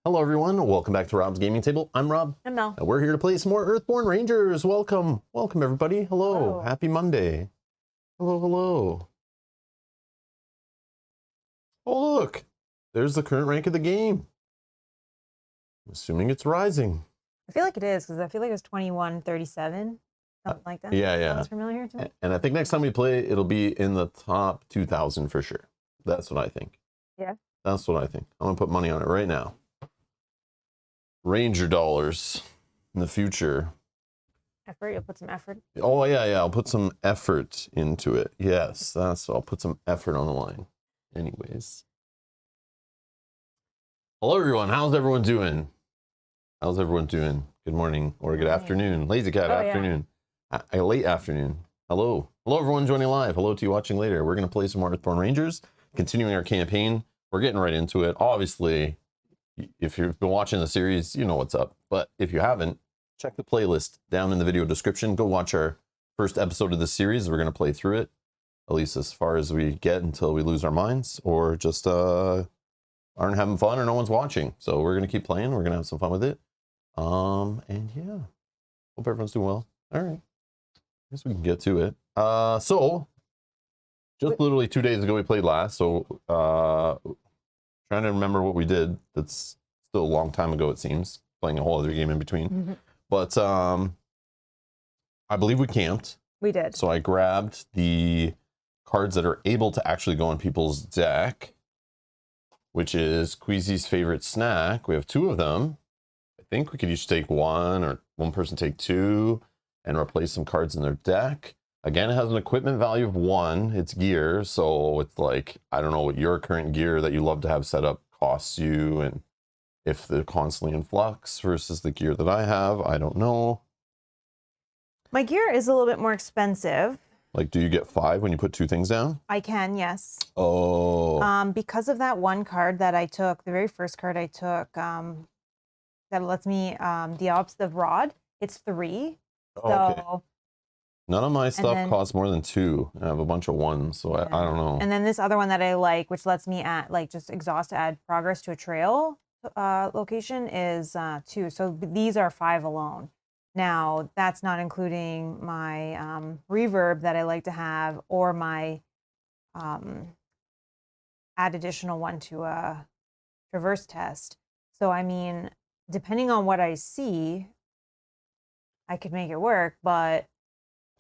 Hello everyone, welcome back to Rob's Gaming Table. I'm Rob. I'm Mel. And we're here to play some more Earthborne Rangers. Welcome. Welcome everybody. Hello. Happy Monday. Hello, hello. Oh look, there's the current rank of the game. I'm assuming it's rising. I feel like it is, because I feel like it's 2137, something like that. Yeah. Sounds familiar to me. And I think next time we play, it'll be in the top 2,000 for sure. That's what I think. Yeah. That's what I think. I'm gonna put money on it right now. Ranger dollars in the future. Effort, you'll put some effort. Oh yeah, I'll put some effort into it. Yes, I'll put some effort on the line. Anyways. Hello everyone, how's everyone doing? How's everyone doing? Good morning or good afternoon. Lazy Cat afternoon. Yeah. Late afternoon. Hello. Hello everyone joining live. Hello to you watching later. We're gonna play some more Earthborne Rangers, continuing our campaign. We're getting right into it. Obviously, if you've been watching the series, you know what's up. But if you haven't, check the playlist down in the video description. Go watch our first episode of the series. We're going to play through it, at least as far as we get until we lose our minds or just aren't having fun or no one's watching. So we're going to keep playing. We're going to have some fun with it. And yeah, hope everyone's doing well. All right. I guess we can get to it. So just literally 2 days ago, we played last. So trying to remember what we did. That's still a long time ago, it seems. Playing a whole other game in between. Mm-hmm. But I believe we camped. We did. So I grabbed the cards that are able to actually go on people's deck, which is Queasy's favorite snack. We have 2 of them. I think we could each take 1 or one person take 2 and replace some cards in their deck. Again, it has an equipment value of 1. It's gear, so it's like, I don't know what your current gear that you love to have set up costs you, and if they're constantly in flux versus the gear that I have, I don't know. My gear is a little bit more expensive. Like, do you get 5 when you put 2 things down? I can, yes. Oh. Because of that one card that I took, the very first card I took, that lets me, the opposite of Rod, it's 3. Oh, so. Okay. None of my stuff costs more than 2. I have a bunch of 1s, so yeah. I don't know. And then this other one that I like, which lets me just exhaust to add progress to a trail location, is 2. So these are 5 alone. Now that's not including my reverb that I like to have, or my add additional 1 to a traverse test. So I mean, depending on what I see, I could make it work, but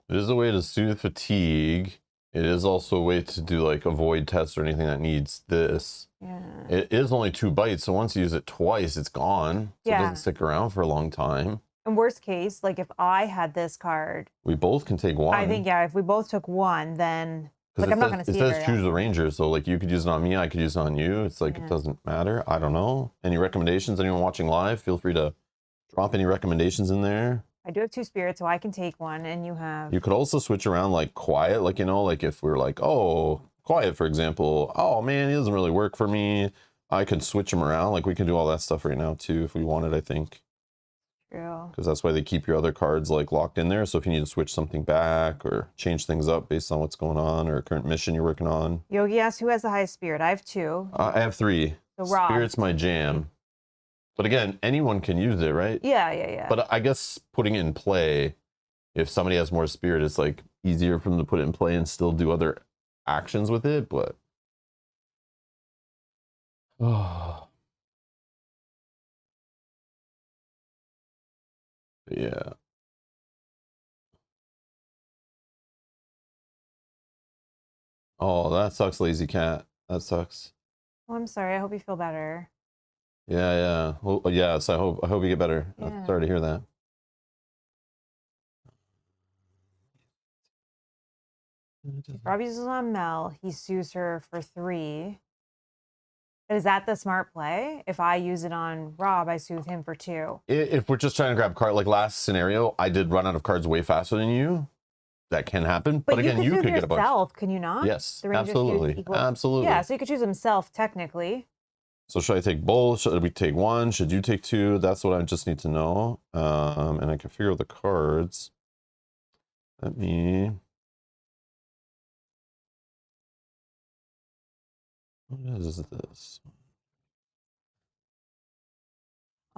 it is a way to soothe fatigue. It is also a way to do like a void test or anything that needs this. Yeah. It is only 2 bites, so once you use it twice, it's gone. So it doesn't stick around for a long time. In worst case, like if I had this card, we both can take 1. I think, yeah, if we both took 1, then like I'm not going to see it. It says choose the ranger, so like you could use it on me, I could use it on you. It's like it doesn't matter. I don't know. Any recommendations? Anyone watching live, feel free to drop any recommendations in there. I do have 2 spirits, so I can take 1, and you have. You could also switch around like quiet, like, you know, like if we're like, oh, quiet, for example. Oh man, he doesn't really work for me. I could switch him around. Like we can do all that stuff right now too if we wanted, I think. True. Because that's why they keep your other cards like locked in there. So if you need to switch something back or change things up based on what's going on or a current mission you're working on. Yogi asked who has the highest spirit. I have 2. I have 3. So Rob. Spirit's my jam. But again, anyone can use it, right? Yeah. But I guess putting it in play, if somebody has more spirit, it's like easier for them to put it in play and still do other actions with it. But yeah. Oh, that sucks, Lazy Cat. That sucks. Oh, I'm sorry. I hope you feel better. Yeah. Well, yeah. So I hope you get better. Yeah. I'm sorry to hear that. If Rob uses on Mel, he sues her for 3. Is that the smart play? If I use it on Rob, I soothe him for 2. If we're just trying to grab card, like last scenario, I did run out of cards way faster than you. That can happen. But again, you could get a bunch. Yourself, can you not? Yes, absolutely. Absolutely. Yeah, so you could choose himself technically. So should I take both? Should we take 1? Should you take 2? That's what I just need to know. And I can figure out the cards. Let me. What is this?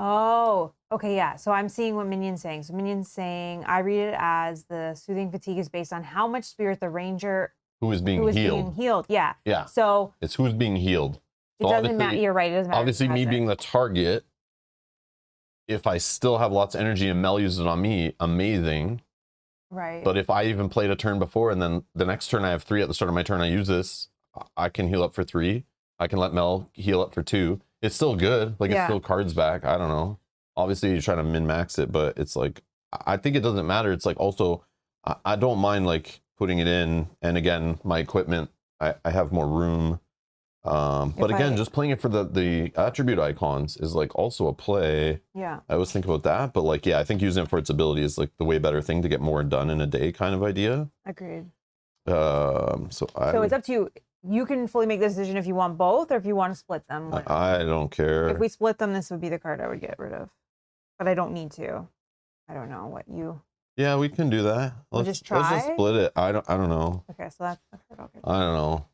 Oh, okay, yeah. So I'm seeing what Minion's saying. So Minion's saying, I read it as the soothing fatigue is based on how much spirit the ranger Who is being who is healed. being healed. Yeah. Yeah. So It's who's being healed. it So doesn't matter. You're right. It doesn't matter. Obviously, who me has it. being the target, if I still have lots of energy and Mel uses it on me, amazing. Right. But if I even played a turn before and then the next turn I have 3 at the start of my turn, I use this, I can heal up for 3. I can let Mel heal up for 2. It's still good. Like, it's still cards back. I don't know. Obviously, you're trying to min-max it, but it's like, I think it doesn't matter. It's like, also, I don't mind, like, putting it in. And again, my equipment, I have more room. But again, just playing it for the attribute icons is, like, also a play. Yeah. I always think about that. But, like, yeah, I think using it for its ability is, like, the way better thing to get more done in a day kind of idea. Agreed. So it's up to you. You can fully make the decision if you want both or if you want to split them. I don't care. If we split them, this would be the card I would get rid of. But I don't need to. I don't know what you... Yeah, we can do that. Let's just try. Let's just split it. I don't know. Okay, so that's the card. Okay. I don't know.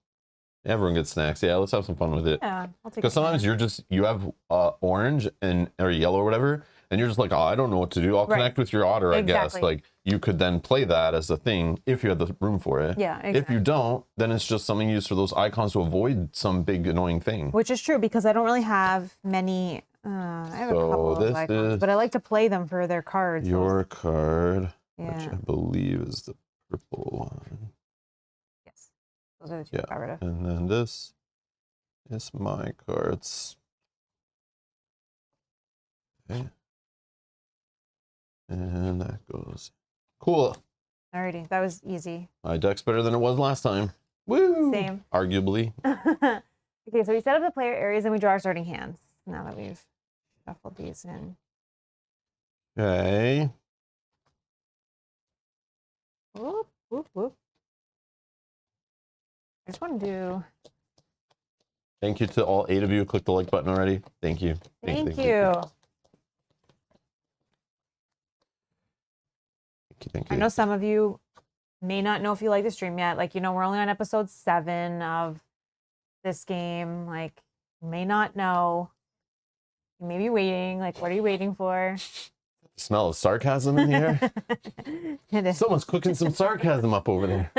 Everyone gets snacks. Yeah, let's have some fun with it. Yeah, I'll take it. Because sometimes you have orange or yellow or whatever, and you're just like, oh, I don't know what to do. I'll connect with your otter, I guess. Like, you could then play that as a thing if you had the room for it. Yeah, exactly. If you don't, then it's just something used for those icons to avoid some big annoying thing. Which is true, because I don't really have many... I have a couple of those icons, but I like to play them for their cards. Your card, which I believe is the purple one. Yes. Those are the two I got rid of. And then this is my cards. Okay. And that goes. Cool. Alrighty, that was easy. My deck's better than it was last time. Woo! Same. Arguably. Okay, so we set up the player areas and we draw our starting hands. Now that we've shuffled these in. Okay. Whoop, whoop, whoop. I just want to do... Thank you to all 8 of you who clicked the like button already. Thank you. Thank you. I know some of you may not know if you like the stream yet. Like, we're only on episode 7 of this game. Like, you may not know. You may be waiting. Like, what are you waiting for? Smell of sarcasm in here. It is. Someone's cooking some sarcasm up over there.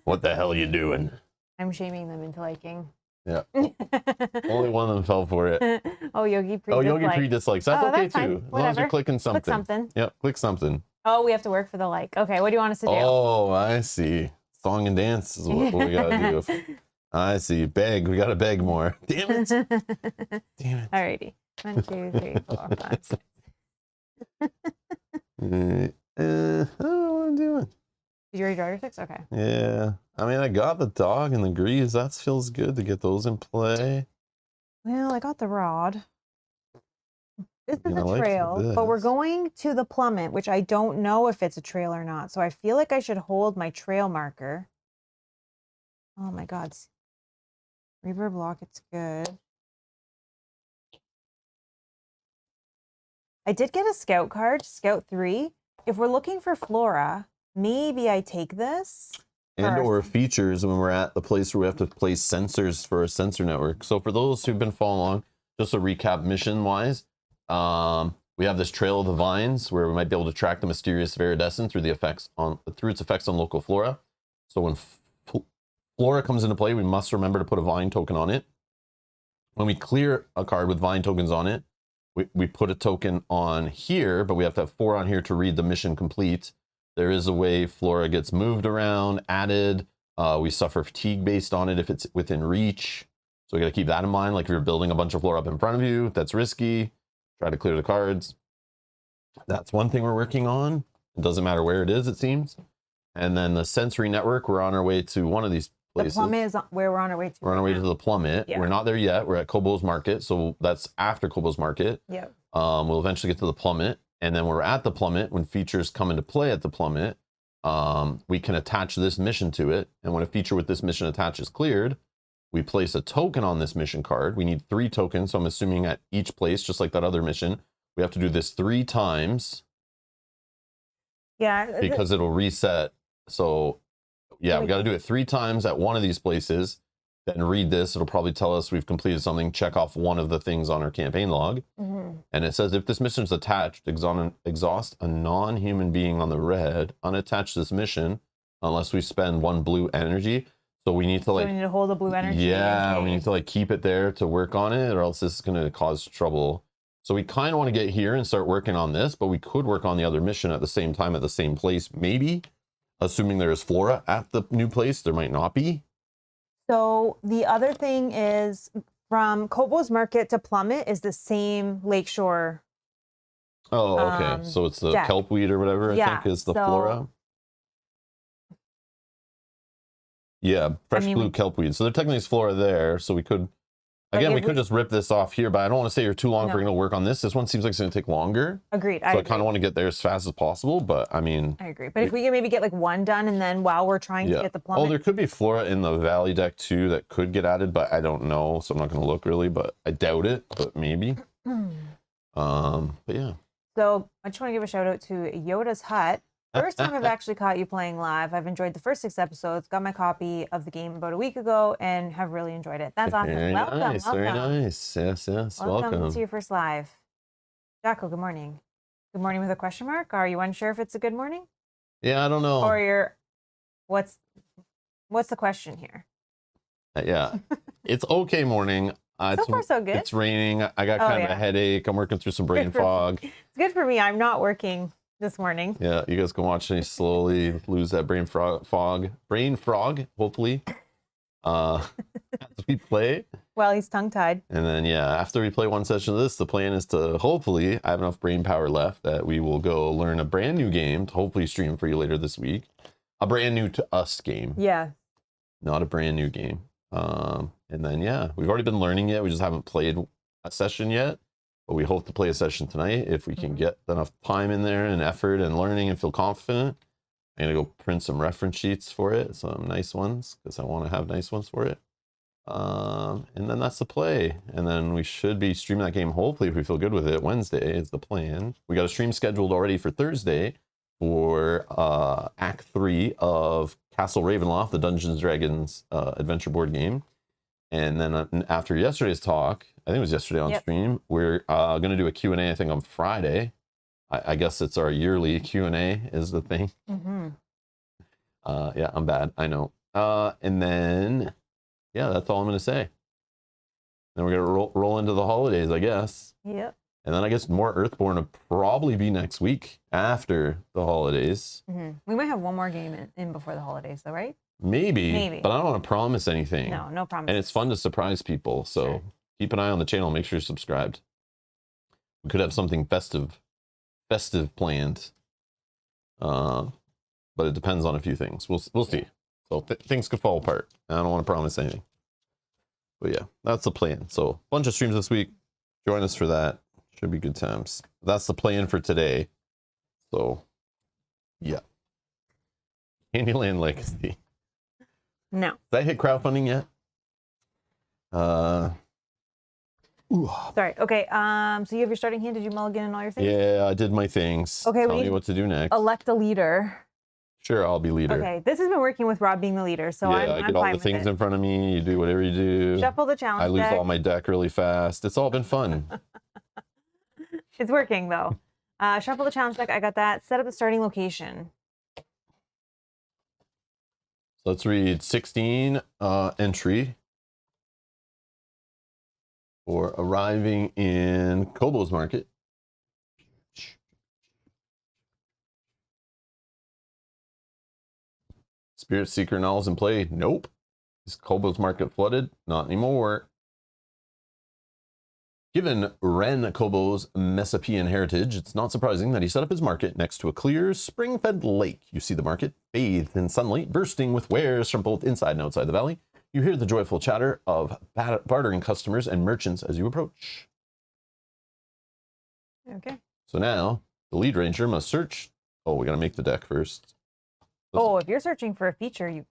What the hell are you doing? I'm shaming them into liking. Yeah. Only one of them fell for it. Oh, Yogi Pre. Oh, Yogi Pre dislikes. That's okay too. As long as you're clicking something. Click something. Yep, click something. Oh, we have to work for the like. Okay, what do you want us to do? Oh, I see. Song and dance is what we gotta do. I see. Beg. We gotta beg more. Damn it. Damn it. Alrighty. 1, 2, 3, 4, 5, 6. I don't know what I'm doing. Did you already draw your 6? Okay. Yeah. I mean, I got the dog and the greaves. That feels good to get those in play. Well, I got the rod. This is a trail, but we're going to the Plummet, which I don't know if it's a trail or not. So I feel like I should hold my trail marker. Oh my God. Reverb block, it's good. I did get a scout card, Scout 3. If we're looking for Flora, maybe I take this. And or features when we're at the place where we have to place sensors for a sensor network. So for those who've been following along, just a recap mission-wise, we have this Trail of the Vines where we might be able to track the mysterious viridescent through its effects on local flora. So when flora comes into play, we must remember to put a vine token on it. When we clear a card with vine tokens on it, we put a token on here, but we have to have 4 on here to read the mission complete. There is a way flora gets moved around, added. We suffer fatigue based on it if it's within reach. So we got to keep that in mind. Like if you're building a bunch of flora up in front of you, that's risky. Try to clear the cards. That's one thing we're working on. It doesn't matter where it is, it seems. And then the sensory network, we're on our way to one of these places. The Plummet is where we're on our way to. We're on our way to the Plummet. Yeah. We're not there yet. We're at Kobo's Market. So that's after Kobo's Market. Yeah. We'll eventually get to the Plummet. And then we're at the Plummet. When features come into play at the Plummet, we can attach this mission to it. And when a feature with this mission attached is cleared, we place a token on this mission card. We need 3 tokens. So I'm assuming at each place, just like that other mission, we have to do this 3 times. Yeah. Because it'll reset. So yeah, we got to do it 3 times at one of these places. then read this. It'll probably tell us we've completed something, check off one of the things on our campaign log. And it says, if this mission is attached, exhaust a non-human being on the red, unattach this mission unless we spend 1 blue energy. So we need to like, we need to hold the blue energy. yeah, we need to like keep it there to work on it, or else this is going to cause trouble. So we kind of want to get here and start working on this, but we could work on the other mission at the same time at the same place, maybe, assuming there is flora at the new place. There might not be. So the other thing is, from Kobo's Market to Plummet is the same lakeshore. Oh, okay. So it's the kelpweed or whatever, I think, is the flora. Yeah, fresh blue kelpweed. So there technically is flora there. So we could, again, we could just rip this off here, but I don't want to stay here too long if we're going to work on this. This one seems like it's going to take longer. Agreed. So I kind of want to get there as fast as possible, but I mean. I agree. But if we can maybe get like 1 done, and then while we're trying to get the Plummet. Oh, there could be flora in the valley deck too that could get added, but I don't know. So I'm not going to look really, but I doubt it, but maybe. But yeah. So I just want to give a shout out to Yoda's Hut. First time I've actually caught you playing live. I've enjoyed the first 6 episodes, got my copy of the game about a week ago, and have really enjoyed it. That's awesome. Very welcome. Nice, very nice. Yes, welcome. To your first live. Jacko, good morning. Good morning with a question mark? Are you unsure if it's a good morning? Yeah, I don't know. Or you're, what's the question here? Yeah, it's okay morning. So far, so good. It's raining. I got kind of a headache. I'm working through some brain fog. It's good for me. I'm not working this morning. Yeah, you guys can watch me slowly lose that brain frog, hopefully, as we play. Well, he's tongue-tied. And then, yeah, after we play 1 session of this, the plan is to hopefully, I have enough brain power left that we will go learn a brand new game to hopefully stream for you later this week. A brand new to us game. Yeah. Not a brand new game. And then, yeah, we've already been learning it. We just haven't played a session yet. But we hope to play a session tonight if we can get enough time in there and effort and learning and feel confident. I'm going to go print some reference sheets for it, some nice ones, because I want to have nice ones for it. And then that's the play. And then we should be streaming that game, hopefully, if we feel good with it. Wednesday is the plan. We got a stream scheduled already for Thursday for Act 3 of Castle Ravenloft, the Dungeons & Dragons adventure board game. And then after yesterday's talk, I think it was yesterday on stream, we're going to do a Q&A, I think, on Friday. I guess it's our yearly Q&A is the thing. Yeah, I'm bad. I know. And then, yeah, that's all I'm going to say. Then we're going to roll into the holidays, I guess. Yep. And then I guess more Earthborne will probably be next week after the holidays. We might have 1 more game in before the holidays, though, right? Maybe. But I don't want to promise anything. No promises. And it's fun to surprise people. So keep an eye on the channel. Make sure you're subscribed. We could have something festive planned. But it depends on a few things. We'll see. So things could fall apart. I don't want to promise anything. But yeah, that's the plan. So bunch of streams this week. Join us for that. Should be good times. That's the plan for today. So yeah. Candyland Legacy. No. Did I hit crowdfunding yet? Sorry. Okay. So you have your starting hand. Did you mulligan and all your things? Yeah, I did my things. Okay. Tell me what to do next. Elect a leader. Sure, I'll be leader. Okay. This has been working with Rob being the leader, so yeah, I'm I get all the things in front of me. You do whatever you do. Shuffle the challenge I lose deck. all my deck really fast. It's all been fun. It's working though. Shuffle the challenge deck. I got that. Set up the starting location. Let's read 16 entry for arriving in Kobo's Market. Spirit Seeker Knowledge in play? Nope. Is Kobo's Market flooded? Not anymore. Given Ren Kobo's Messapian heritage, it's not surprising that he set up his market next to a clear, spring-fed lake. You see the market bathed in sunlight, bursting with wares from both inside and outside the valley. You hear the joyful chatter of bartering customers and merchants as you approach. Okay. So now, the lead ranger must search. Oh, we got to make the deck first. Oh, if you're searching for a feature, you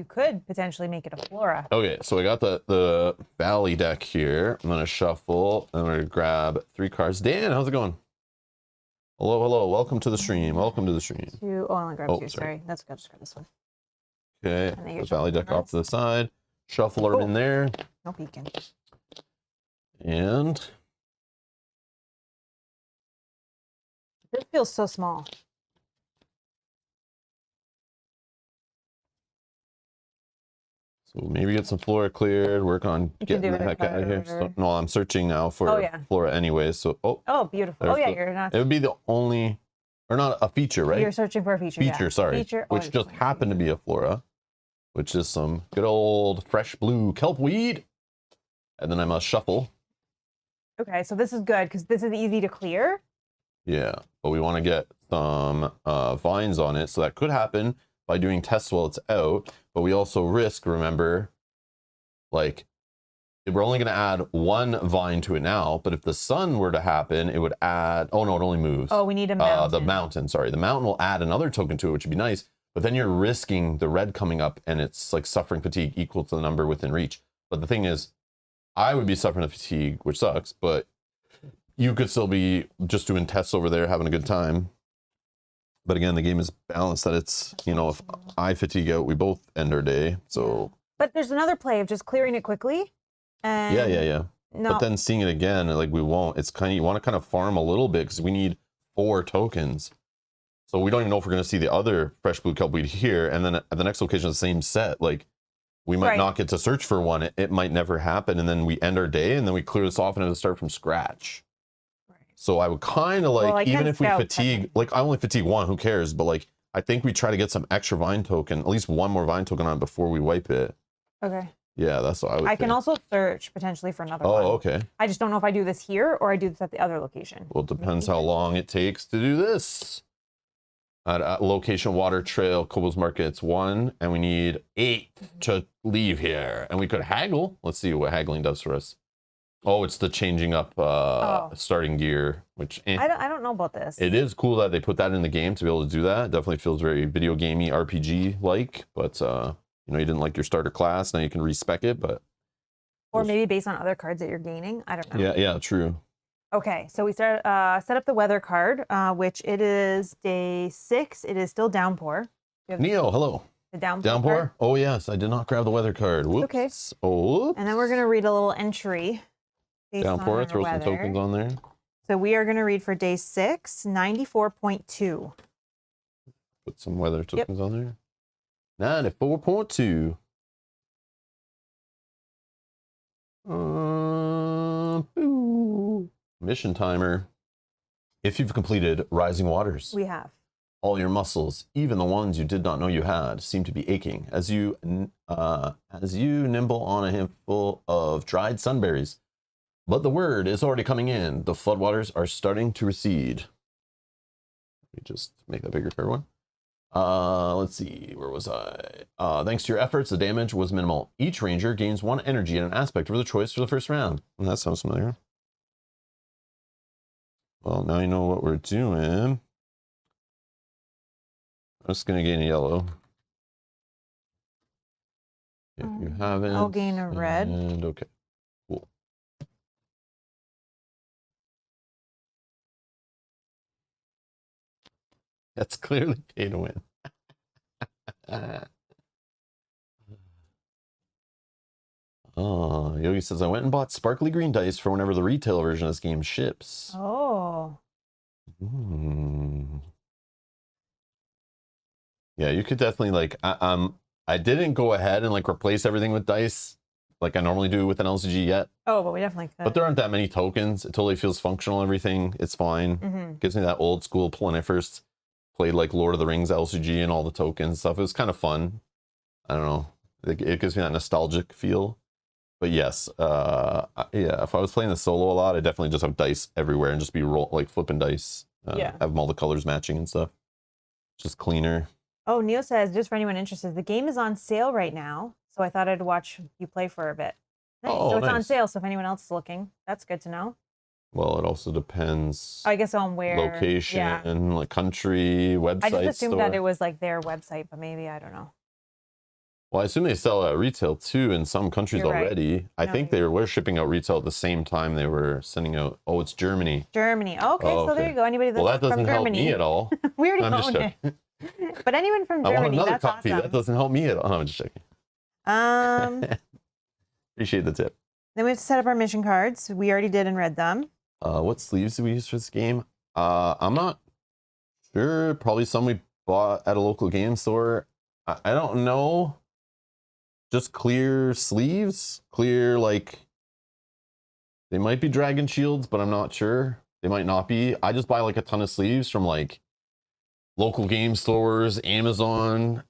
could potentially make it a flora. Okay, so I got the valley deck here. I'm gonna shuffle. I'm gonna grab 3 cards. Dan, how's it going? Hello. Welcome to the stream. Welcome to the stream. Oh, I only grabbed 2. Sorry. That's good. Just grab this one. Okay, the valley deck off to the side. Shuffle them in there. No peeking. And this feels so small. so maybe get some flora cleared, work on getting the heck out of here. So, no, I'm searching now for flora anyway. So, oh, beautiful. Oh, yeah, you're not. It would be the only, or not a feature, right? You're searching for a feature. Feature, sorry. Feature, which just happened to be a flora, which is some good old fresh blue kelp weed. And then I must shuffle. Okay, so this is good because this is easy to clear. Yeah, but we want to get some vines on it. So that could happen by doing tests while it's out. But we also risk, remember, like, we're only going to add one vine to it now. But if the sun were to happen, it would add, oh no, it only moves. Oh, we need a mountain. The mountain, sorry. The mountain will add another token to it, which would be nice. But then you're risking the red coming up and it's like suffering fatigue equal to the number within reach. But the thing is, I would be suffering a fatigue, which sucks, but you could still be just doing tests over there, having a good time. But again, the game is balanced that it's, you know, if I fatigue out, we both end our day. So. But there's another play of just clearing it quickly. And yeah. But then seeing it again, like we won't. It's kind of, you want to kind of farm a little bit because we need 4 tokens. So we don't even know if we're going to see the other fresh blue kelpweed here. And then at the next location, the same set, like. We might not get to search for one. It might never happen. And then we end our day and then we clear this off and have to start from scratch. Right. So I would kind of like, even if we fatigue, like I only fatigue 1, who cares? But like, I think we try to get some extra vine token, at least 1 more vine token on it before we wipe it. Okay. Yeah, that's what I would think. can also search potentially for another one. Oh, okay. I just don't know if I do this here or I do this at the other location. Well, it depends how long it takes to do this. At location water trail, Kobo's Market's 1, and we need 8 to leave here. And we could haggle. Let's see what haggling does for us. Oh, it's the changing up starting gear, which I don't know about this. It is cool that they put that in the game to be able to do that. It definitely feels very video gamey, RPG like. But you know, you didn't like your starter class, now you can respec it. But or maybe based on other cards that you're gaining. I don't know. Yeah, true. Okay, so we set up the weather card, which it is day 6. It is still downpour. Neo, hello. The downpour. Downpour? Oh yes, I did not grab the weather card. Whoops. Okay. Oh. And then we're gonna read a little entry. Downpour. Throw some tokens on there. So we are gonna read for day 6, 94.2. Put some weather tokens on there. 94.2. Mission timer. If you've completed Rising Waters, we have. All your muscles, even the ones you did not know you had, seem to be aching as you nibble on a handful of dried sunberries. But the word is already coming in. The floodwaters are starting to recede. Let me just make that bigger for everyone. Let's see, where was I? Thanks to your efforts, the damage was minimal. Each ranger gains 1 energy and an aspect for the choice for the first round. And that sounds familiar. Well, now you know what we're doing. I'm just going to gain a yellow. If you haven't. I'll gain a red. And okay, cool. That's clearly pay to win. Oh, Yogi says, I went and bought sparkly green dice for whenever the retail version of this game ships. Oh. Yeah, you could definitely like, I didn't go ahead and like replace everything with dice like I normally do with an LCG yet. Oh, but we definitely could. But there aren't that many tokens. It totally feels functional, everything. It's fine. Gives me that old school when I first played like Lord of the Rings LCG and all the tokens stuff. It was kind of fun. I don't know. It gives me that nostalgic feel. But yes, yeah, if I was playing the solo a lot, I'd definitely just have dice everywhere and just be like flipping dice. Have them all the colors matching and stuff. Just cleaner. Oh, Neil says, just for anyone interested, the game is on sale right now. So I thought I'd watch you play for a bit. Nice. So it's on sale. So if anyone else is looking, that's good to know. Well, it also depends. I guess on where. Location, like country, website. I just assumed that it was like their website, but maybe, I don't know. Well, I assume they sell at retail too in some countries already. I think they were shipping out retail at the same time they were sending out. Oh, it's Germany. Germany. Okay, so there you go. Anybody that's that doesn't help me at all. We already own it. But anyone from Germany, I want another that's copy. Awesome. That doesn't help me at all. No, I'm just checking. Appreciate the tip. Then we have to set up our mission cards. We already did and read them. What sleeves do we use for this game? I'm not sure. Probably some we bought at a local game store. I don't know. Just clear sleeves. Clear, like, they might be dragon shields, but I'm not sure. They might not be. I just buy like a ton of sleeves from like local game stores, Amazon,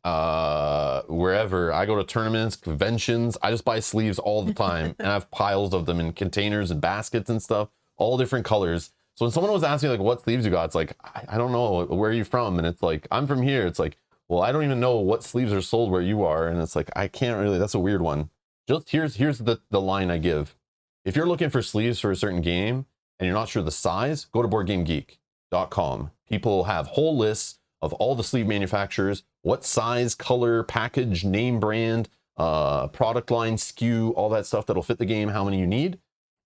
wherever. I go to tournaments, conventions. I just buy sleeves all the time, and I have piles of them in containers and baskets and stuff, all different colors. So when someone was asking like what sleeves you got, it's like, I don't know, where are you from? And it's like, I'm from here. It's like, well, I don't even know what sleeves are sold where you are. And it's like, I can't really, that's a weird one. Just here's the line I give. If you're looking for sleeves for a certain game and you're not sure the size, go to BoardGameGeek.com. People have whole lists of all the sleeve manufacturers, what size, color, package, name brand, product line, SKU, all that stuff that'll fit the game, how many you need.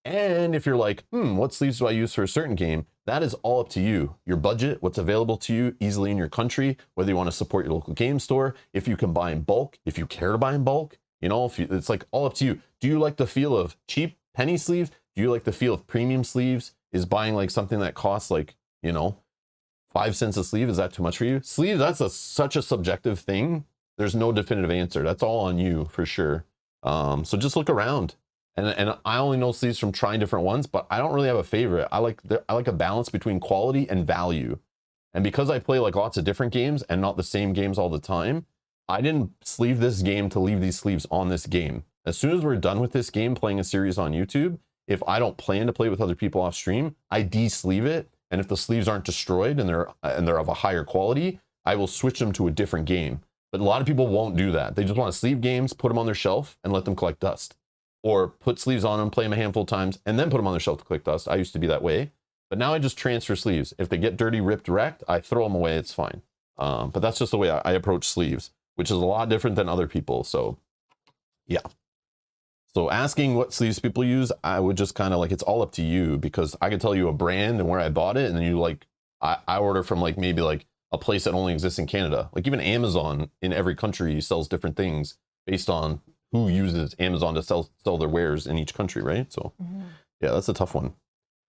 And if you're like, what sleeves do I use for a certain game? That is all up to you. Your budget, what's available to you easily in your country, whether you want to support your local game store, if you can buy in bulk, if you care to buy in bulk, you know, it's like all up to you. Do you like the feel of cheap penny sleeves? Do you like the feel of premium sleeves? Is buying like something that costs like, you know, 5 cents a sleeve, is that too much for you? Sleeves, that's such a subjective thing. There's no definitive answer. That's all on you for sure. So just look around. And I only know sleeves from trying different ones, but I don't really have a favorite. I like a balance between quality and value. And because I play like lots of different games and not the same games all the time, I didn't sleeve this game to leave these sleeves on this game. As soon as we're done with this game, playing a series on YouTube, if I don't plan to play with other people off stream, I de-sleeve it. And if the sleeves aren't destroyed and they're of a higher quality, I will switch them to a different game. But a lot of people won't do that. They just want to sleeve games, put them on their shelf, and let them collect dust. Or put sleeves on them, play them a handful of times, and then put them on their shelf to collect dust. I used to be that way. But now I just transfer sleeves. If they get dirty, ripped, wrecked, I throw them away. It's fine. But that's just the way I approach sleeves, which is a lot different than other people. So, yeah. So asking what sleeves people use, I would just kind of like, it's all up to you, because I could tell you a brand and where I bought it, and then you like, I order from like maybe like a place that only exists in Canada. Like even Amazon in every country sells different things based on who uses Amazon to sell their wares in each country, right? So yeah, that's a tough one.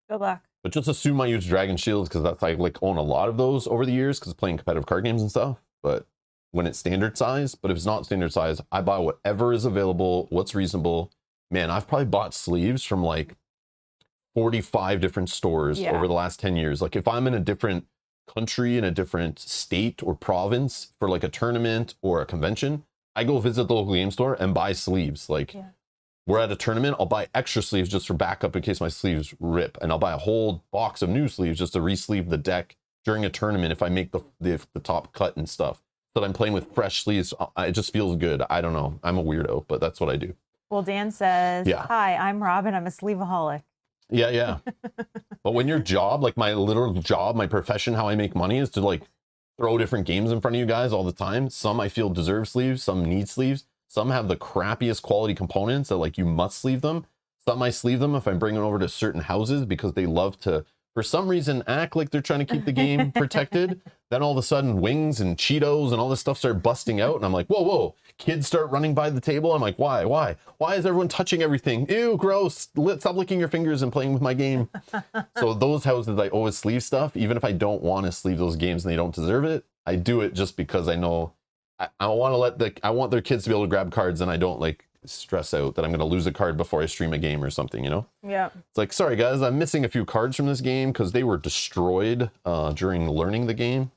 Good luck. But just assume I use Dragon Shields, because that's I like own a lot of those over the years because playing competitive card games and stuff. But when it's standard size, but if it's not standard size, I buy whatever is available, what's reasonable. Man, I've probably bought sleeves from like 45 different stores over the last 10 years. Like if I'm in a different country, in a different state or province for like a tournament or a convention, I go visit the local game store and buy sleeves. Like we're at a tournament, I'll buy extra sleeves just for backup in case my sleeves rip. And I'll buy a whole box of new sleeves just to re-sleeve the deck during a tournament if I make the top cut and stuff. So that I'm playing with fresh sleeves. It just feels good. I don't know. I'm a weirdo, but that's what I do. Well, Dan says, hi, I'm Robin. I'm a sleeveaholic. Yeah. But when your job, like my literal job, my profession, how I make money is to like throw different games in front of you guys all the time. Some I feel deserve sleeves, some need sleeves. Some have the crappiest quality components that like you must sleeve them. Some I sleeve them if I'm bringing over to certain houses because they love to, for some reason, act like they're trying to keep the game protected. Then all of a sudden wings and Cheetos and all this stuff start busting out. And I'm like, whoa. Kids start running by the table. I'm like, why? Why is everyone touching everything? Ew, gross. Stop licking your fingers and playing with my game. So those houses, I always sleeve stuff. Even if I don't want to sleeve those games and they don't deserve it, I do it just because I know I want to I want their kids to be able to grab cards, and I don't like stress out that I'm going to lose a card before I stream a game or something, you know? Yeah. It's like, sorry guys, I'm missing a few cards from this game because they were destroyed during learning the game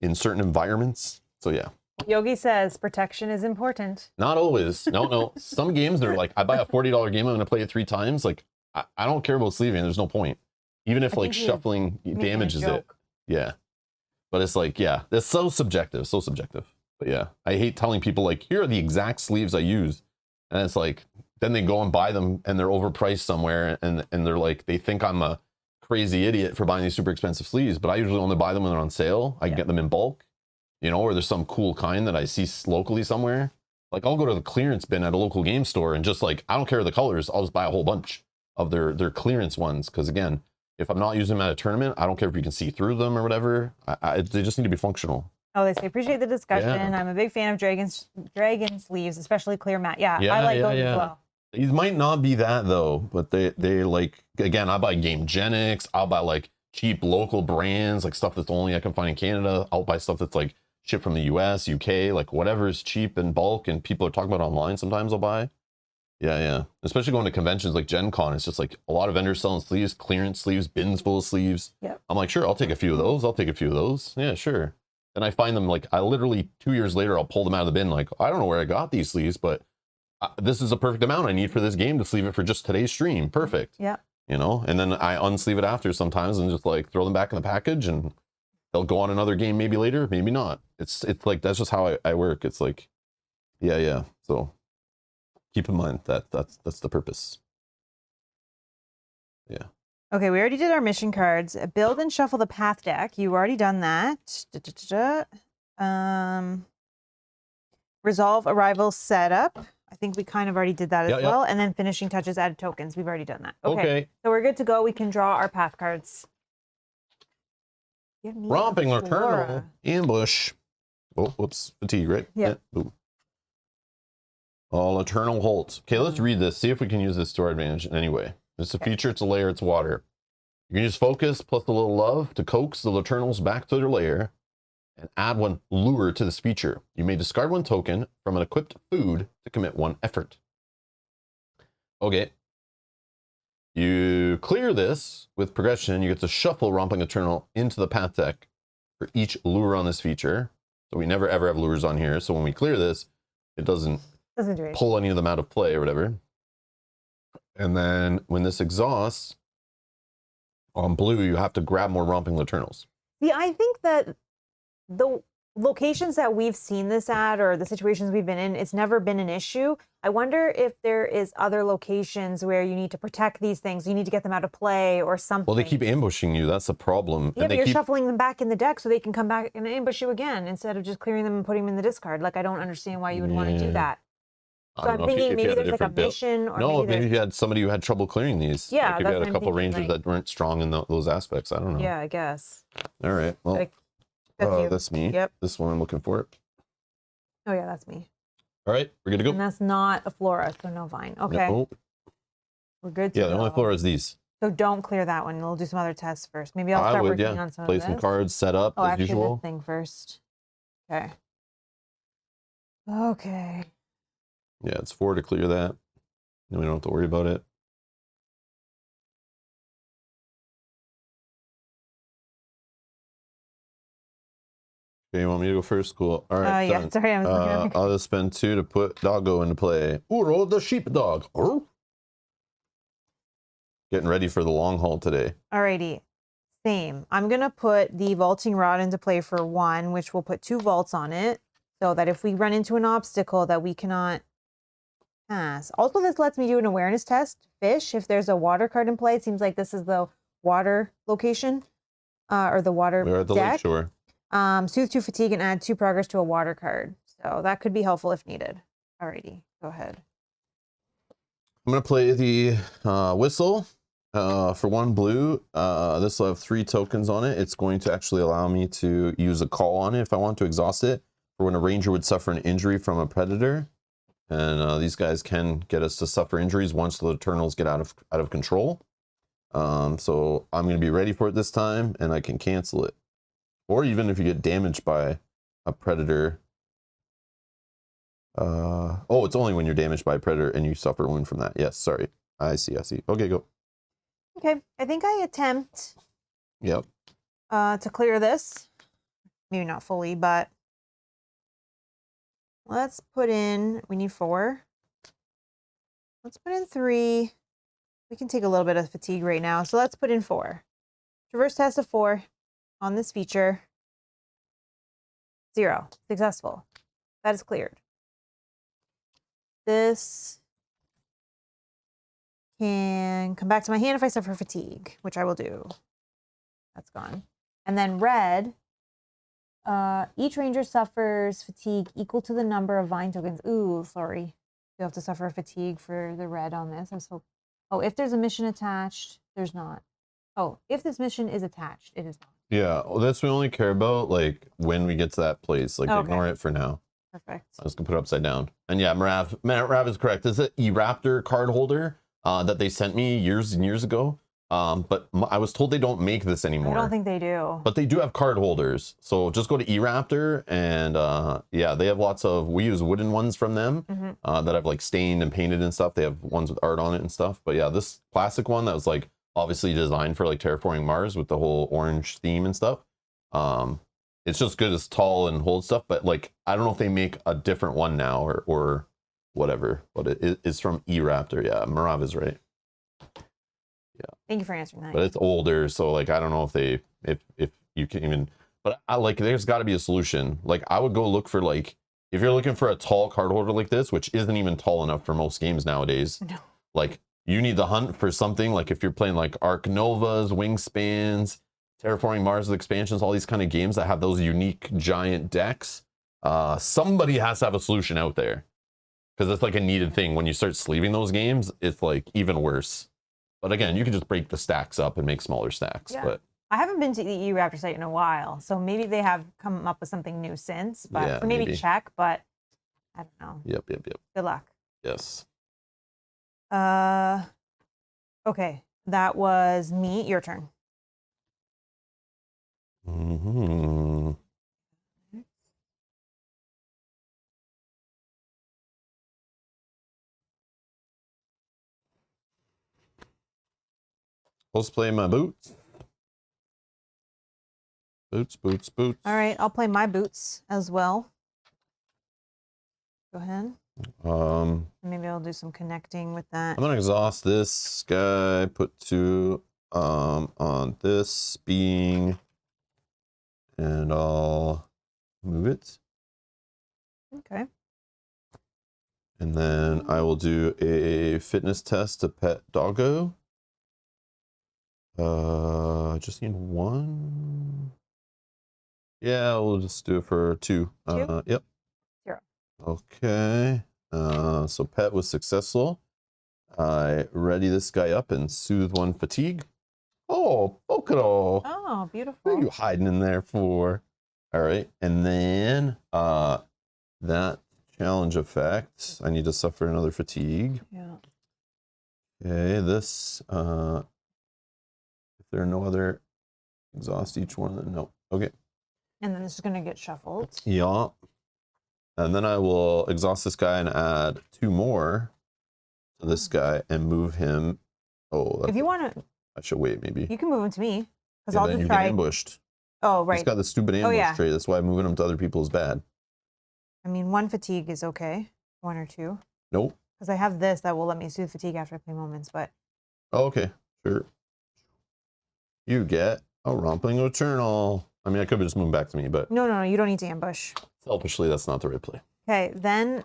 in certain environments. So yeah. Yogi says protection is important. Not always. No. Some games they're like, I buy a $40 game, I'm going to play it 3 times. Like, I don't care about sleeving. There's no point. Even if like shuffling damages it. Yeah. But it's like, yeah, it's so subjective. But yeah, I hate telling people like, here are the exact sleeves I use. And it's like, then they go and buy them and they're overpriced somewhere. And they're like, they think I'm a crazy idiot for buying these super expensive sleeves, but I usually only buy them when they're on sale. I can get them in bulk, you know, or there's some cool kind that I see locally somewhere. Like I'll go to the clearance bin at a local game store and just like, I don't care the colors. I'll just buy a whole bunch of their clearance ones. Cause again, if I'm not using them at a tournament, I don't care if you can see through them or whatever. They just need to be functional. Oh, they say, appreciate the discussion. I'm a big fan of dragon sleeves, especially clear matte. Yeah, I like those as well. These might not be that though, but they like, again, I buy Game Genics, I'll buy like cheap local brands, like stuff that's only I can find in Canada. I'll buy stuff that's like shipped from the US, UK, like whatever is cheap in bulk and people are talking about online, sometimes I'll buy. Yeah. Especially going to conventions like Gen Con, it's just like a lot of vendors selling sleeves, clearance sleeves, bins full of sleeves. Yep. I'm like, sure, I'll take a few of those. I'll take a few of those. Yeah, sure. And I find them like, I literally 2 years later, I'll pull them out of the bin. Like, I don't know where I got these sleeves, but this is a perfect amount I need for this game to sleeve it for just today's stream. Perfect. Yeah. You know, and then I unsleeve it after sometimes and just like throw them back in the package and they'll go on another game maybe later, maybe not. It's like, that's just how I work. It's like, yeah. So keep in mind that that's the purpose. Yeah. Okay, we already did our mission cards. Build and shuffle the path deck. You've already done that. Resolve arrival setup. I think we kind of already did that as well. And then finishing touches, added tokens. We've already done that. Okay. So we're good to go. We can draw our path cards. Romping Eternal Ambush. Oh, whoops. Fatigue, right? Yeah. All Eternal Halt. Okay, let's read this. See if we can use this to our advantage in any way. It's a feature, it's a layer, it's water. You can use focus plus a little love to coax the Eternals back to their lair and add one lure to this feature. You may discard one token from an equipped food to commit one effort. Okay. You clear this with progression. You get to shuffle Romping Eternal into the path deck for each lure on this feature. So we never ever have lures on here. So when we clear this, it doesn't pull any of them out of play or whatever. And then when this exhausts on blue, you have to grab more Romping Eternals. Yeah, I think that the locations that we've seen this at or the situations we've been in, it's never been an issue. I wonder if there is other locations where you need to protect these things. You need to get them out of play or something. Well, they keep ambushing you. That's the problem. Yeah, and but you're shuffling them back in the deck so they can come back and ambush you again instead of just clearing them and putting them in the discard. Like, I don't understand why you would want to do that. So I'm thinking maybe there's like a mission or maybe you had somebody who had trouble clearing these. Yeah, like if you had a couple rangers that weren't strong in those aspects. I don't know. Yeah, I guess. All right. Well, that's me. Yep. This one I'm looking for. Oh yeah, that's me. All right, we're good to go. And that's not a flora, so no vine. Okay. No. We're good to go. Yeah, the only flora is these. So don't clear that one. We'll do some other tests first. Maybe I'll start working on some of this. Play some cards, set up as usual. This thing first. Okay. Okay. Yeah, it's 4 to clear that. Then we don't have to worry about it. Okay, you want me to go first? Cool. All right. Yeah, sorry, I was looking at I'll just spend 2 to put Doggo into play. Uro the sheepdog. Getting ready for the long haul today. Alrighty. Same. I'm going to put the vaulting rod into play for 1, which will put 2 vaults on it so that if we run into an obstacle that we cannot pass. Also, this lets me do an awareness test. Fish, if there's a water card in play, it seems like this is the water location or the water We're at the deck. lakeshore. Soothe 2 fatigue and add 2 progress to a water card. So that could be helpful if needed. Alrighty, go ahead. I'm going to play the whistle for 1 blue. This will have 3 tokens on it. It's going to actually allow me to use a call on it if I want to exhaust it for when a ranger would suffer an injury from a predator. And these guys can get us to suffer injuries once the Eternals get out of control. So I'm going to be ready for it this time, and I can cancel it. Or even if you get damaged by a predator. Oh, it's only when you're damaged by a predator and you suffer a wound from that. Yes, sorry. I see. Okay, go. Okay, I think I attempt to clear this. Maybe not fully, but let's put in, we need 4. Let's put in 3. We can take a little bit of fatigue right now. So let's put in 4. Traverse test of 4 on this feature. 0. Successful. That is cleared. This can come back to my hand if I suffer fatigue, which I will do. That's gone. And then red, each ranger suffers fatigue equal to the number of vine tokens. Ooh, sorry. You have to suffer fatigue for the red on this. I'm so. Oh, if there's a mission attached, there's not. Oh, if this mission is attached, it is not. Yeah, well, that's what we only care about, like, when we get to that place. Like, ignore it for now. Perfect. I was gonna put it upside down. And yeah, Marav is correct. This is an E-Raptor card holder that they sent me years and years ago. But I was told they don't make this anymore. I don't think they do. But they do have card holders. So just go to E-Raptor and yeah, they have lots of, we use wooden ones from them that I've like stained and painted and stuff. They have ones with art on it and stuff. But yeah, this plastic one that was like obviously designed for like terraforming Mars with the whole orange theme and stuff. It's just good, it's tall and hold stuff, but like I don't know if they make a different one now or whatever, but it's from E-Raptor. Yeah, Marav is right. Yeah. Thank you for answering that. But it's older, so like I don't know if you can even, but I like there's got to be a solution. Like I would go look for like if you're looking for a tall card holder like this, which isn't even tall enough for most games nowadays. No. Like you need to hunt for something like if you're playing like Arc Novas, Wingspans, Terraforming Mars with expansions, all these kind of games that have those unique giant decks. Somebody has to have a solution out there because it's like a needed thing. When you start sleeving those games, it's like even worse. But again, you can just break the stacks up and make smaller stacks. Yeah. But I haven't been to the E-Raptor site in a while, so maybe they have come up with something new since. But yeah, maybe check. But I don't know. Yep. Good luck. Yes. Okay, that was me. Your turn. Let's play my boots. Boots. All right, I'll play my boots as well. Go ahead. Maybe I'll do some connecting with that. I'm gonna exhaust this guy. Put 2 on this being, and I'll move it. Okay. And then I will do a fitness test to pet doggo. I just need 1. Yeah, we'll just do it for 2. 2? Yep. 0. Okay. So pet was successful. I ready this guy up and soothe 1 fatigue. Oh, Pokero. Oh, beautiful. What are you hiding in there for? All right. And then that challenge effect, I need to suffer another fatigue. Yeah. Okay, this if there are no other exhaust each one, then no. Okay. And then this is going to get shuffled. Yeah. And then I will exhaust this guy and add 2 more to this guy and move him. Oh, if you want to, I should wait maybe. you can move him to me because Yeah, I'll then just you try. get ambushed. Oh, right. He's got the stupid ambush yeah. trait. That's why moving him to other people is bad. I mean, 1 fatigue is okay. 1 or 2. Nope. Because I have this that will let me soothe fatigue after I play moments, but. Oh, okay. Sure. You get a Rompling Eternal. I mean, I could have just moved back to me, but. No, you don't need to ambush. Selfishly, that's not the right play. Okay, then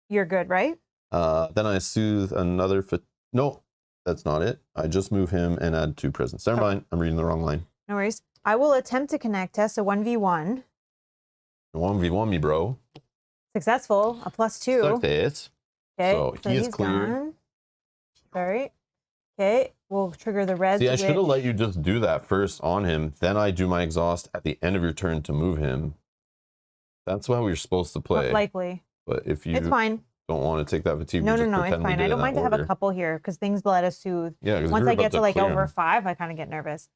you're good, right? Then I soothe another. No, that's not it. I just move him and add 2 presents. Never mind. I'm reading the wrong line. No worries. I will attempt to connect test a 1v1. 1v1 me, bro. Successful. A +2. Suck it. Okay, So he is cleared. gone. All right. Okay, we'll trigger the red. See, I should have let you just do that first on him. Then I do my exhaust at the end of your turn to move him. That's how we're supposed to play. Likely. But if you It's fine. don't want to take that fatigue, No, we just it's pretend we fine. did I it don't in mind that to have a order. couple here because things let us soothe. Yeah, because once I get to like over 5, I kind of get nervous.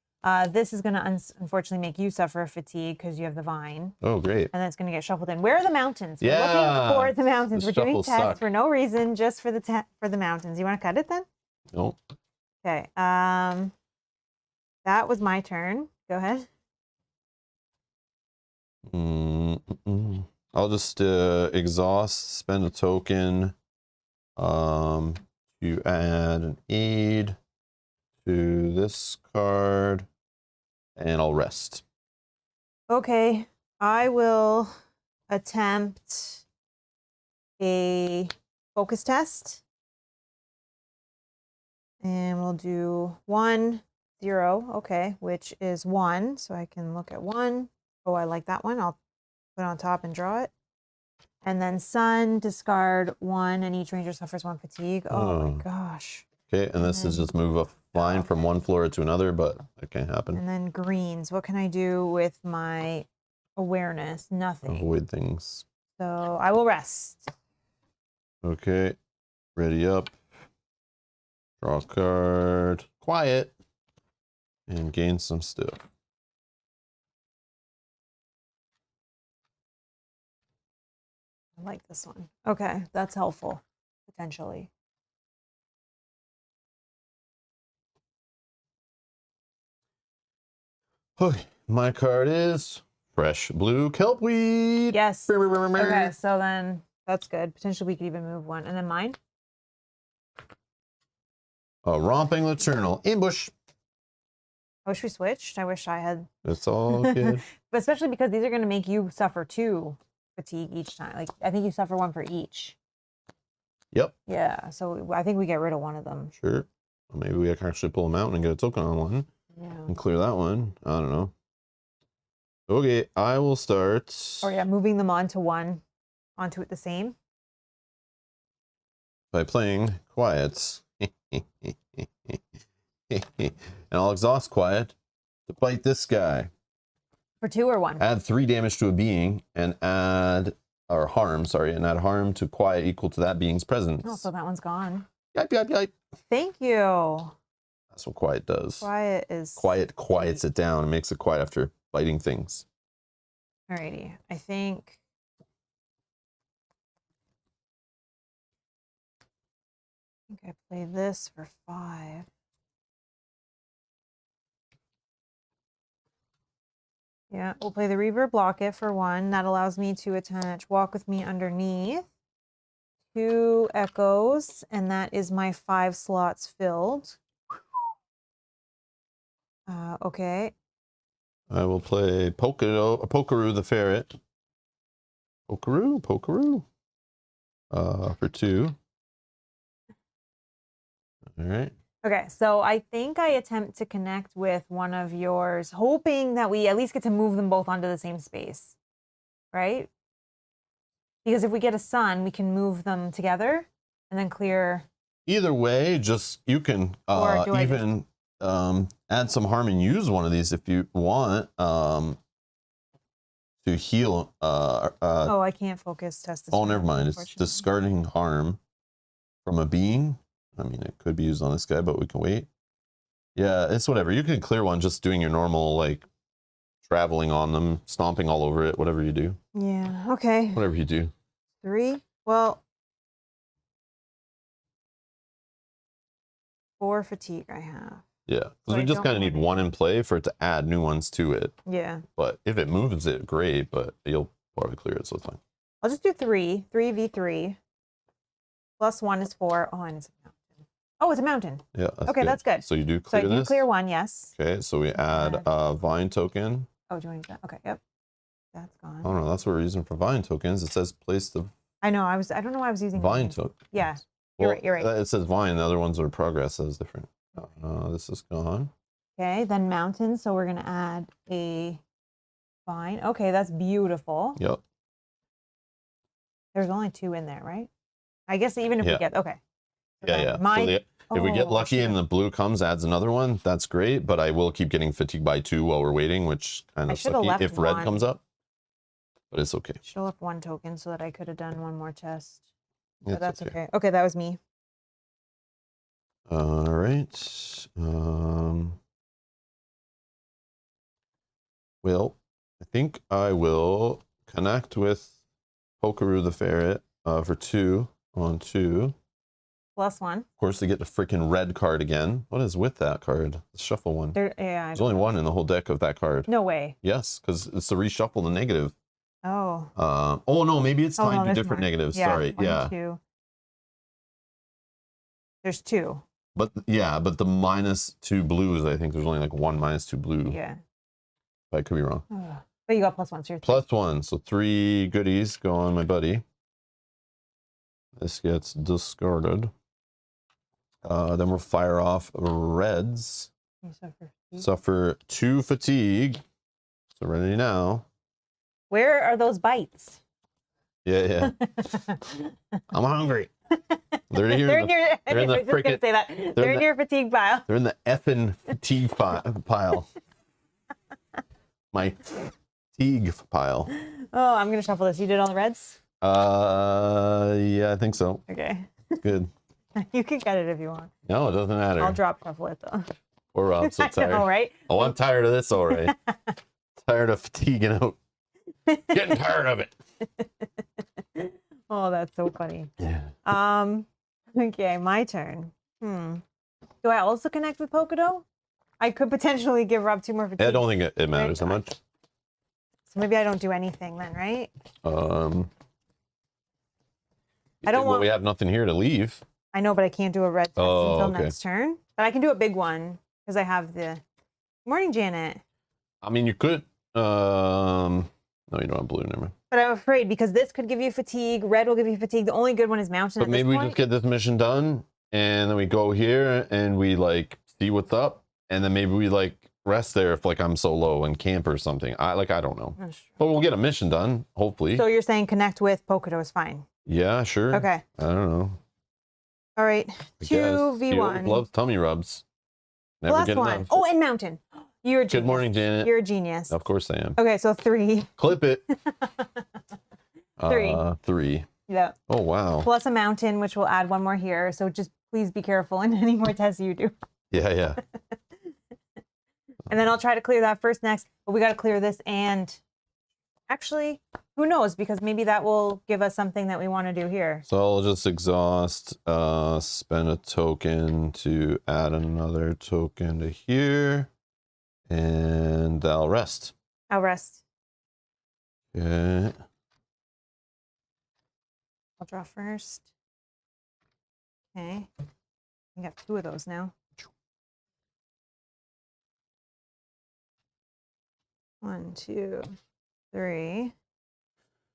This is going to unfortunately make you suffer fatigue because you have the vine. Oh, great. And then it's going to get shuffled in. Where are the mountains? Yeah. We're looking for the mountains. We're doing shuffles tests suck. for no reason, just for the mountains. You want to cut it then? No. Okay. That was my turn. Go ahead. I'll just exhaust, spend a token to add an aid to this card, and I'll rest. Okay. I will attempt a focus test. And we'll do 1, 0, okay, which is 1. So I can look at 1. Oh, I like that one. I'll put it on top and draw it. And then sun, discard 1, and each ranger suffers 1 fatigue. Oh my gosh. Okay, and this is just move a line from one floor to another, but that can't happen. And then greens. What can I do with my awareness? Nothing. Avoid things. So I will rest. Okay. Ready up. Draw a card. Quiet. And gain some stuff. I like this one. Okay, that's helpful, potentially. Okay, my card is fresh blue kelpweed. Yes. Okay, so then that's good. Potentially we could even move one. And then mine? A romping Laternal ambush. I wish we switched. I wish I had. It's all good. But especially because these are going to make you suffer 2 fatigue each time. Like, I think you suffer 1 for each. Yep. Yeah, so I think we get rid of one of them. Sure. Well, maybe we can actually pull them out and get a token on one. Yeah. And clear that one. I don't know. Okay, I will start. Or yeah, moving them onto it the same. By playing Quiet. And I'll exhaust Quiet to fight this guy. For 2 or 1? Add 3 damage to a being and add, or harm, sorry, and add harm to Quiet equal to that being's presence. Oh, so that one's gone. Yipe, yipe, yipe. Thank you. That's what Quiet does. Quiet is... Quiet quiets it down and makes it quiet after fighting things. Alrighty, I think I play this for 5. Yeah, we'll play the Reaver, block it for 1. That allows me to attach Walk With Me underneath. 2 echoes, and that is my 5 slots filled. Okay. I will play Pokeroo the Ferret. Pokeroo. For 2. All right. Okay, so I think I attempt to connect with one of yours, hoping that we at least get to move them both onto the same space, right? Because if we get a sun, we can move them together and then clear. Either way, just you can even add some harm and use one of these if you want to heal. Oh, I can't focus test this. Oh, never mind. It's discarding harm from a being. I mean, it could be used on this guy, but we can wait. Yeah, it's whatever. You can clear one just doing your normal, like, traveling on them, stomping all over it, whatever you do. Yeah, okay. Whatever you do. 3? Well, 4 fatigue I have. Yeah, because we just kind of need one in play for it to add new ones to it. Yeah. But if it moves it, great, but you'll probably clear it, so it's fine. I'll just do 3. 3v3. Plus 1 is 4. Oh, and it's a mountain. Oh, it's a mountain. Yeah. That's okay, good. that's good. So you do clear this? So you this? clear 1, yes. Okay, so we add a vine token. Oh, do you want that? Okay, yep. That's gone. Oh no, that's what we're using for vine tokens. It says place the I know, I don't know why I was using vine token. Yeah. Well, you're right. It says vine, the other ones are progress, that is different. This is gone. Okay, then mountain, so we're gonna add a vine. Okay, that's beautiful. Yep. There's only 2 in there, right? I guess even if we get, okay. So yeah. If we get lucky and the blue comes, adds another one, that's great, but I will keep getting fatigued by 2 while we're waiting, which kind of sucky if red comes up. But it's okay. Should have left 1 token so that I could have done 1 more test. But It's that's okay. Okay, that was me. All right. Well, I think I will connect with Pokeroo the Ferret for 2 on 2. Plus 1. Of course, they get the freaking red card again. What is with that card? The shuffle one. There's only 1 in the whole deck of that card. No way. Yes, because it's to reshuffle the negative. Oh. Oh no, maybe it's tied to different negatives. Yeah, sorry. 1, 2. There's 2. But yeah, but the -2 blues, I think there's only like 1 -2 blue. Yeah. I could be wrong. But you got +1, so you're +1, so 3 goodies go on my buddy. This gets discarded. Then we'll fire off reds. Suffer 2 fatigue. So ready now. Where are those bites? Yeah. I'm hungry. They're in the freaking. They're in your fatigue pile. They're in the effing fatigue pile. My fatigue pile. Oh, I'm gonna shuffle this. You did all the reds? Yeah, I think so. Okay. Good. You can get it if you want. No, it doesn't matter. I'll drop shuffle it though. Poor Rob's so I tired. know, right? Oh, I'm tired of this already. Tired of fatiguing out. Getting tired of it. Oh, that's so funny. Yeah. Okay, my turn. Do I also connect with Pocodo? I could potentially give Rob 2 more fatigue. I don't think it matters that much. So maybe I don't do anything then, right? I don't want. We have nothing here to leave. I know, but I can't do a red test until okay. next turn. But I can do a big one because I have the. Morning, Janet. I mean, you could. No, you don't have blue, never mind. But I'm afraid because this could give you fatigue. Red will give you fatigue. The only good one is mountain. But maybe we just get this mission done, and then we go here and we like see what's up, and then maybe we like rest there if like I'm so low and camp or something. I don't know. But we'll get a mission done, hopefully. So you're saying connect with Pocodo is fine. Yeah, sure. Okay. I don't know. All right. 2v1. Loves tummy rubs. Never Plus get 1. enough. Oh, and mountain. You're a genius. Good morning, Janet. You're a genius. Of course I am. Okay, so 3. Clip it. 3. 3. Yeah. Oh, wow. Plus a mountain, which will add 1 more here. So just please be careful in any more tests you do. Yeah, yeah. And then I'll try to clear that first next. But we got to clear this and actually, who knows? Because maybe that will give us something that we want to do here. So I'll just exhaust, spend a token to add another token to here. And I'll rest. I'll rest. Okay. I'll draw first. Okay. I got 2 of those now. 1, 2, 3.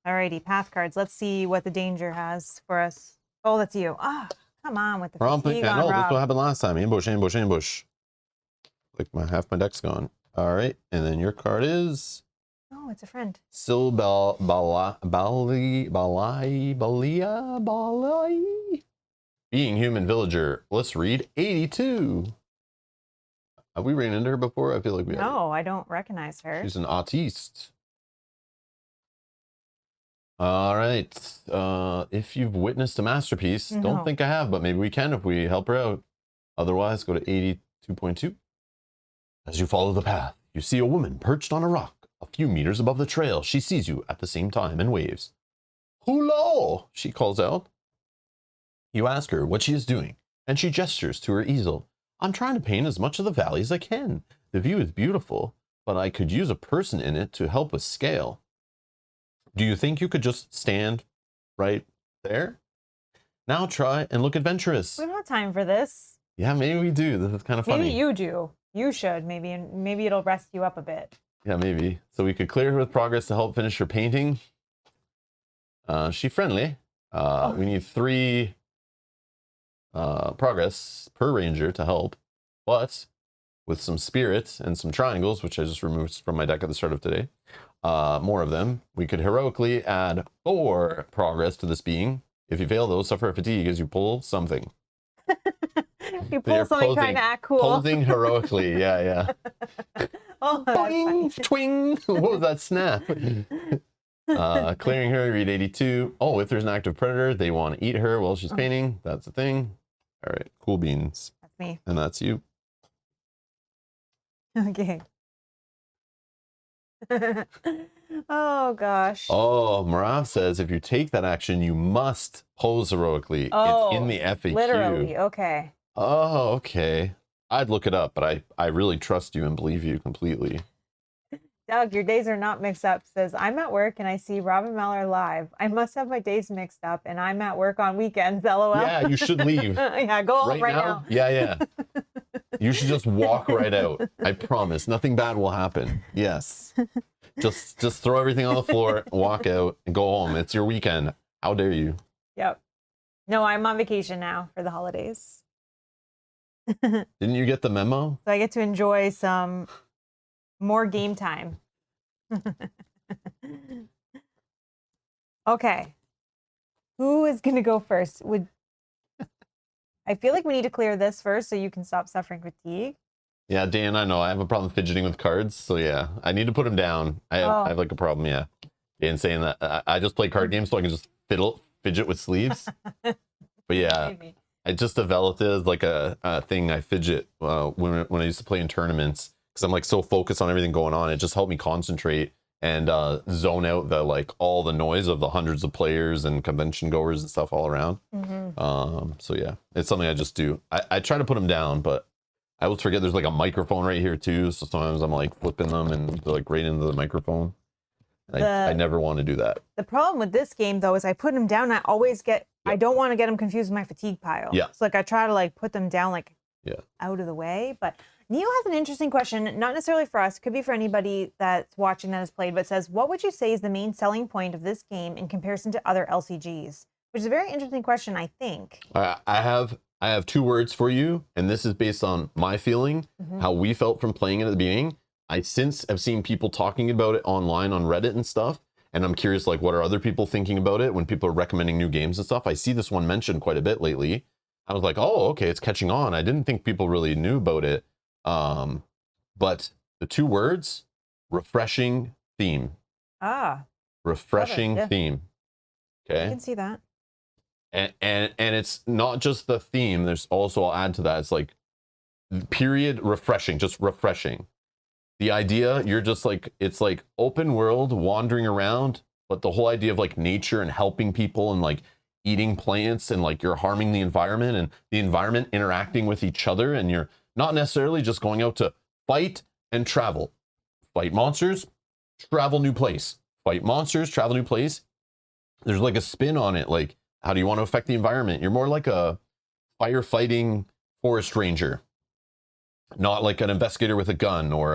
Alrighty, path cards. Let's see what the danger has for us. Oh, that's you. Ah, come on with the fatigue on No, Rob. this what happened last time. Ambush, ambush, ambush. Like half my deck's gone. All right, and then your card is. Oh, it's a friend. Being human villager. Let's read 82. Have we ran into her before? I feel like we have. No, I don't recognize her. She's an autiste. All right. If you've witnessed a masterpiece, don't think I have, but maybe we can if we help her out. Otherwise, go to 82.2. As you follow the path, you see a woman perched on a rock a few meters above the trail. She sees you at the same time and waves. Hello, she calls out. You ask her what she is doing, and she gestures to her easel. I'm trying to paint as much of the valley as I can. The view is beautiful, but I could use a person in it to help with scale. Do you think you could just stand right there? Now try and look adventurous. We don't have time for this. Yeah, maybe we do. This is kind of funny. Maybe you do. You should, maybe, and maybe it'll rest you up a bit. Yeah, maybe. So we could clear her with progress to help finish her painting. She friendly. We need 3 progress per ranger to help. But with some spirits and some triangles, which I just removed from my deck at the start of today, more of them, we could heroically add 4 progress to this being. If you fail those, suffer fatigue as you pull something. You pull something trying to act cool. Posing heroically, yeah. Oh, that's funny. Twing! What was that snap? Clearing her, read 82. Oh, if there's an active predator, they want to eat her while she's painting. That's the thing. All right, cool beans. That's me. And that's you. Okay. Oh, gosh. Oh, Marav says if you take that action, you must pose heroically. Oh, it's in the FAQ. Literally, okay. Oh, okay. I'd look it up, but I really trust you and believe you completely. Doug, your days are not mixed up. Says, I'm at work and I see Rob and Mel are live. I must have my days mixed up and I'm at work on weekends, LOL. Yeah, you should leave. Yeah, go home right now. Yeah. You should just walk right out. I promise. Nothing bad will happen. Yes. Just throw everything on the floor, walk out, and go home. It's your weekend. How dare you? Yep. No, I'm on vacation now for the holidays. Didn't you get the memo? So I get to enjoy some more game time. Okay. Who is going to go first? I feel like we need to clear this first so you can stop suffering fatigue. Yeah, Dan, I know. I have a problem fidgeting with cards. So yeah, I need to put them down. I have like a problem, yeah. Dan saying that I just play card games so I can just fidget with sleeves. But yeah, Maybe. I just developed it as like a thing I fidget when I used to play in tournaments, because I'm like so focused on everything going on. It just helped me concentrate and zone out the like all the noise of the hundreds of players and convention goers and stuff all around. So yeah, it's something I just do. I try to put them down, but I always forget there's like a microphone right here too. So sometimes I'm like flipping them and they're like right into the microphone. I never want to do that. The problem with this game though is I put them down. I always get. Yep. I don't want to get them confused with my fatigue pile. Yeah. So like I try to like put them down like Yeah. out of the way. But Neil has an interesting question, not necessarily for us. It could be for anybody that's watching that has played, but says, what would you say is the main selling point of this game in comparison to other LCGs? Which is a very interesting question, I think. I have 2 words for you, and this is based on my feeling, how we felt from playing it at the beginning. I since have seen people talking about it online on Reddit and stuff, and I'm curious, like, what are other people thinking about it when people are recommending new games and stuff? I see this one mentioned quite a bit lately. I was like, oh, okay, it's catching on. I didn't think people really knew about it. But the 2 words, refreshing theme. Refreshing theme. Okay. I can see that. And it's not just the theme. There's also, I'll add to that, it's like period refreshing, just refreshing. The idea, you're just like, it's like open world wandering around, but the whole idea of like nature and helping people and like eating plants and like you're harming the environment and the environment interacting with each other, and you're not necessarily just going out to fight and travel. Fight monsters, travel new place. Fight monsters, travel new place. There's like a spin on it, like how do you want to affect the environment? You're more like a firefighting forest ranger, not like an investigator with a gun or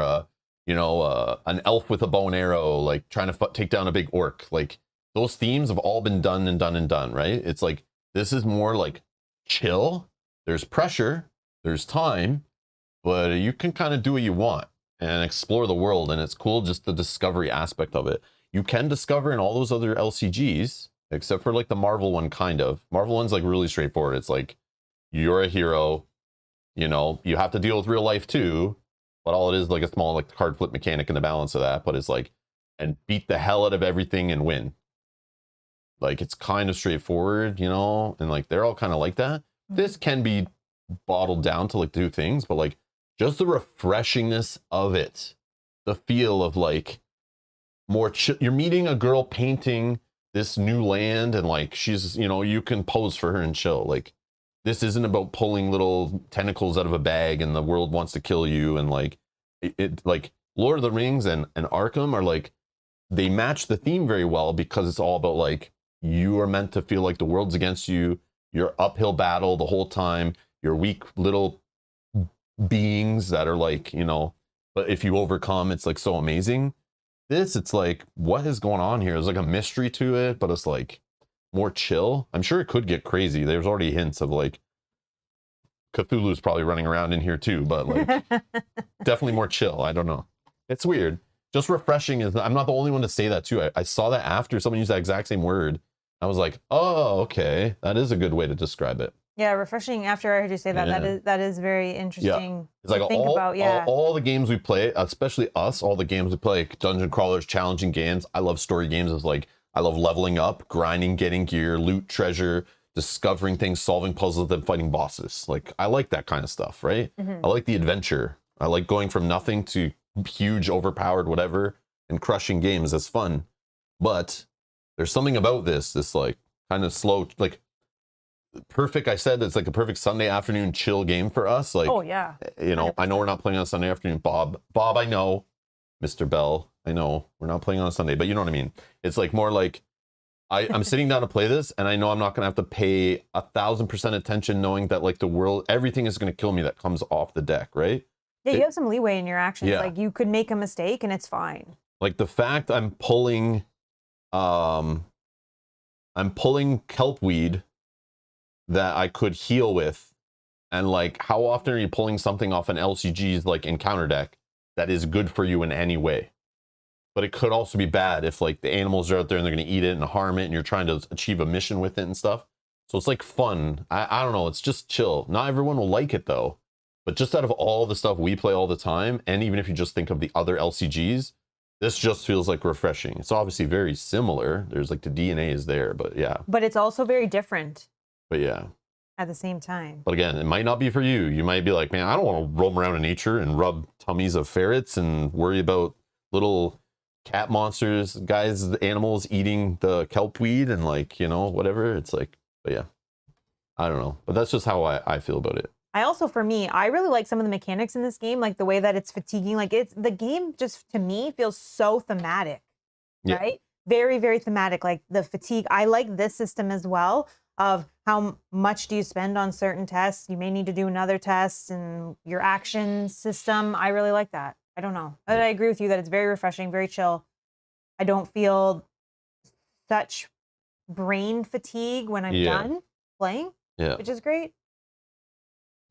an elf with a bow and arrow, like trying to take down a big orc. Like those themes have all been done and done and done, right? It's like, this is more like chill. There's pressure, there's time, but you can kind of do what you want and explore the world. And it's cool, just the discovery aspect of it. You can discover in all those other LCGs, except for like the Marvel one, kind of. Marvel one's like really straightforward. It's like, you're a hero, you have to deal with real life too, but all it is like a small like card flip mechanic in the balance of that, but it's like, and beat the hell out of everything and win. Like it's kind of straightforward, and like they're all kind of like that. This can be bottled down to like 2 things, but like just the refreshingness of it, the feel of like more you're meeting a girl painting this new land, and like she's, you can pose for her and chill. Like this isn't about pulling little tentacles out of a bag and the world wants to kill you. And like it like Lord of the Rings and Arkham are like, they match the theme very well, because it's all about like, you are meant to feel like the world's against you. You're uphill battle the whole time. You're weak little beings that are like, but if you overcome, it's like so amazing. This, it's like, what is going on here? There's like a mystery to it, but it's like more chill. I'm sure it could get crazy. There's already hints of like Cthulhu's probably running around in here too, but like definitely more chill. I don't know. It's weird. Just refreshing is, I'm not the only one to say that too. I saw that after someone used that exact same word. I was like, oh, okay. That is a good way to describe it. Yeah, refreshing. After I heard you say that, that is very interesting. It's like to think about. Yeah, all the games we play, especially us, all the games we play, like dungeon crawlers, challenging games. I love story games. It's like, I love leveling up, grinding, getting gear, loot, treasure, discovering things, solving puzzles, then fighting bosses. Like, I like that kind of stuff, right? I like the adventure. I like going from nothing to huge, overpowered, whatever, and crushing games. That's fun. But there's something about this like kind of slow, like perfect. I said it's like a perfect Sunday afternoon chill game for us. Like, oh yeah, 100%. I know we're not playing on Sunday afternoon. Bob, I know. Mr. Bell, I know we're not playing on a Sunday, but you know what I mean. It's like more like I'm sitting down to play this, and I know I'm not going to have to pay 1,000% attention, knowing that like the world, everything is going to kill me that comes off the deck, right? Yeah, you have some leeway in your actions. Yeah. Like you could make a mistake and it's fine. Like the fact I'm pulling kelpweed that I could heal with, and like how often are you pulling something off an LCG's like encounter deck that is good for you in any way? But it could also be bad if like the animals are out there and they're going to eat it and harm it, and you're trying to achieve a mission with it and stuff. So it's like fun. I don't know. It's just chill. Not everyone will like it though. But just out of all the stuff we play all the time, and even if you just think of the other LCGs, This just feels like refreshing. It's obviously very similar. There's like the DNA is there, but yeah. But it's also very different. But yeah. At the same time. But again, it might not be for you. You might be like, man, I don't want to roam around in nature and rub tummies of ferrets and worry about little cat monsters, guys, the animals eating the kelp weed and like, you know, whatever. It's like, but yeah, I don't know. But that's just how I feel about it. I also, for me, I really like some of the mechanics in this game, like the way that it's fatiguing. Like the game just, to me, feels so thematic, right? Very, very thematic. Like the fatigue. I like this system as well of how much do you spend on certain tests. You may need to do another test and your action system. I really like that. I don't know. But I agree with you that it's very refreshing, very chill. I don't feel such brain fatigue when I'm done playing, which is great.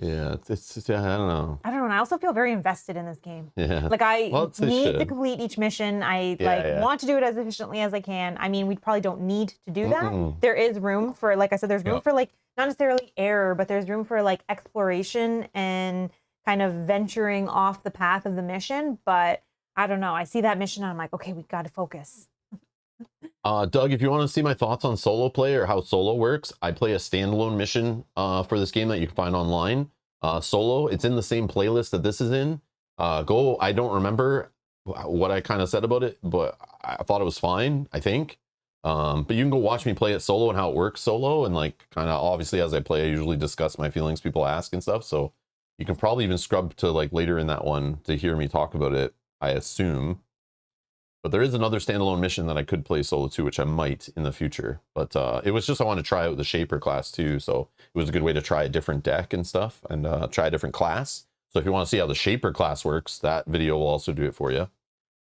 Yeah, it's I don't know. I don't know. And I also feel very invested in this game. Yeah. Like I need to complete each mission. I want to do it as efficiently as I can. I mean, we probably don't need to do that. There is room for, like I said, there's room for like, not necessarily error, but there's room for like exploration and kind of venturing off the path of the mission. But I don't know. I see that mission and I'm like, okay, we got to focus. Doug, if you want to see my thoughts on solo play or how solo works, I play a standalone mission for this game that you can find online. Solo, it's in the same playlist that this is in. I don't remember what I kind of said about it, but I thought it was fine, I think. But you can go watch me play it solo and how it works solo. And like kind of obviously as I play, I usually discuss my feelings, people ask and stuff. So you can probably even scrub to like later in that one to hear me talk about it, I assume. But there is another standalone mission that I could play solo too, which I might in the future. But it was just I want to try out the Shaper class too, so it was a good way to try a different deck and stuff, and try a different class. So if you want to see how the Shaper class works, that video will also do it for you.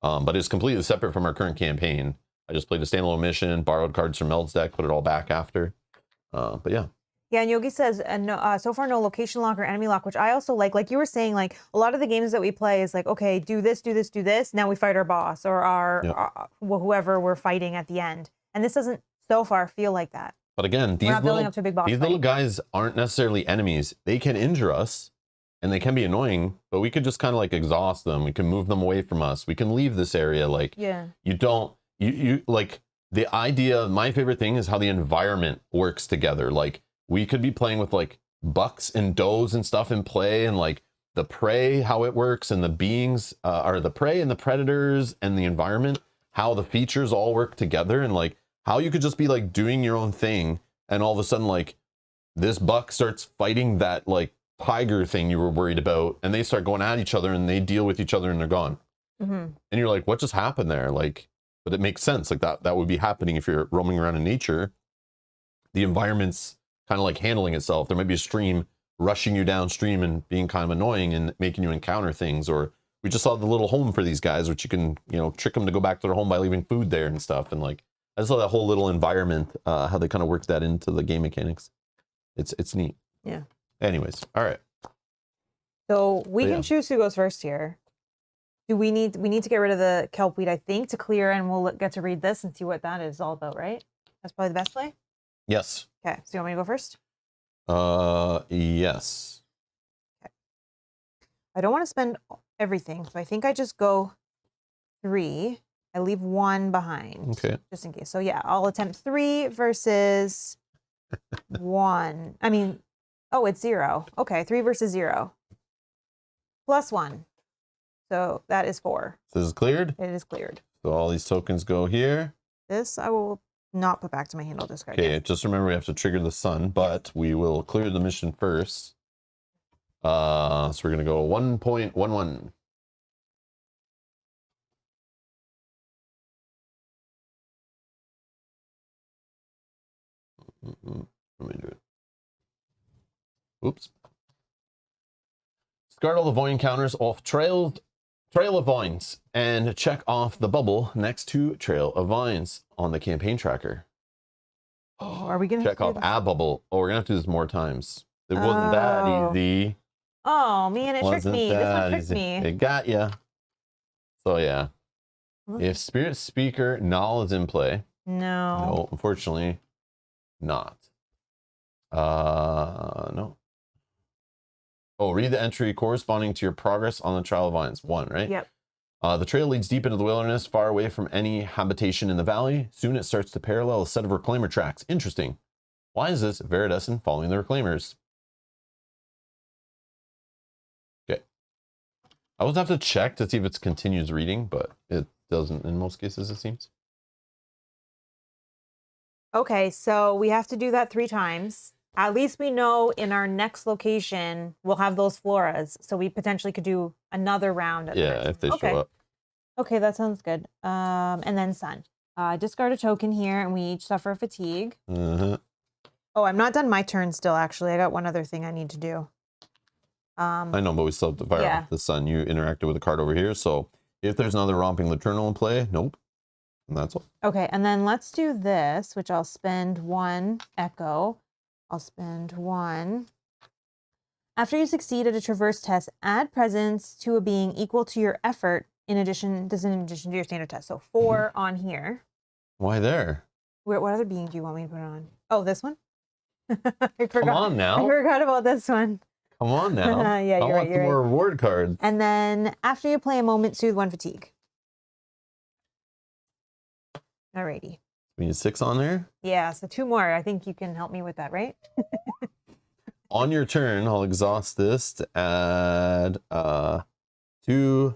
But it's completely separate from our current campaign. I just played a standalone mission, borrowed cards from Meld's deck, put it all back after. But yeah. Yeah, and Yogi says, so far no location lock or enemy lock, which I also like. Like you were saying, like a lot of the games that we play is like, okay, do this, do this, do this. Now we fight our boss or our whoever we're fighting at the end. And this doesn't so far feel like that. But again, these little guys aren't necessarily enemies. They can injure us and they can be annoying, but we could just kind of like exhaust them. We can move them away from us. We can leave this area. Like, you like the idea, my favorite thing is how the environment works together. Like, we could be playing with like bucks and does and stuff in play, and like the prey, how it works, and the beings are the prey and the predators and the environment, how the features all work together, and like how you could just be like doing your own thing and all of a sudden like this buck starts fighting that like tiger thing you were worried about, and they start going at each other and they deal with each other and they're gone. And you're like, what just happened there? Like, but it makes sense. Like that would be happening if you're roaming around in nature. The environment's kind of like handling itself. There might be a stream rushing you downstream and being kind of annoying and making you encounter things. Or we just saw the little home for these guys, which you can, you know, trick them to go back to their home by leaving food there and stuff. And like, I just saw that whole little environment, how they kind of worked that into the game mechanics. It's neat. Yeah. Anyways, all right. So we can choose who goes first here. Do we need to get rid of the kelp weed, I think, to clear, and we'll get to read this and see what that is all about, right? That's probably the best play. Yes. Okay, so you want me to go first? Yes. Okay. I don't want to spend everything, so I think I just go 3. I leave 1 behind. Okay. Just in case. So yeah, I'll attempt 3 versus 1. I mean, oh, it's 0. Okay, 3 versus 0. Plus 1. So that is 4. This is cleared? It is cleared. So all these tokens go here. This I will not put back to my hand. I'll discard. Okay, just remember we have to trigger the sun, but we will clear the mission first. So we're gonna go 1.11. Let me do it. Oops. Discard all the void counters off Trail of Vines and check off the bubble next to Trail of Vines on the campaign tracker. Oh, are we gonna check off a bubble? Oh, we're gonna have to do this more times. It wasn't that easy. Oh man, it tricked me. This one tricked me. It got you. So yeah. If Spirit Speaker Null is in play. No, unfortunately not. No. Oh, read the entry corresponding to your progress on the Trail of Vines. 1, right? Yep. The trail leads deep into the wilderness, far away from any habitation in the valley. Soon it starts to parallel a set of reclaimer tracks. Interesting. Why is this Veridescent following the reclaimers? Okay. I always have to check to see if it continues reading, but it doesn't in most cases, it seems. Okay, so we have to do that 3 times. At least we know in our next location, we'll have those floras. So we potentially could do another round. Yeah, if they show up. Okay, that sounds good. And then sun. Discard a token here, and we each suffer fatigue. Uh-huh. Oh, I'm not done my turn still, actually. I got one other thing I need to do. I know, but we still have to fire off the sun. You interacted with a card over here, so if there's another Romping Laternal in play, nope. And that's all. Okay, and then let's do this, which I'll spend 1 echo. I'll spend 1. After you succeed at a traverse test, add presence to a being equal to your effort in addition to your standard test. So 4 on here. Why there? What other being do you want me to put on? Oh, this one? Come on now. I forgot about this one. Come on now. Yeah, I want the more reward cards. And then after you play a moment, soothe 1 fatigue. Alrighty. We need 6 on there? Yeah, so 2 more. I think you can help me with that, right? On your turn, I'll exhaust this to add 2,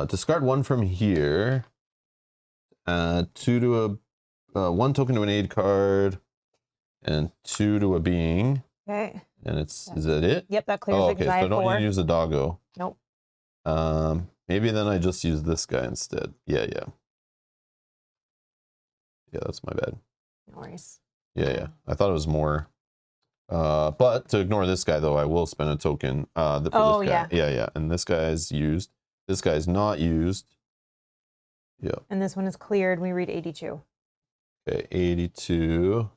discard 1 from here. Add 2 to a 1 token to an aid card, and 2 to a being. Okay. And is that it? Yep, that clears it. it. Okay, so I don't need to use the doggo. Nope. Maybe then I just use this guy instead. Yeah. Yeah, that's my bad. No worries. Yeah. I thought it was more. But to ignore this guy, though, I will spend a token for this guy. Yeah. And this guy is used. This guy is not used. Yeah. And this one is cleared. We read 82. Okay, 82.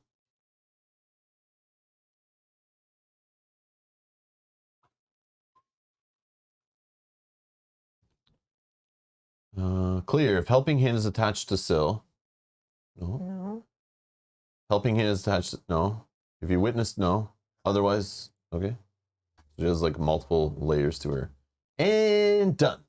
Clear. If helping hand is attached to sill. No. Helping hand is attached to, no. If you witnessed, no. Otherwise, okay. She has like multiple layers to her. And done.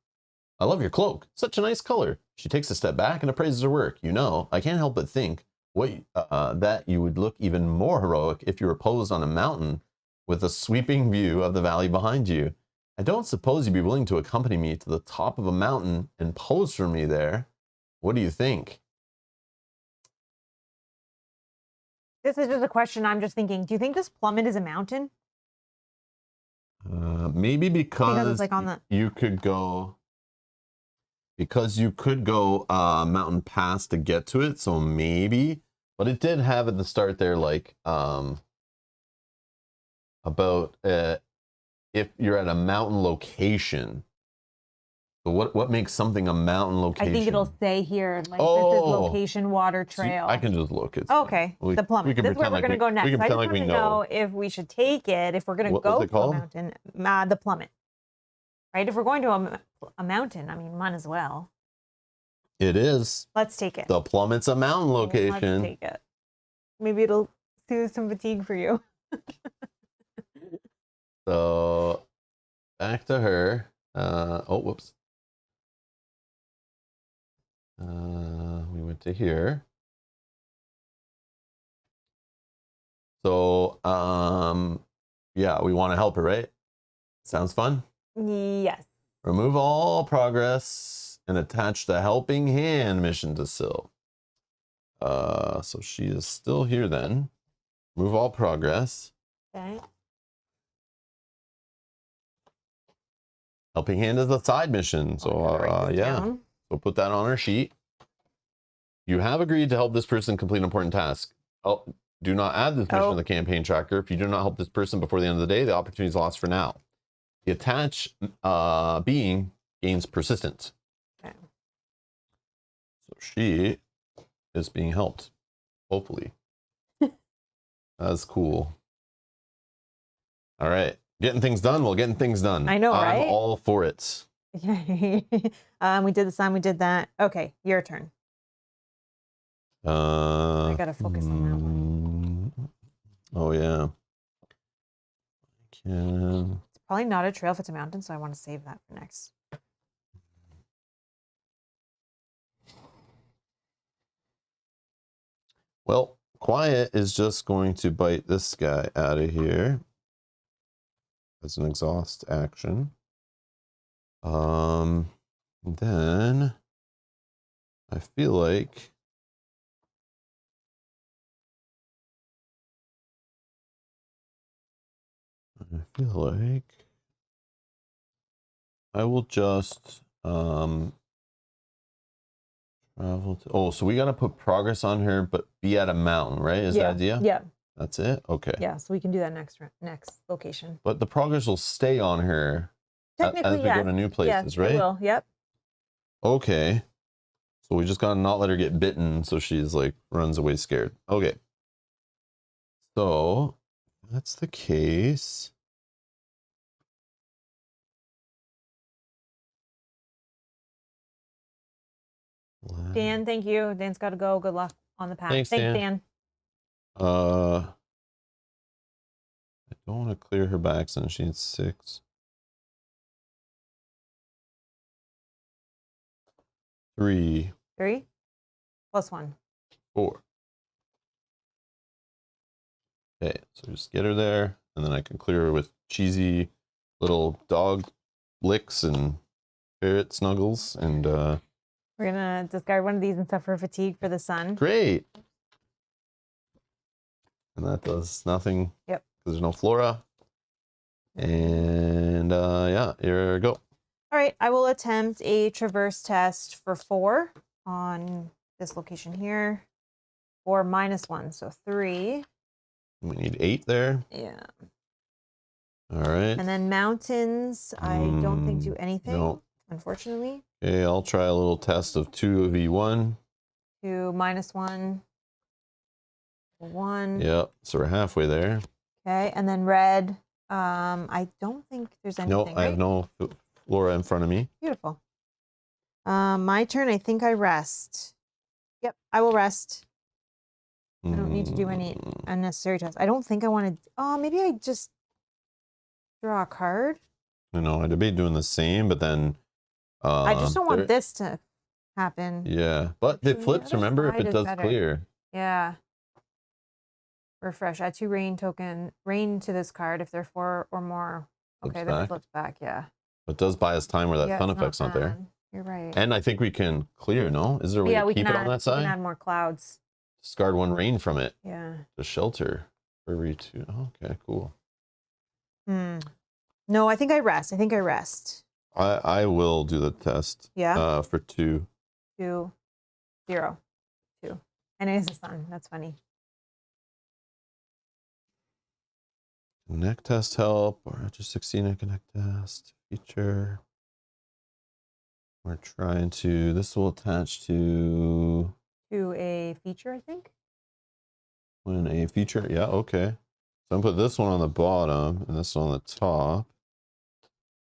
I love your cloak. Such a nice color. She takes a step back and appraises her work. You know, I can't help but think that you would look even more heroic if you were posed on a mountain with a sweeping view of the valley behind you. I don't suppose you'd be willing to accompany me to the top of a mountain and pose for me there. What do you think? This is just a question I'm just thinking. Do you think this Plummet is a mountain? Maybe because it's like on the... you could go mountain pass to get to it, so maybe. But it did have at the start there like about if you're at a mountain location. So what makes something a mountain location? I think it'll say here, like, this is location, water, trail. See, I can just look. Okay, the Plummet. This is where we're going to go next. I just want to know if we should take it, if we're going to go to a mountain, the Plummet. Right? If we're going to a mountain, I mean, might as well. It is. Let's take it. The Plummet's a mountain location. Let's take it. Maybe it'll soothe some fatigue for you. So, back to her. Whoops. We went to here. So, yeah, we want to help her, right? Sounds fun? Yes. Remove all progress and attach the helping hand mission to Syl. So she is still here then. Remove all progress. Okay. Helping hand is a side mission. So, yeah. So put that on her sheet. You have agreed to help this person complete an important task. Oh, do not add this mission to the campaign tracker. If you do not help this person before the end of the day, the opportunity is lost for now. The attached being gains persistence. Okay. So she is being helped. Hopefully. That's cool. All right. Getting things done. Well, getting things done. I know, right? I'm all for it. We did the sign. We did that. Okay, your turn. I gotta focus on that one. Oh yeah. It's probably not a trail if it's a mountain, so I want to save that for next. Well, Quiet is just going to bite this guy out of here as an exhaust action. Then I feel like I will just travel to, oh, so we got to put progress on her, but be at a mountain, right? Is the idea? Yeah. That's it? Okay. Yeah, so we can do that next location. But the progress will stay on her as Technically, we go to new places, right? It will. Yep. Okay. So we just gotta not let her get bitten so she's like runs away scared. Okay. So if that's the case. Dan, thank you. Dan's got to go. Good luck on the path. Thanks, Dan. I don't want to clear her back since she needs 6. 3. 3 plus 1. 4. Okay, so just get her there, and then I can clear her with cheesy little dog licks and ferret snuggles, and we're gonna discard one of these and suffer fatigue for the sun. Great. And that does nothing. Yep. Because there's no flora. And yeah, here we go. All right, I will attempt a traverse test for 4 on this location here. Or -1, so 3. We need 8 there. Yeah. All right. And then mountains, I don't think do anything, no. Unfortunately. Okay, I'll try a little test of 2v1. 2 -1. 1. Yep, so we're halfway there. Okay, and then red. I don't think there's anything. No, I have no flora in front of me. Beautiful. My turn. I think I rest. Yep, I will rest. I don't need to do any unnecessary tests. I don't think I want to. Oh, maybe I just draw a card. I know, I debate doing the same, but then I just don't want this to happen. Yeah, but it flips, remember, if it does clear. Yeah. Refresh. Add 2 rain to this card if there are 4 or more. Okay, then it flips back, yeah. It does buy us time where that sun effect's not there. You're right. And I think we can clear, no? Is there a way to keep it on that side? We can add more clouds. Discard 1 rain from it. Yeah. To shelter. For every 2. Okay, cool. No, I think I rest. I will do the test. Yeah. For 2. 2, 0, 2. And it is the sun. That's funny. Connect test help, or after 16 a connect test feature. We're trying to, this will attach to a feature, I think. When a feature, yeah, okay. So I'm put this one on the bottom and this one on the top,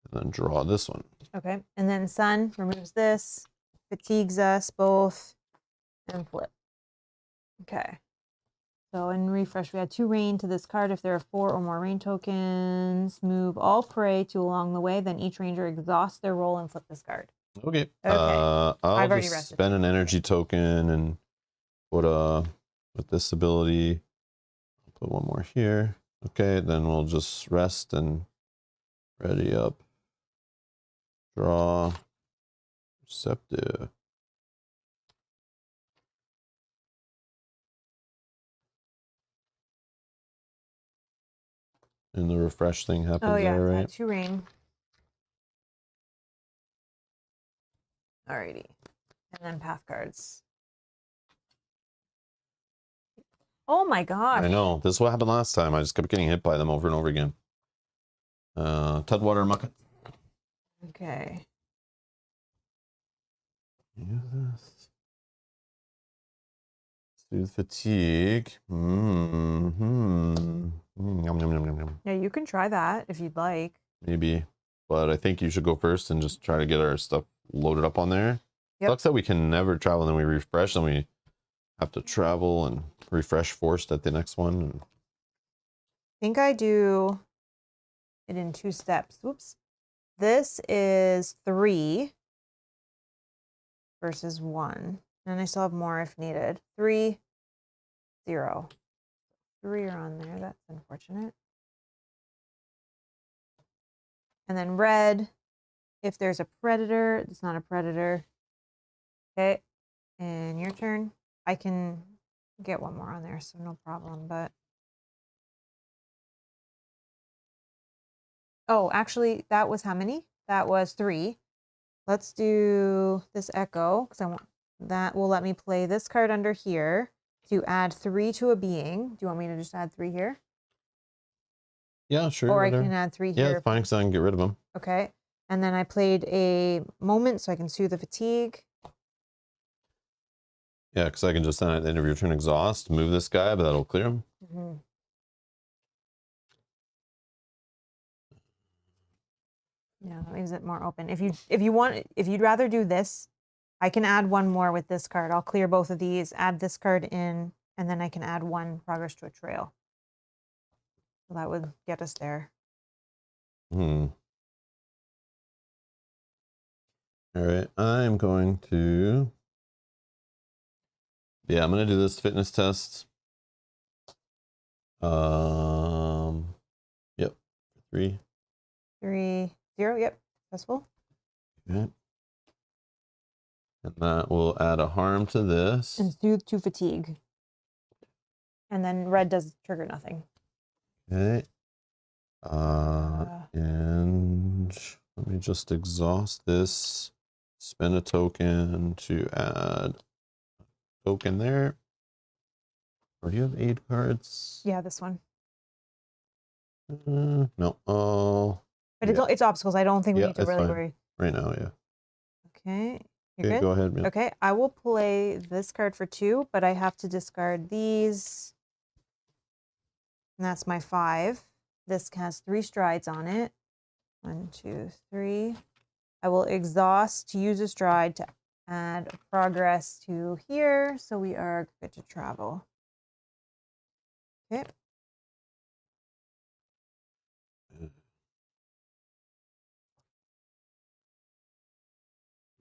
and then draw this one. Okay, and then sun removes this, fatigues us both, and flip. Okay. So in refresh, we had 2 rain to this card. If there are 4 or more rain tokens, move all prey to along the way. Then each ranger exhausts their roll and flip this card. Okay. I've already just rested. spend an energy token and put with this ability. I'll put 1 more here. Okay, then we'll just rest and ready up. Draw. Receptive. And the refresh thing happens there, right? 2 rain. Alrighty. And then path cards. Oh my gosh. I know. This is what happened last time. I just kept getting hit by them over and over again. Tudwater Mucket. Okay. Use this. Soothe fatigue. Yum, yum, yum, yum, yum. Yeah, you can try that if you'd like. Maybe. But I think you should go first and just try to get our stuff loaded up on there. Yep. Sucks that we can never travel and then we refresh and we have to travel and refresh forced at the next one. I think I do it in 2 steps. Whoops. This is 3 versus 1. And I still have more if needed. 3, 0. 3 are on there. That's unfortunate. And then red, if there's a predator, it's not a predator. Okay. And your turn. I can get one more on there, so no problem. But oh, actually, that was how many? That was 3. Let's do this echo because I want that will let me play this card under here to add 3 to a being. Do you want me to just add 3 here? Yeah, sure. Or whatever. I can add 3 here. Yeah, it's fine because I can get rid of them. Okay. And then I played a moment so I can soothe the fatigue. Yeah, because I can just then at the end of your turn exhaust, move this guy, but that'll clear him. Mm-hmm. Yeah, that leaves it more open. If you'd rather do this, I can add one more with this card. I'll clear both of these, add this card in, and then I can add 1 progress to a trail. So that would get us there. All right, I'm going to. Yeah, I'm going to do this fitness test. Yep. 3. 3, 0. Yep. Successful. Okay. And that will add a harm to this. And soothe to fatigue. And then red does trigger nothing. Okay. And let me just exhaust this. Spend a token to add a token there. Or do you have aid cards? Yeah, this one. No. Oh. But it's obstacles. I don't think we need to really worry. Right now, yeah. Okay. You're Okay, good? go ahead. Yeah. Okay, I will play this card for 2, but I have to discard these. And that's my 5. This has 3 strides on it. 1, 2, 3. I will exhaust to use a stride to add a progress to here, so we are good to travel. Okay.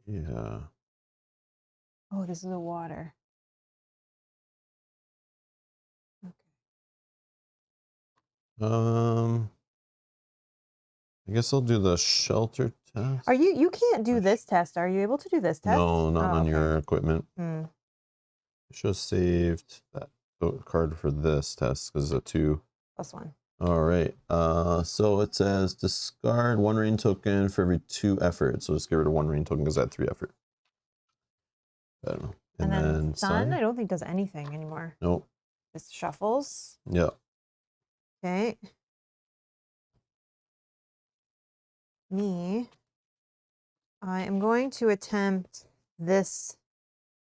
Yeah. Oh, this is a water. Okay. I guess I'll do the shelter test. Are you can't do this test. Are you able to do this test? No, not on your equipment. Hmm. I should have saved that card for this test because it's a 2. +1. All right. So it says discard 1 rain token for every 2 effort. So just get rid of 1 rain token because I had 3 effort. I don't know. And then sun, I don't think does anything anymore. Nope. Just shuffles. Yeah. Okay. I am going to attempt this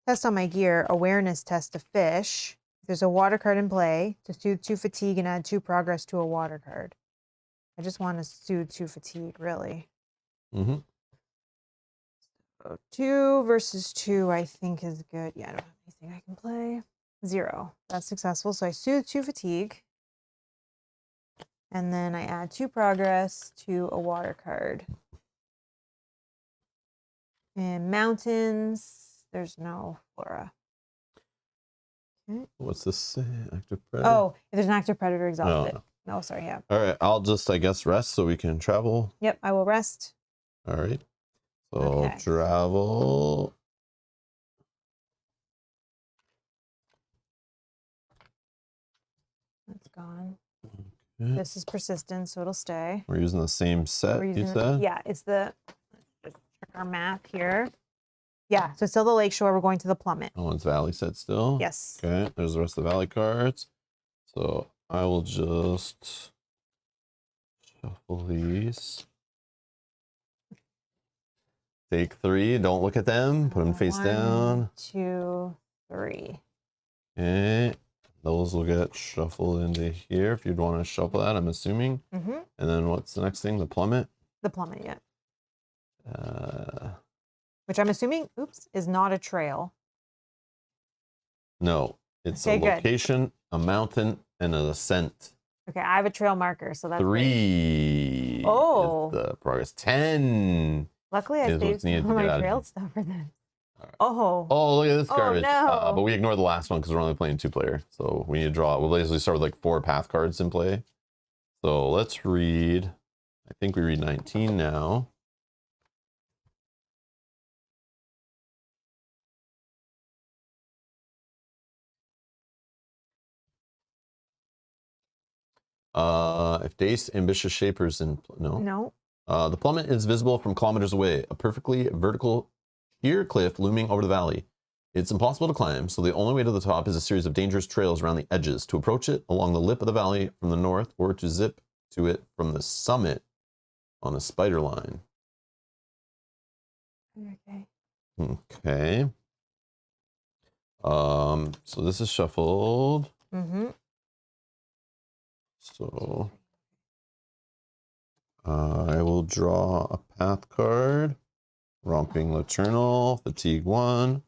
test on my gear, awareness test to fish. There's a water card in play to soothe 2 fatigue and add 2 progress to a water card. I just want to soothe 2 fatigue, really. Mm-hmm. So 2 versus 2, I think is good. Yeah, I don't have anything I can play. 0. That's successful. So I soothe 2 fatigue. And then I add 2 progress to a water card. And mountains, there's no flora. Okay. What's this say? Active predator? Oh, if there's an active predator, exhaust it. No. No, sorry, yeah. All right, I'll just, I guess, rest so we can travel. Yep, I will rest. All right. So Okay. travel. That's gone. Okay. This is persistent, so it'll stay. We're using the same set, you said? Yeah, it's the, let's just check our map here. Yeah, so it's still the lakeshore. We're going to the Plummet. Oh, it's Valley set still? Yes. Okay, there's the rest of the Valley cards. So I will just shuffle these. Take 3, don't look at them, put them face 1, down. 2, 3. Okay, those will get shuffled into here if you'd want to shuffle that, I'm assuming. Mm-hmm. And then what's the next thing? The Plummet? The Plummet, yeah. Which I'm assuming, is not a trail. No, it's Okay, a location, a mountain, and an ascent. Okay, I have a trail marker, so that's 3 Oh. is the progress. 10 Luckily, I is what's saved some needed of to get my out of trail here. stuff for this. Oh. Oh, look at this Oh, garbage. no. But we ignore the last one because we're only playing 2-player. So we need to draw. We'll basically start with like 4 path cards in play. So let's read. I think we read 19 now. If Dace Ambitious Shapers in No. The plummet is visible from kilometers away, a perfectly vertical sheer cliff looming over the valley. It's impossible to climb, so the only way to the top is a series of dangerous trails around the edges. To approach it along the lip of the valley from the north, or to zip to it from the summit on a spider line. Okay. Okay. So this is shuffled. Mm-hmm. So I will draw a path card. Romping Laternal, Fatigue 1.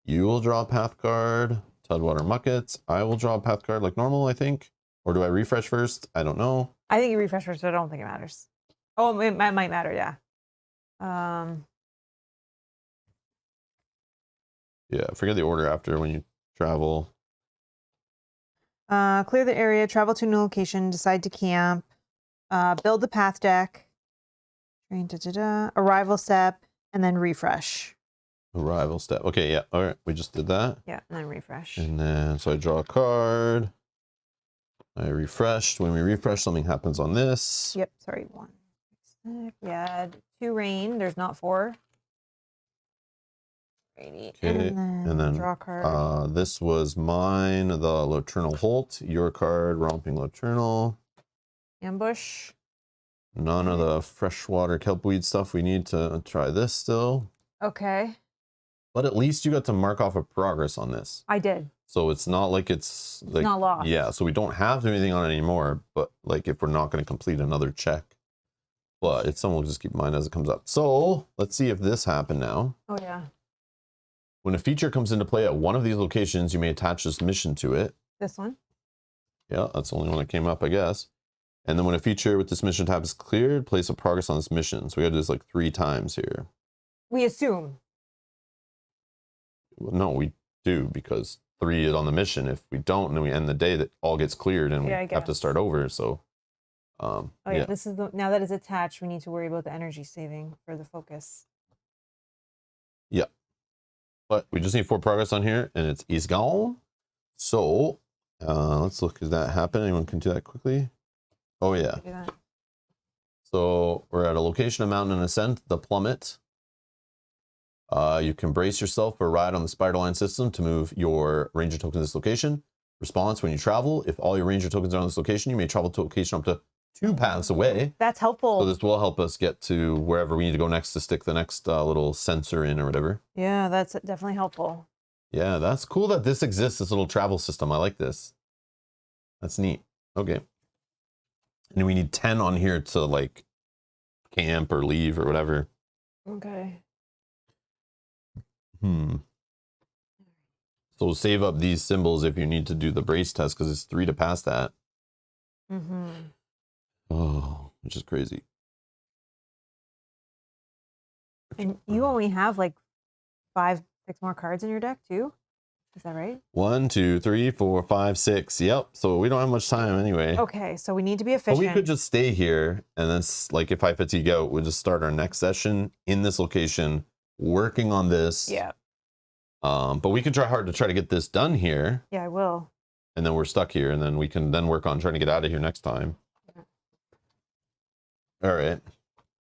You will draw a path card. Tudwater Muckets. I will draw a path card like normal, I think. Or do I refresh first? I don't know. I think you refresh first, but I don't think it matters. Oh, it might matter, yeah. Yeah, forget the order after when you travel. Clear the area, travel to a new location, decide to camp, build the path deck, arrival step, and then refresh. Arrival step. Okay, yeah. All right, we just did that. Yeah, and then refresh. And then, so I draw a card. I refreshed. When we refresh, something happens on this. Yep, sorry, 1. We had 2 rain. There's not 4. Okay, and then draw a card. This was mine, the Laternal Holt. Your card, Romping Laternal. Ambush. None of the freshwater kelpweed stuff. We need to try this still. Okay. But at least you got to mark off a progress on this. I did. So it's not like it's like not lost. Yeah, so we don't have to do anything on it anymore, but like if we're not going to complete another check. But it's something we'll just keep in mind as it comes up. So let's see if this happened now. Oh yeah. When a feature comes into play at one of these locations, you may attach this mission to it. This one? Yeah, that's the only one that came up, I guess. And then when a feature with this mission tab is cleared, place a progress on this mission. So we got to do this like 3 times here. We assume. Well, no, we do, because 3 is on the mission. If we don't, and then we end the day, that all gets cleared and we have to start over. So, oh yeah, this is now that it's attached, we need to worry about the energy saving for the focus. Yeah. But we just need 4 progress on here, and it's gone. So let's look. Does that happen? Anyone can do that quickly? Oh yeah. So we're at a location, a mountain, and ascent. The Plummet. You can brace yourself for a ride on the spider line system to move your ranger token to this location. Response: when you travel, if all your ranger tokens are on this location, you may travel to a location up to 2 paths away. That's helpful. So this will help us get to wherever we need to go next to stick the next little sensor in or whatever. Yeah, that's definitely helpful. Yeah, that's cool that this exists, this little travel system. I like this. That's neat. Okay. And we need 10 on here to like camp or leave or whatever. Okay. So save up these symbols if you need to do the brace test, because it's 3 to pass that. Oh, which is crazy. And you only have like 5, 6 more cards in your deck too? Is that right? 1, 2, 3, 4, 5, 6. Yep. So we don't have much time anyway. Okay, so we need to be efficient. But we could just stay here, and then like if I fatigue out, we'll just start our next session in this location, working on this. Yeah. But we could try hard to try to get this done here. Yeah, I will. And then we're stuck here, and then we can then work on trying to get out of here next time. All right.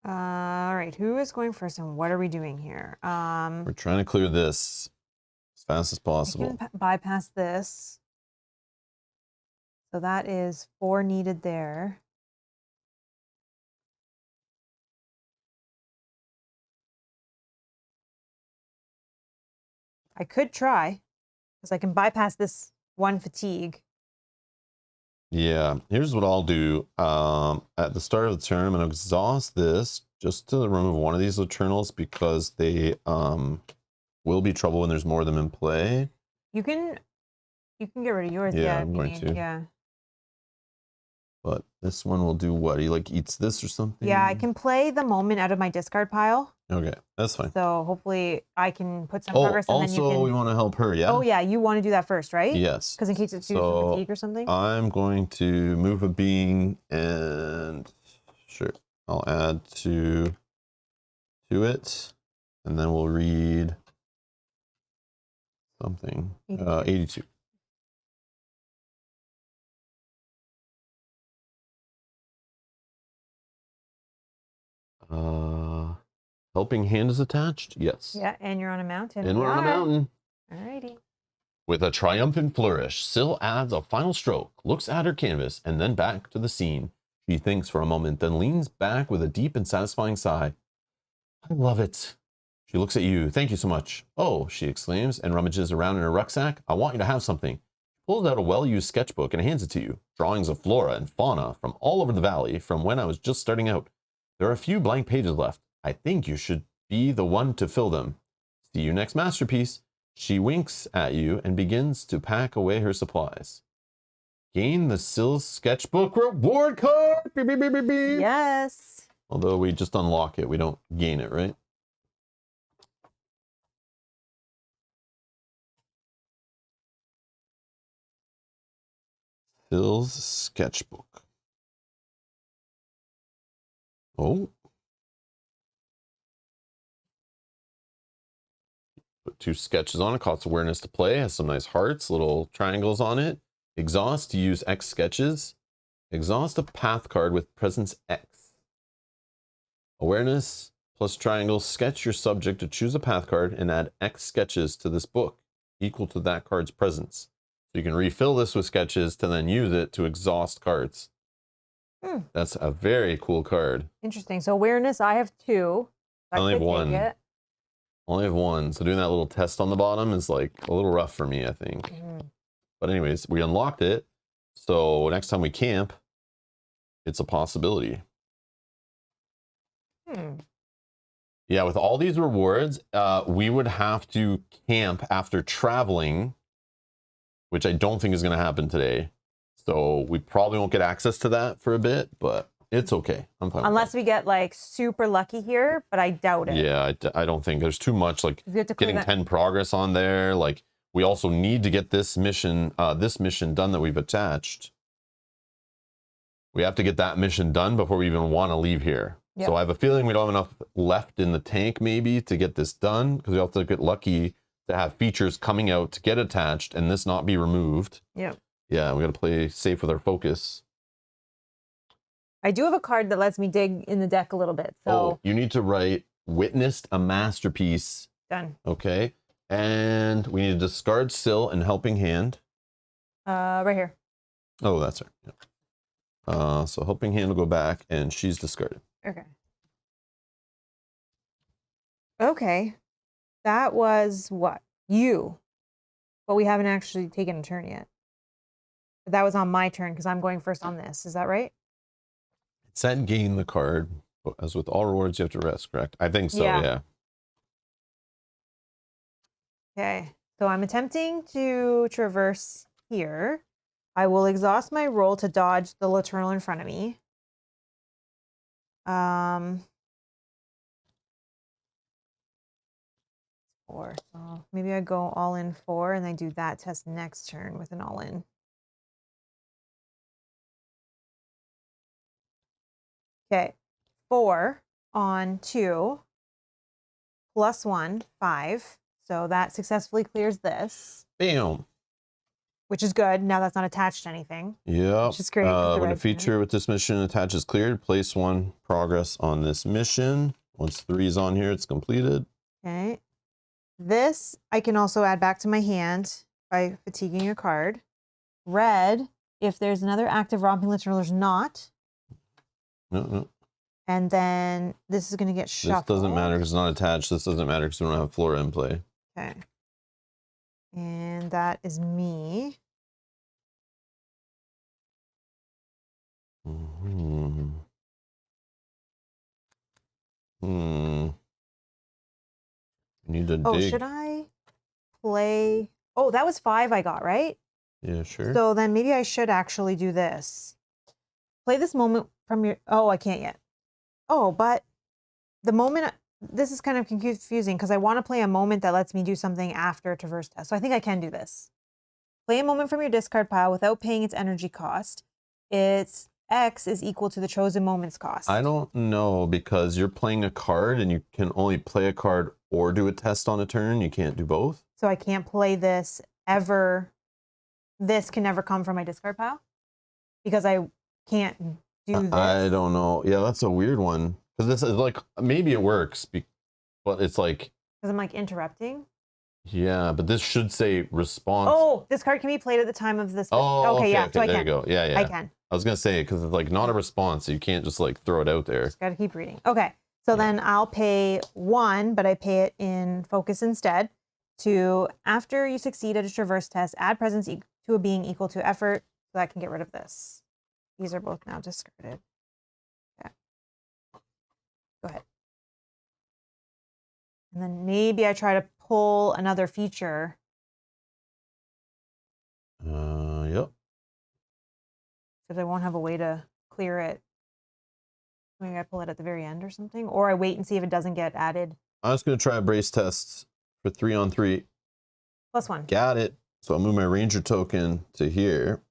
All right. Who is going first, and what are we doing here? We're trying to clear this as fast as possible. I can bypass this. So that is 4 needed there. I could try, because I can bypass this 1 fatigue. Yeah, here's what I'll do. At the start of the turn, I'm going to exhaust this just to remove one of these Laternals, because they will be trouble when there's more of them in play. You can get rid of yours. Yeah, I'm going to. Yeah. But this one will do what? He like eats this or something? Yeah, I can play the moment out of my discard pile. Okay, that's fine. So hopefully I can put some progress and then you also can... we want to help her, yeah? Oh yeah, you want to do that first, right? Yes. Because in case it's due to fatigue or something. I'm going to move a being and sure, I'll add to it, and then we'll read something. 82. Helping hand is attached? Yes. Yeah, and you're on a mountain. And we're on a mountain. Alrighty. With a triumphant flourish, Syl adds a final stroke, looks at her canvas, and then back to the scene. She thinks for a moment, then leans back with a deep and satisfying sigh. I love it. She looks at you. Thank you so much. Oh, she exclaims and rummages around in her rucksack. I want you to have something. Pulls out a well-used sketchbook and hands it to you. Drawings of flora and fauna from all over the valley from when I was just starting out. There are a few blank pages left. I think you should be the one to fill them. See you next masterpiece. She winks at you and begins to pack away her supplies. Gain the Syl sketchbook reward card. Beep, beep, beep, beep, beep. Yes. Although we just unlock it, we don't gain it, right? Syl's sketchbook. Oh. Put 2 sketches on it. Costs awareness to play. Has some nice hearts, little triangles on it. Exhaust to use X sketches. Exhaust a path card with presence X. Awareness plus triangles. Sketch your subject to choose a path card and add X sketches to this book equal to that card's presence. So you can refill this with sketches to then use it to exhaust cards. That's a very cool card. Interesting. So awareness, I have 2. I only have 1. Only have 1. So doing that little test on the bottom is like a little rough for me, I think. But anyways, we unlocked it. So next time we camp, it's a possibility. Yeah, with all these rewards, we would have to camp after traveling, which I don't think is going to happen today. So we probably won't get access to that for a bit, but it's okay. I'm fine. Unless we get like super lucky here, but I doubt it. Yeah, I don't think there's too much like getting 10 progress on there. Like we also need to get this mission done that we've attached. We have to get that mission done before we even want to leave here. Yep. So I have a feeling we don't have enough left in the tank maybe to get this done, because we have to get lucky to have features coming out to get attached and this not be removed. Yep. Yeah, we got to play safe with our focus. I do have a card that lets me dig in the deck a little bit. So you need to write witnessed a masterpiece. Done. Okay. And we need to discard Syl and helping hand. Right here. Oh, that's her. Yeah. So helping hand will go back and she's discarded. Okay. Okay. That was what? You. But we haven't actually taken a turn yet. That was on my turn because I'm going first on this. Is that right? It said gain the card. As with all rewards, you have to rest, correct? I think so, yeah. Okay. So I'm attempting to traverse here. I will exhaust my roll to dodge the Laternal in front of me. 4. So maybe I go all in 4 and I do that test next turn with an all in. Okay. 4 on 2 plus 1, 5. So that successfully clears this. Bam. Which is good. Now that's not attached to anything. Yeah. Which is great. When a feature with this mission attached is cleared, place 1 progress on this mission. Once 3 is on here, it's completed. Okay. This I can also add back to my hand by fatiguing a card. Red, if there's another active romping Laternal, there's not. No. And then this is going to get shuffled. This doesn't matter because it's not attached. This doesn't matter because we don't have Flora in play. Okay. And that is me. Need to dig. Oh, should I play? Oh, that was 5 I got, right? Yeah, sure. So then maybe I should actually do this. Play this moment from your... Oh, I can't yet. Oh, but the moment... this is kind of confusing because I want to play a moment that lets me do something after a traverse test. So I think I can do this. Play a moment from your discard pile without paying its energy cost. Its X is equal to the chosen moment's cost. I don't know, because you're playing a card and you can only play a card or do a test on a turn. You can't do both. So I can't play this ever. This can never come from my discard pile because I can't do this. I don't know. Yeah, that's a weird one. Because this is like, maybe it works, but it's like... Because I'm like interrupting. Yeah, but this should say response. Oh, this card can be played at the time of this. Oh, okay, yeah. okay, So I there can. you go. Yeah, yeah. I can. I was going to say, because it's like not a response, so you can't just like throw it out there. Just got to keep reading. Okay. So then I'll pay 1, but I pay it in focus instead. To after you succeed at a traverse test, add presence to a being equal to effort. So that can get rid of this. These are both now discarded. Okay. Go ahead. And then maybe I try to pull another feature. Yep. Because I won't have a way to clear it. Maybe I pull it at the very end or something. Or I wait and see if it doesn't get added. I'm just going to try a brace test for 3-on-3. +1. Got it. So I'll move my ranger token to here.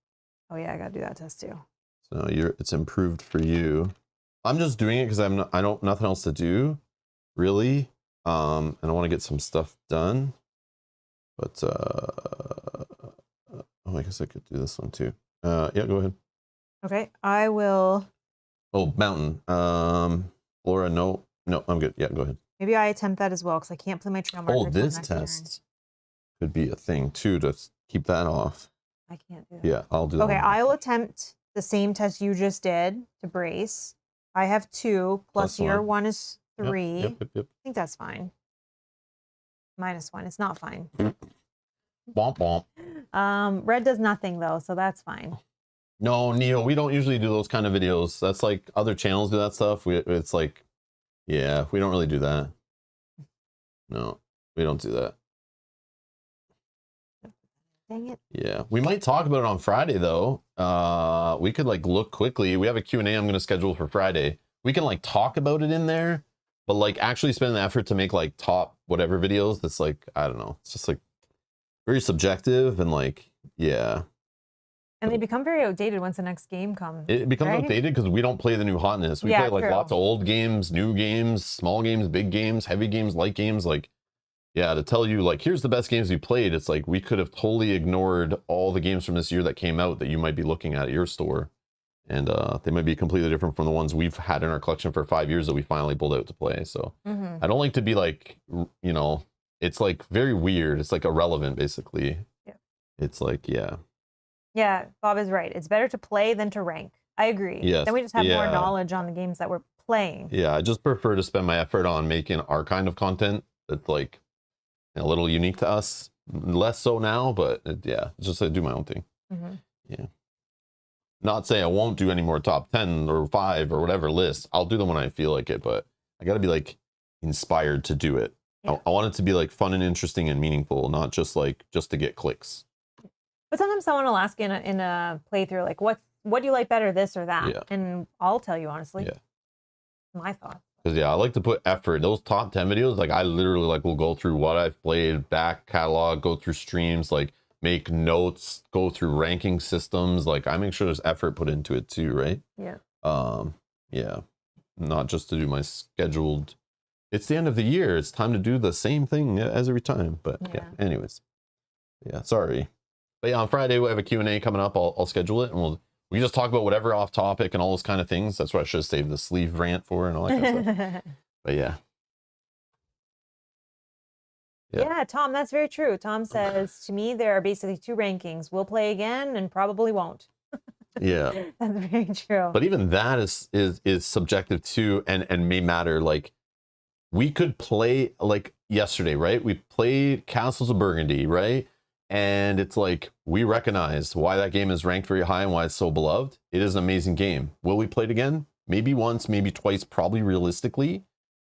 Oh yeah, I got to do that test too. So it's improved for you. I'm just doing it because I don't nothing else to do, really. And I want to get some stuff done. But oh, I guess I could do this one too. Yeah, go ahead. Okay, I will. Oh, mountain. Laura, no, I'm good. Yeah, go ahead. Maybe I attempt that as well because I can't play my trail marker. Oh, this test could be a thing too to keep that off. I can't do that. Yeah, I'll do that. Okay, I'll attempt the same test you just did to brace. I have 2 plus your 1 is 3. Yep. I think that's fine. -1. It's not fine. Bomp bomp. Red does nothing though, so that's fine. No, Neil, we don't usually do those kind of videos. That's like other channels do that stuff. It's like, yeah, we don't really do that. No, we don't do that. Dang it. Yeah, we might talk about it on Friday though. We could like look quickly. We have a Q&A I'm going to schedule for Friday. We can like talk about it in there, but like actually spend the effort to make like top whatever videos. That's like, I don't know. It's just like very subjective and like, yeah. And they become very outdated once the next game comes. It becomes outdated because we don't play the new hotness. We play like lots of old games, new games, small games, big games, heavy games, light games. Like, yeah, to tell you like, here's the best games we played. It's like, we could have totally ignored all the games from this year that came out that you might be looking at your store. And they might be completely different from the ones we've had in our collection for 5 years that we finally pulled out to play. So I don't like to be like, you know, it's like very weird. It's like irrelevant, basically. Yeah. It's like, yeah. Yeah, Bob is right. It's better to play than to rank. I agree. Yes. Then we just have more knowledge on the games that we're playing. Yeah, I just prefer to spend my effort on making our kind of content that's like a little unique to us. Less so now, but yeah, just to do my own thing. Yeah. Not say I won't do any more top 10 or 5 or whatever lists. I'll do them when I feel like it, but I got to be like inspired to do it. Yeah. I want it to be like fun and interesting and meaningful, not just like just to get clicks. But sometimes someone will ask in a playthrough, like, what do you like better, this or that? Yeah. And I'll tell you honestly. Yeah. My thoughts. Because yeah, I like to put effort. Those top 10 videos, like I literally like will go through what I've played, back catalog, go through streams, like make notes, go through ranking systems. Like I make sure there's effort put into it too, right? Yeah. Yeah. Not just to do my scheduled. It's the end of the year. It's time to do the same thing as every time. But yeah, anyways. Yeah, sorry. But yeah, on Friday we have a Q&A coming up. I'll schedule it and we can just talk about whatever off topic and all those kind of things. That's what I should have saved the sleeve rant for and all that kind of stuff. But yeah. Yeah, Tom, that's very true. Tom says, to me, there are basically 2 rankings. We'll play again and probably won't. Yeah. That's very true. But even that is subjective too and may matter. Like we could play like yesterday, right? We played Castles of Burgundy, right? And it's like, we recognize why that game is ranked very high and why it's so beloved. It is an amazing game. Will we play it again? Maybe once, maybe twice, probably realistically,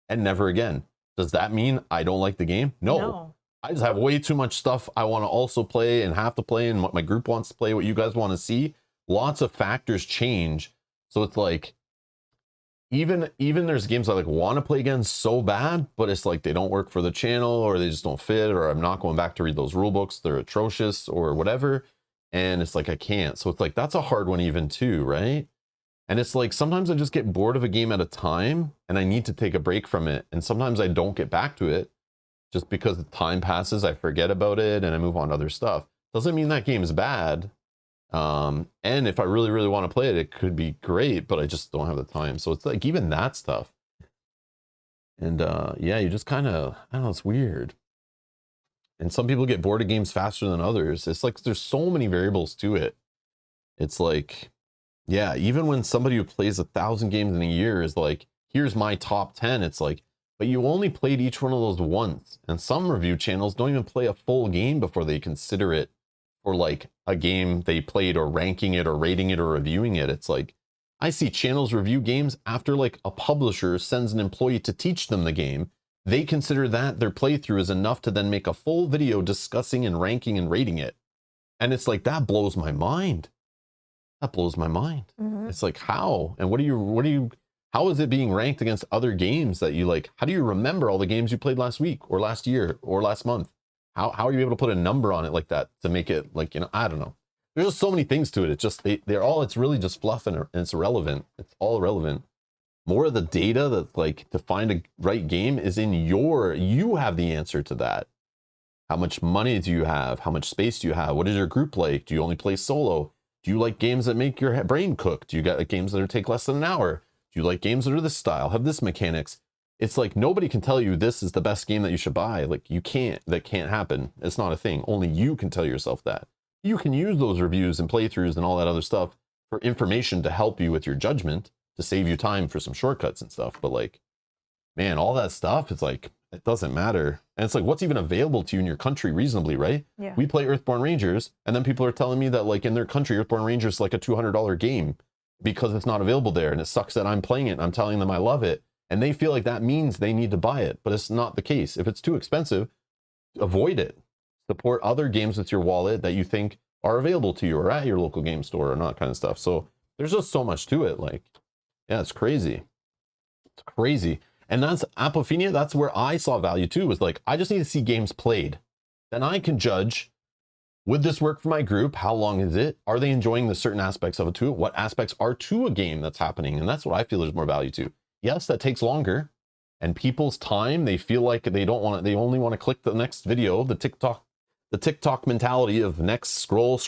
and never again. Does that mean I don't like the game? No. I just have way too much stuff I want to also play and have to play and what my group wants to play, what you guys want to see. Lots of factors change. So it's like, even there's games I like want to play again so bad, but it's like they don't work for the channel, or they just don't fit, or I'm not going back to read those rule books, they're atrocious or whatever, and it's like I can't. So it's like that's a hard one even too, right? And it's like sometimes I just get bored of a game at a time and I need to take a break from it, and sometimes I don't get back to it just because the time passes, I forget about it and I move on to other stuff. Doesn't mean that game is bad. And if I really, really want to play it, it could be great, but I just don't have the time. So it's like even that stuff. And yeah, you just kind of, I don't know, it's weird. And some people get bored of games faster than others. It's like there's so many variables to it. It's like, yeah, even when somebody who plays 1,000 games in a year is like, here's my top 10, it's like, but you only played each one of those once. And some review channels don't even play a full game before they consider it for like a game they played, or ranking it or rating it or reviewing it. It's like, I see channels review games after like a publisher sends an employee to teach them the game. They consider that their playthrough is enough to then make a full video discussing and ranking and rating it. And it's like, that blows my mind. That blows my mind. Mm-hmm. It's like, how? And how is it being ranked against other games that you like? How do you remember all the games you played last week or last year or last month? How are you able to put a number on it like that to make it like, you know, I don't know. There's just so many things to it. It's just, it's really just fluff, and it's irrelevant. It's all irrelevant. More of the data that's like to find a right game is in you have the answer to that. How much money do you have? How much space do you have? What is your group like? Do you only play solo? Do you like games that make your brain cook? Do you got games that take less than an hour? Do you like games that are this style, have this mechanics? It's like nobody can tell you this is the best game that you should buy. Like you can't, that can't happen. It's not a thing. Only you can tell yourself that. You can use those reviews and playthroughs and all that other stuff for information to help you with your judgment, to save you time for some shortcuts and stuff. But like, man, all that stuff, it's like, it doesn't matter. And it's like, what's even available to you in your country reasonably, right? Yeah. We play Earthborne Rangers, and then people are telling me that like in their country, Earthborne Rangers is like a $200 game because it's not available there. And it sucks that I'm playing it and I'm telling them I love it. And they feel like that means they need to buy it, but it's not the case. If it's too expensive, avoid it. Support other games with your wallet that you think are available to you or at your local game store and that kind of stuff. So there's just so much to it. Like, yeah, it's crazy. It's crazy. And that's Apophenia. That's where I saw value too, was like, I just need to see games played. Then I can judge, would this work for my group? How long is it? Are they enjoying the certain aspects of it too? What aspects are to a game that's happening? And that's what I feel there's more value to. Yes, that takes longer, and people's time, they feel like they don't want to, they only want to click the next video, the TikTok mentality of next scroll,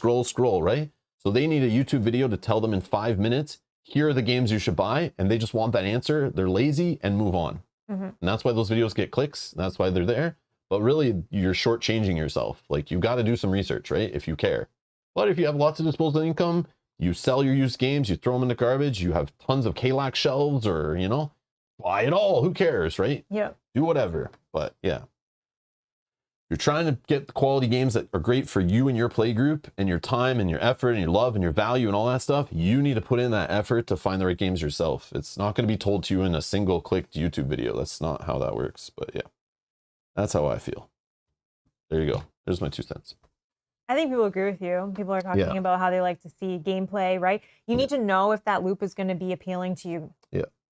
right? So they need a YouTube video to tell them in 5 minutes, here are the games you should buy, and they just want that answer. They're lazy and move on. Mm-hmm. And that's why those videos get clicks. That's why they're there. But really, you're shortchanging yourself. Like, you got to do some research, right? If you care. But if you have lots of disposable income, you sell your used games, you throw them in the garbage, you have tons of KLAC shelves, or, you know, buy it all. Who cares, right? Yeah. Do whatever. But yeah. You're trying to get the quality games that are great for you and your play group and your time and your effort and your love and your value and all that stuff. You need to put in that effort to find the right games yourself. It's not going to be told to you in a single clicked YouTube video. That's not how that works. But yeah, that's how I feel. There you go. There's my 2 cents. I think people agree with you. People are talking about how they like to see gameplay, right? You need to know if that loop is going to be appealing to you,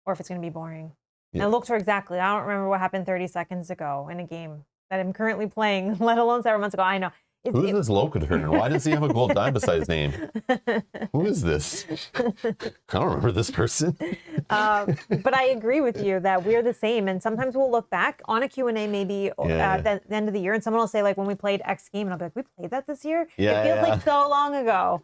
or if it's going to be boring. And look for exactly. I don't remember what happened 30 seconds ago in a game that I'm currently playing, let alone several months ago. I know. Who is this Locaturn? Why does he have a gold dime beside his name? Who is this? I don't remember this person. But I agree with you that we're the same. And sometimes we'll look back on a Q&A maybe at the end of the year, and someone will say, like, when we played X game, and I'll be like, we played that this year? Yeah, it feels like so long ago.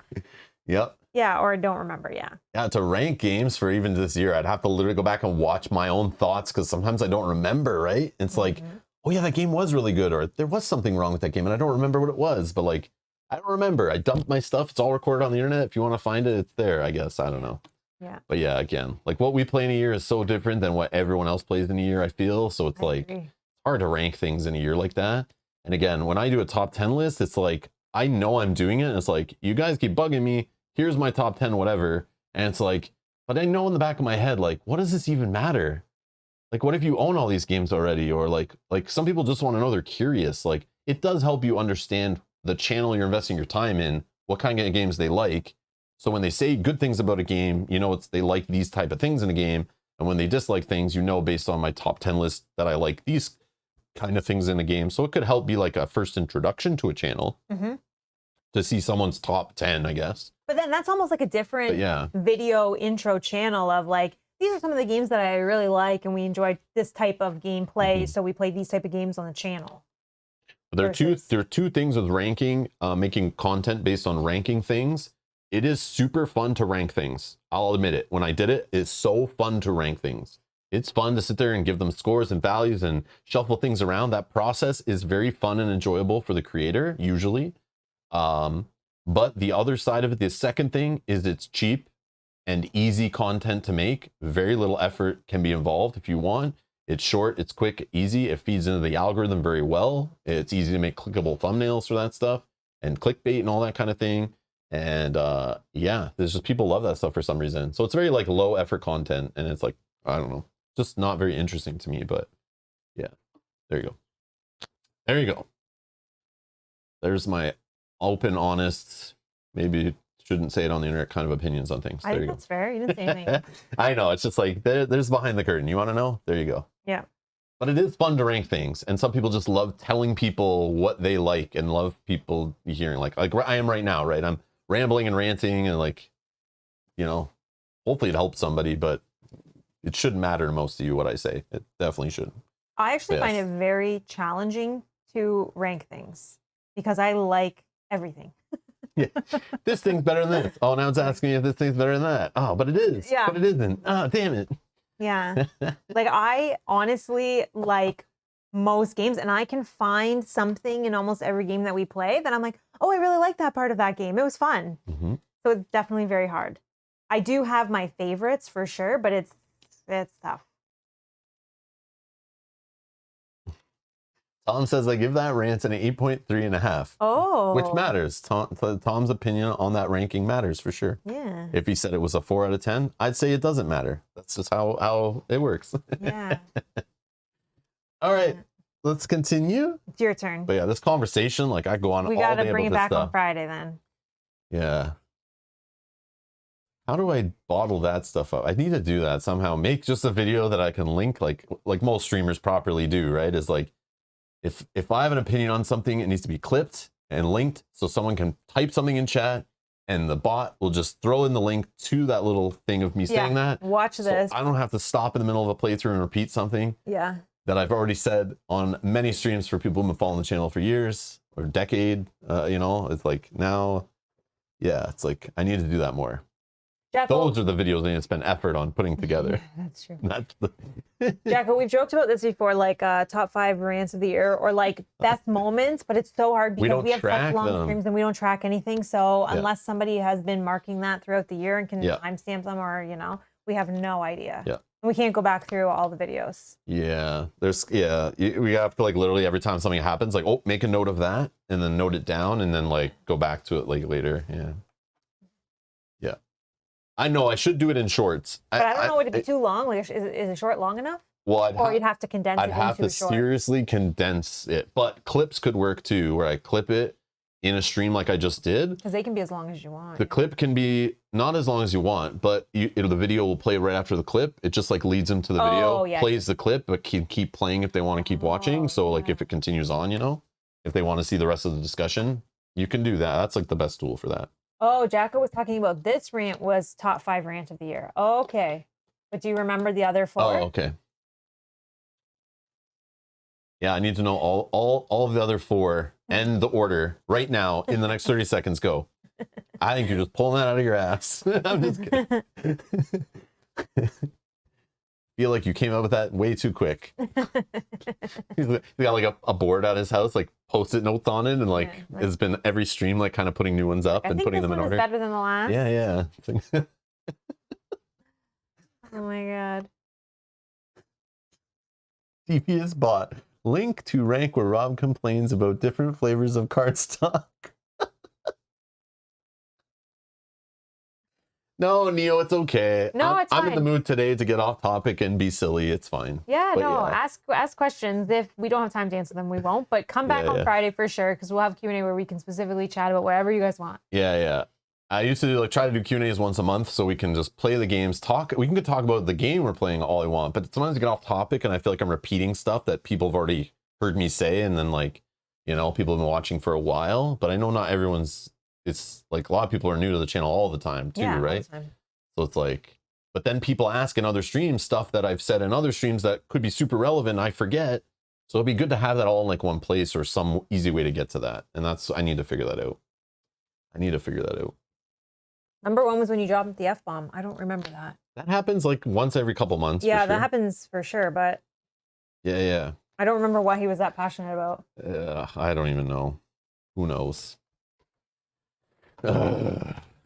Yep. Yeah, or I don't remember, yeah. Yeah, to rank games for even this year, I'd have to literally go back and watch my own thoughts, because sometimes I don't remember, right? It's like, oh yeah, that game was really good, or there was something wrong with that game and I don't remember what it was, but like, I don't remember. I dumped my stuff. It's all recorded on the internet. If you want to find it, it's there, I guess. I don't know. Yeah. But yeah, again, like what we play in a year is so different than what everyone else plays in a year, I feel. So it's like hard to rank things in a year like that. And again, when I do a top 10 list, it's like, I know I'm doing it. And it's like, you guys keep bugging me. Here's my top 10, whatever. And it's like, but I know in the back of my head, like, what does this even matter? Like, what if you own all these games already? Or like some people just want to know, they're curious. Like, it does help you understand the channel you're investing your time in, what kind of games they like. So when they say good things about a game, you know, they like these type of things in a game. And when they dislike things, you know, based on my top 10 list that I like these kind of things in a game. So it could help be like a first introduction to a channel to see someone's top 10, I guess. But then that's almost like a different video intro channel of like, these are some of the games that I really like and we enjoy this type of gameplay. So we play these type of games on the channel. There are two things with ranking, making content based on ranking things. It is super fun to rank things. I'll admit it. When I did it, it's so fun to rank things. It's fun to sit there and give them scores and values and shuffle things around. That process is very fun and enjoyable for the creator, usually. But the other side of it, the second thing is it's cheap and easy content to make. Very little effort can be involved if you want. It's short, it's quick, easy. It feeds into the algorithm very well. It's easy to make clickable thumbnails for that stuff and clickbait and all that kind of thing. And yeah, there's just people love that stuff for some reason. So it's very like low effort content, and it's like, I don't know, just not very interesting to me. But yeah, there you go. There you go. There's my open, honest, maybe shouldn't say it on the internet kind of opinions on things. I think that's fair. You didn't say anything. I know. It's just like there's behind the curtain. You want to know? There you go. Yeah. But it is fun to rank things, and some people just love telling people what they like and love people hearing like I am right now, right? I'm rambling and ranting and like, you know, hopefully it helps somebody, but it shouldn't matter to most of you what I say. It definitely shouldn't. I actually find it very challenging to rank things because I like everything. Yeah, this thing's better than this. Oh, now it's asking me if this thing's better than that. Oh, but it is. Yeah. But it isn't. Oh, damn it. Yeah. Like I honestly like most games, and I can find something in almost every game that we play that I'm like, oh, I really like that part of that game. It was fun. So it's definitely very hard. I do have my favorites for sure, but it's tough. Tom says I give that rant an 8.3.5. Oh. Which matters. Tom's opinion on that ranking matters for sure. Yeah. If he said it was a 4 out of 10, I'd say it doesn't matter. That's just how it works. Yeah. All right. Let's continue. It's your turn. But yeah, this conversation, like I go on all day about this stuff. We got to bring it back on Friday then. Yeah. How do I bottle that stuff up? I need to do that somehow. Make just a video that I can link like most streamers properly do, right? Is like, if I have an opinion on something, it needs to be clipped and linked so someone can type something in chat and the bot will just throw in the link to that little thing of me saying that. Watch this. I don't have to stop in the middle of a playthrough and repeat something that I've already said on many streams for people who've been following the channel for years or a decade. You know, it's like now, yeah, it's like I need to do that more. Jackal, those are the videos I need to spend effort on putting together. That's true. That's the Jackal, we've joked about this before, like top 5 rants of the year or like best moments, but it's so hard because we have such long streams and we don't track anything. So unless somebody has been marking that throughout the year and can timestamp them, or you know, we have no idea. Yeah. We can't go back through all the videos. Yeah, we have to like literally every time something happens, like, oh, make a note of that and then note it down and then like go back to it like later. Yeah. I know I should do it in shorts. But I don't know, would it be too long? Like, is a short long enough? Well, you'd have to condense it into a short. I'd have to seriously condense it. But clips could work too, where I clip it in a stream like I just did. Because they can be as long as you want. The clip can be not as long as you want, but the video will play right after the clip. It just like leads them to the video, plays the clip, but can keep playing if they want to keep watching. So like if it continues on, you know, if they want to see the rest of the discussion, you can do that. That's like the best tool for that. Oh, Jacko was talking about this rant was top 5 rant of the year. Oh, okay. But do you remember the other 4? Oh, okay. Yeah, I need to know all of the other 4 and the order right now in the next 30 seconds. Go. I think you're just pulling that out of your ass. I'm just kidding. Feel like you came up with that way too quick. He's got like a board at his house, like post-it notes on it, and like it's been every stream like kind of putting new ones up and putting them in order. Better than the last. Yeah. Oh my god. Devious bot. Link to rank where Rob complains about different flavors of cardstock. No, Neo, it's okay. No, it's fine. I'm in the mood today to get off topic and be silly. It's fine. Yeah, but no, ask questions. If we don't have time to answer them, we won't. But come back on Friday for sure, because we'll have Q&A where we can specifically chat about whatever you guys want. Yeah. I used to like try to do Q&As once a month so we can just play the games, talk. We can talk about the game we're playing all I want, but sometimes I get off topic and I feel like I'm repeating stuff that people have already heard me say, and then like, you know, people have been watching for a while, but I know not everyone's, it's like a lot of people are new to the channel all the time too, Yeah, right? all the time. So it's like, but then people ask in other streams stuff that I've said in other streams that could be super relevant, I forget. So it'd be good to have that all in like one place or some easy way to get to that. And that's, I need to figure that out. Number one was when you dropped the F-bomb. I don't remember that. That happens like once every couple months. Yeah, for sure. that happens for sure, but Yeah. I don't remember what he was that passionate about. I don't even know. Who knows?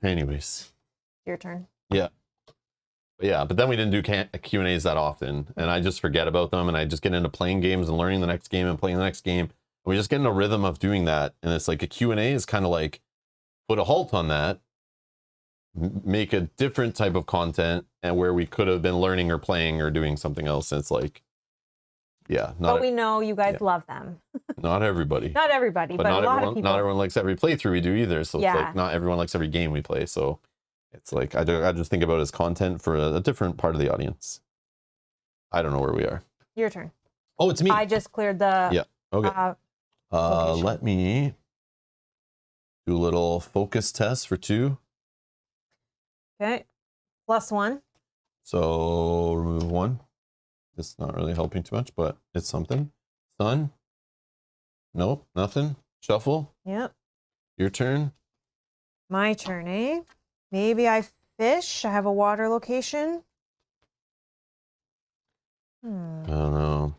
Anyways. Your turn. Yeah. But then we didn't do Q&As that often, and I just forget about them, and I just get into playing games and learning the next game and playing the next game. And we just get in a rhythm of doing that, and it's like a Q&A is kind of like put a halt on that, make a different type of content, and where we could have been learning or playing or doing something else. And it's like, yeah, but we know you guys love them. Not everybody. Not everybody, but not a lot everyone, of people. Not everyone likes every playthrough we do either. So it's like not everyone likes every game we play. So it's like I just think about it as content for a different part of the audience. I don't know where we are. Your turn. Oh, it's me. I just cleared the. Yeah. Okay. Let me do a little focus test for 2. Okay. +1. So remove 1. It's not really helping too much, but it's something. Sun. Nope, nothing. Shuffle. Yep. Your turn. My turn, eh? Maybe I fish. I have a water location. I don't know.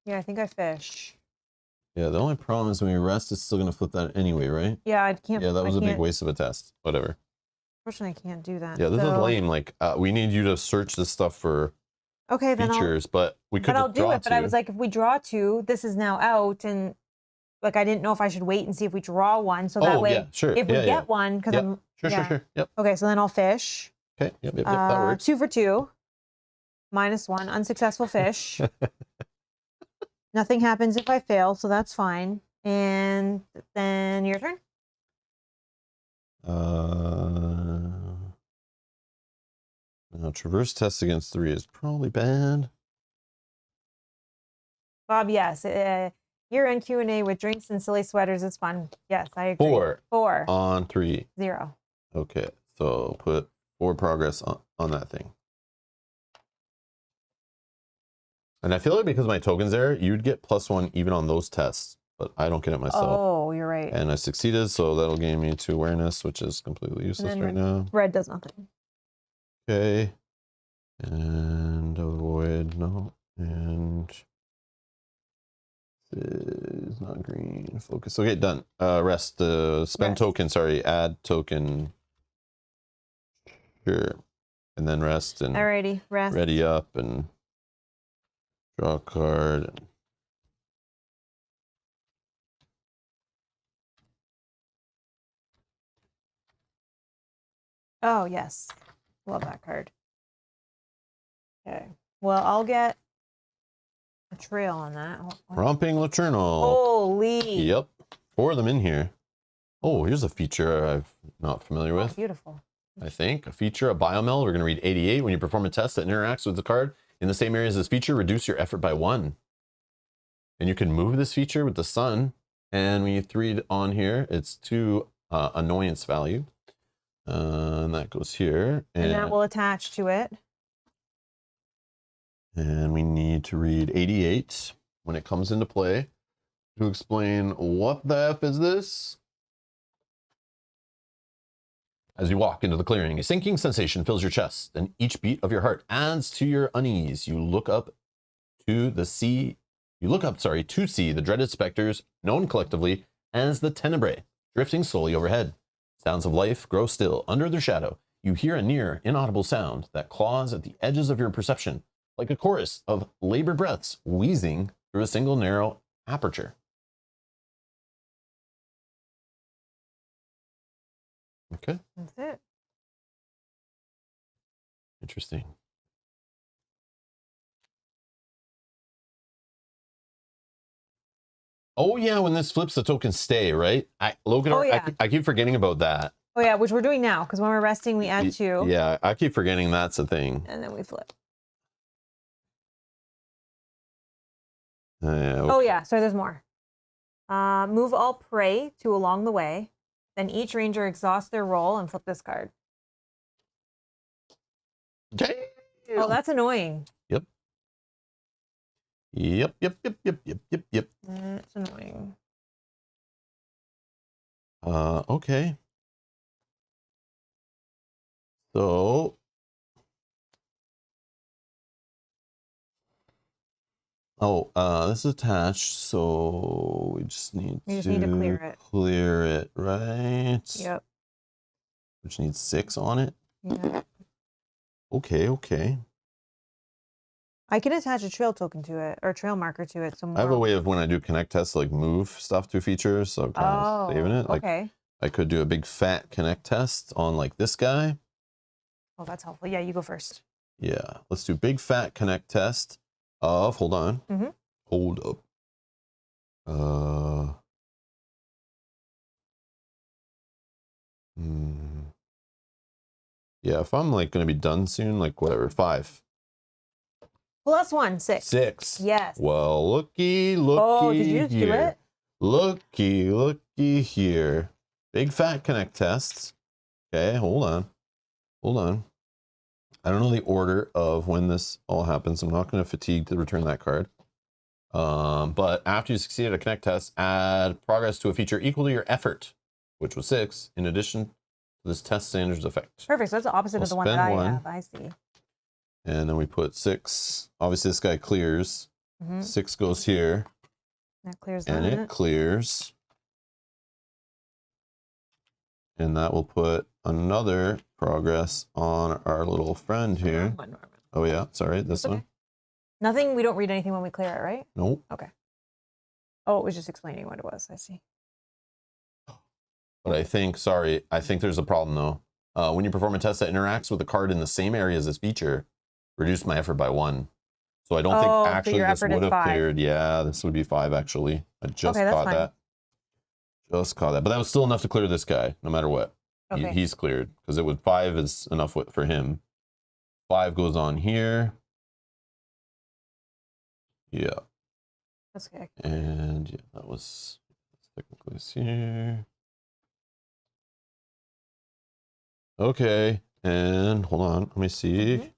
Yeah, I think I fish. Yeah, the only problem is when you rest, it's still going to flip that anyway, right? Yeah, I can't. Yeah, that was a big waste of a test. Whatever. Unfortunately, I can't do that. Yeah, this is lame. Like, we need you to search this stuff for features, but we could. But I'll do it. But I was like, if we draw 2, this is now out, and like I didn't know if I should wait and see if we draw 1, so that way, if we get 1, because I'm sure. Yep. Okay, so then I'll fish. Okay. Yep. That works. 2 for 2. -1. Unsuccessful fish. Nothing happens if I fail, so that's fine. And then your turn. Now traverse test against 3 is probably bad. Bob, yes. Year-end Q&A with drinks and silly sweaters is fun. Yes, I agree. 4 on 3. 0. Okay, so put 4 progress on that thing. And I feel like because my token's there, you'd get +1 even on those tests, but I don't get it myself. Oh, you're right. And I succeeded, so that'll gain me 2 awareness, which is completely useless right now. Red does nothing. Okay. And avoid, no. And is not green. Focus. Okay, done. Rest. Spend token, sorry. Add token. Sure. And then rest and alrighty, rest. Ready up and draw a card. Oh, yes. Love that card. Okay. Well, I'll get a trail on that. Romping Laternal. Holy. Yep. 4 of them in here. Oh, here's a feature I'm not familiar with. Beautiful. I think. A feature, a biomel. We're going to read 88. When you perform a test that interacts with the card in the same area as this feature, reduce your effort by 1. And you can move this feature with the sun. And when you 3 on here, it's 2 annoyance value. And that goes here. And that will attach to it. And we need to read 88 when it comes into play to explain what the F is this? As you walk into the clearing, a sinking sensation fills your chest, and each beat of your heart adds to your unease. You look up to see the dreaded specters, known collectively as the Tenebrae, drifting slowly overhead. Sounds of life grow still under their shadow. You hear a near inaudible sound that claws at the edges of your perception, like a chorus of labored breaths wheezing through a single narrow aperture. Okay. That's it. Interesting. Oh yeah, when this flips, the tokens stay, right? Logan, Oh, yeah. I keep forgetting about that. Oh yeah, which we're doing now, because when we're resting, we add 2. Yeah, I keep forgetting that's a thing. And then we flip. Okay. Oh yeah, so there's more. Move all prey to along the way. Then each ranger exhausts their roll and flip this card. Damn. Oh, that's annoying. Yep. Yep. That's annoying. Okay. So this is attached, so we just need to clear it, right? Yep. Which needs 6 on it. Yeah. Okay. I can attach a trail token to it, or trail marker to it. So I have a way of, when I do connect tests, like move stuff to features, so I'm kind of saving it. Like, okay. I could do a big fat connect test on like this guy. Oh, that's helpful. Yeah, you go first. Yeah, let's do big fat connect test of, hold on. Mm-hmm. Hold up. Yeah, if I'm like going to be done soon, like whatever, 5. +1, 6. 6. Yes. Well, looky Oh, did you just do it? Looky here. Big fat connect tests. Okay, hold on. I don't know the order of when this all happens. I'm not going to fatigue to return that card. But after you succeed at a connect test, add progress to a feature equal to your effort, which was 6, in addition to this test standards effect. Perfect. So that's the opposite of the one that I have. I see. And then we put 6. Obviously, this guy clears. 6 goes here. That clears and that. it clears. And that will put another progress on our little friend here. Oh yeah, sorry, this one. Nothing, we don't read anything when we clear it, right? Nope. Okay. Oh, it was just explaining what it was. I see. But I think there's a problem though. When you perform a test that interacts with a card in the same area as this feature, reduce my effort by 1. So I don't think actually this would have cleared. Yeah, this would be 5 actually. I just caught that. Just caught that. But that was still enough to clear this guy, no matter what. Okay. He's cleared, because it would 5 is enough for him. 5 goes on here. Yeah. That's okay. And yeah, that was technically here. Okay, and hold on, let me see.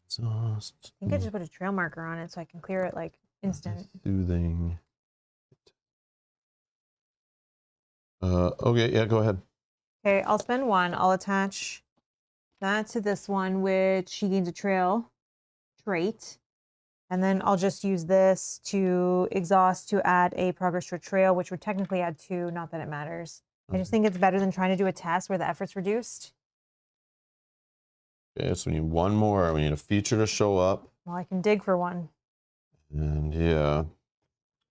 Exhaust. I think I just put a trail marker on it so I can clear it like instant. Soothing. Okay, yeah, go ahead. Okay, I'll spend 1. I'll attach that to this one, which he gains a trail trait. And then I'll just use this to exhaust to add a progress to a trail, which would technically add 2, not that it matters. I just think it's better than trying to do a test where the effort's reduced. Okay, so we need 1 more. We need a feature to show up. Well, I can dig for 1. And yeah.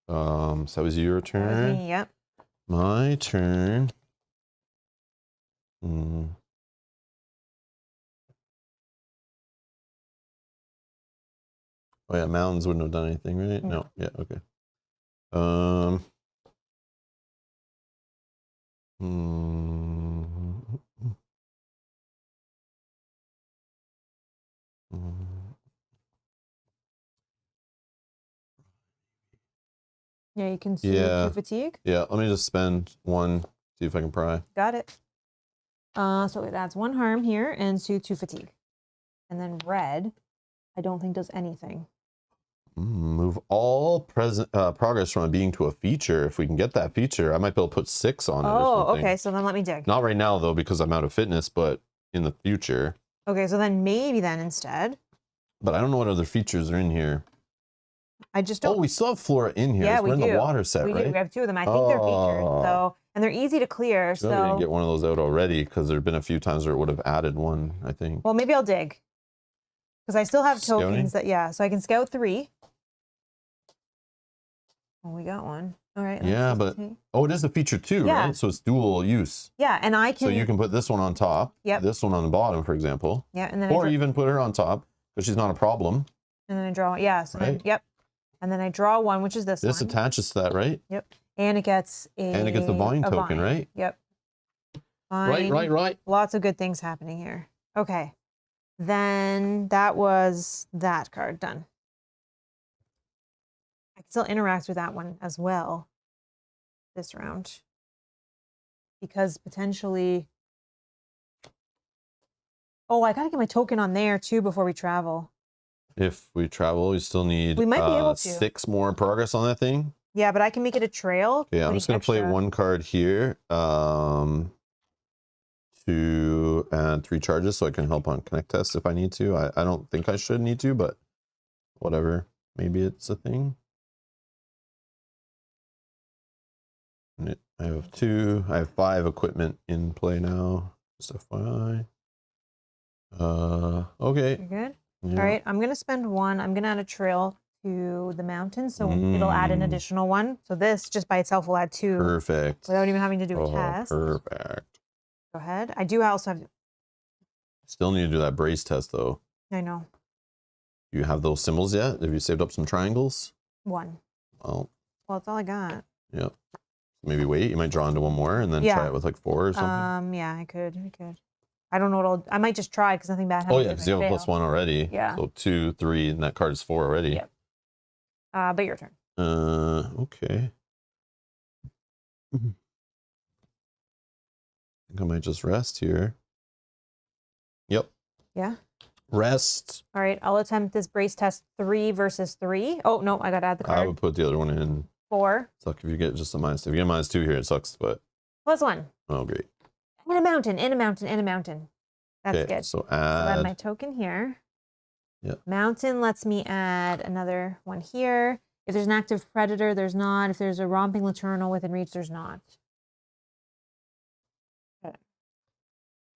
So that was your turn. That was me, yep. My turn. Oh yeah, mountains wouldn't have done anything, right? No. Yeah, okay. Yeah, you can see 2 fatigue. Yeah, let me just spend 1, see if I can pry. Got it. So it adds 1 harm here and soothe 2 fatigue. And then red, I don't think does anything. Move all progress from a being to a feature. If we can get that feature, I might be able to put 6 on it. Oh, okay. So then let me dig. Not right now though, because I'm out of fitness, but in the future. Okay, so then maybe then instead. But I don't know what other features are in here. I just don't. Oh, we still have flora in here. Yeah, we're in the water set, right? We do. We have 2 of them. I think they're featured. So, and they're easy to clear. So I didn't get one of those out already because there have been a few times where it would have added 1, I think. Well, maybe I'll dig. Because I still have tokens that, yeah. So I can scout 3. Oh, we got 1. All right. Yeah, but, oh, it is a feature too, right? So it's dual use. Yeah, and I can. So you can put this one on top. Yep. This one on the bottom, for example. Yeah, and then or even put her on top because she's not a problem. And then I draw, yeah. So then, yep. And then I draw one, which is this This one. attaches to that, right? Yep. And it gets a vine token, right? Yep. Vine. Right. Lots of good things happening here. Okay. Then that was that card done. I can still interact with that one as well this round. Because potentially... Oh, I gotta get my token on there too before we travel. If we travel, we still need we might be able to. 6 more progress on that thing. Yeah, but I can make it a trail. Yeah, I'm just going to play 1 card here to add 3 charges so I can help on connect test if I need to. I don't think I should need to, but whatever. Maybe it's a thing. I have 5 equipment in play now. Just FYI. Okay. You're good? Yeah. All right, I'm going to spend 1. I'm going to add a trail to the mountain, so it'll add an additional 1. So this just by itself will add 2. Perfect. Without even having to do a test. Perfect. Go ahead. I do also have... Still need to do that brace test, though. I know. Do you have those symbols yet? Have you saved up some triangles? 1. Well, that's all I got. Yep. Maybe wait. You might draw into 1 more and then try it with like 4 or something. Yeah, I could. I don't know what I might just try because nothing bad happens. Oh yeah, because you have a +1 already. Yeah. So 2, 3, and that card's 4 already. Yep. But your turn. Okay. I think I might just rest here. Yep. Yeah. Rest. All right, I'll attempt this brace test 3 versus 3. Oh no, I gotta add the card. I would put the other one in. 4. Suck if you get just a -2. If you get -2 here, it sucks, but. +1. Oh, great. In a mountain. That's okay, good. So add my token here. Yep. Mountain lets me add another one here. If there's an active predator, there's not. If there's a romping laternal within reach, there's not. Okay.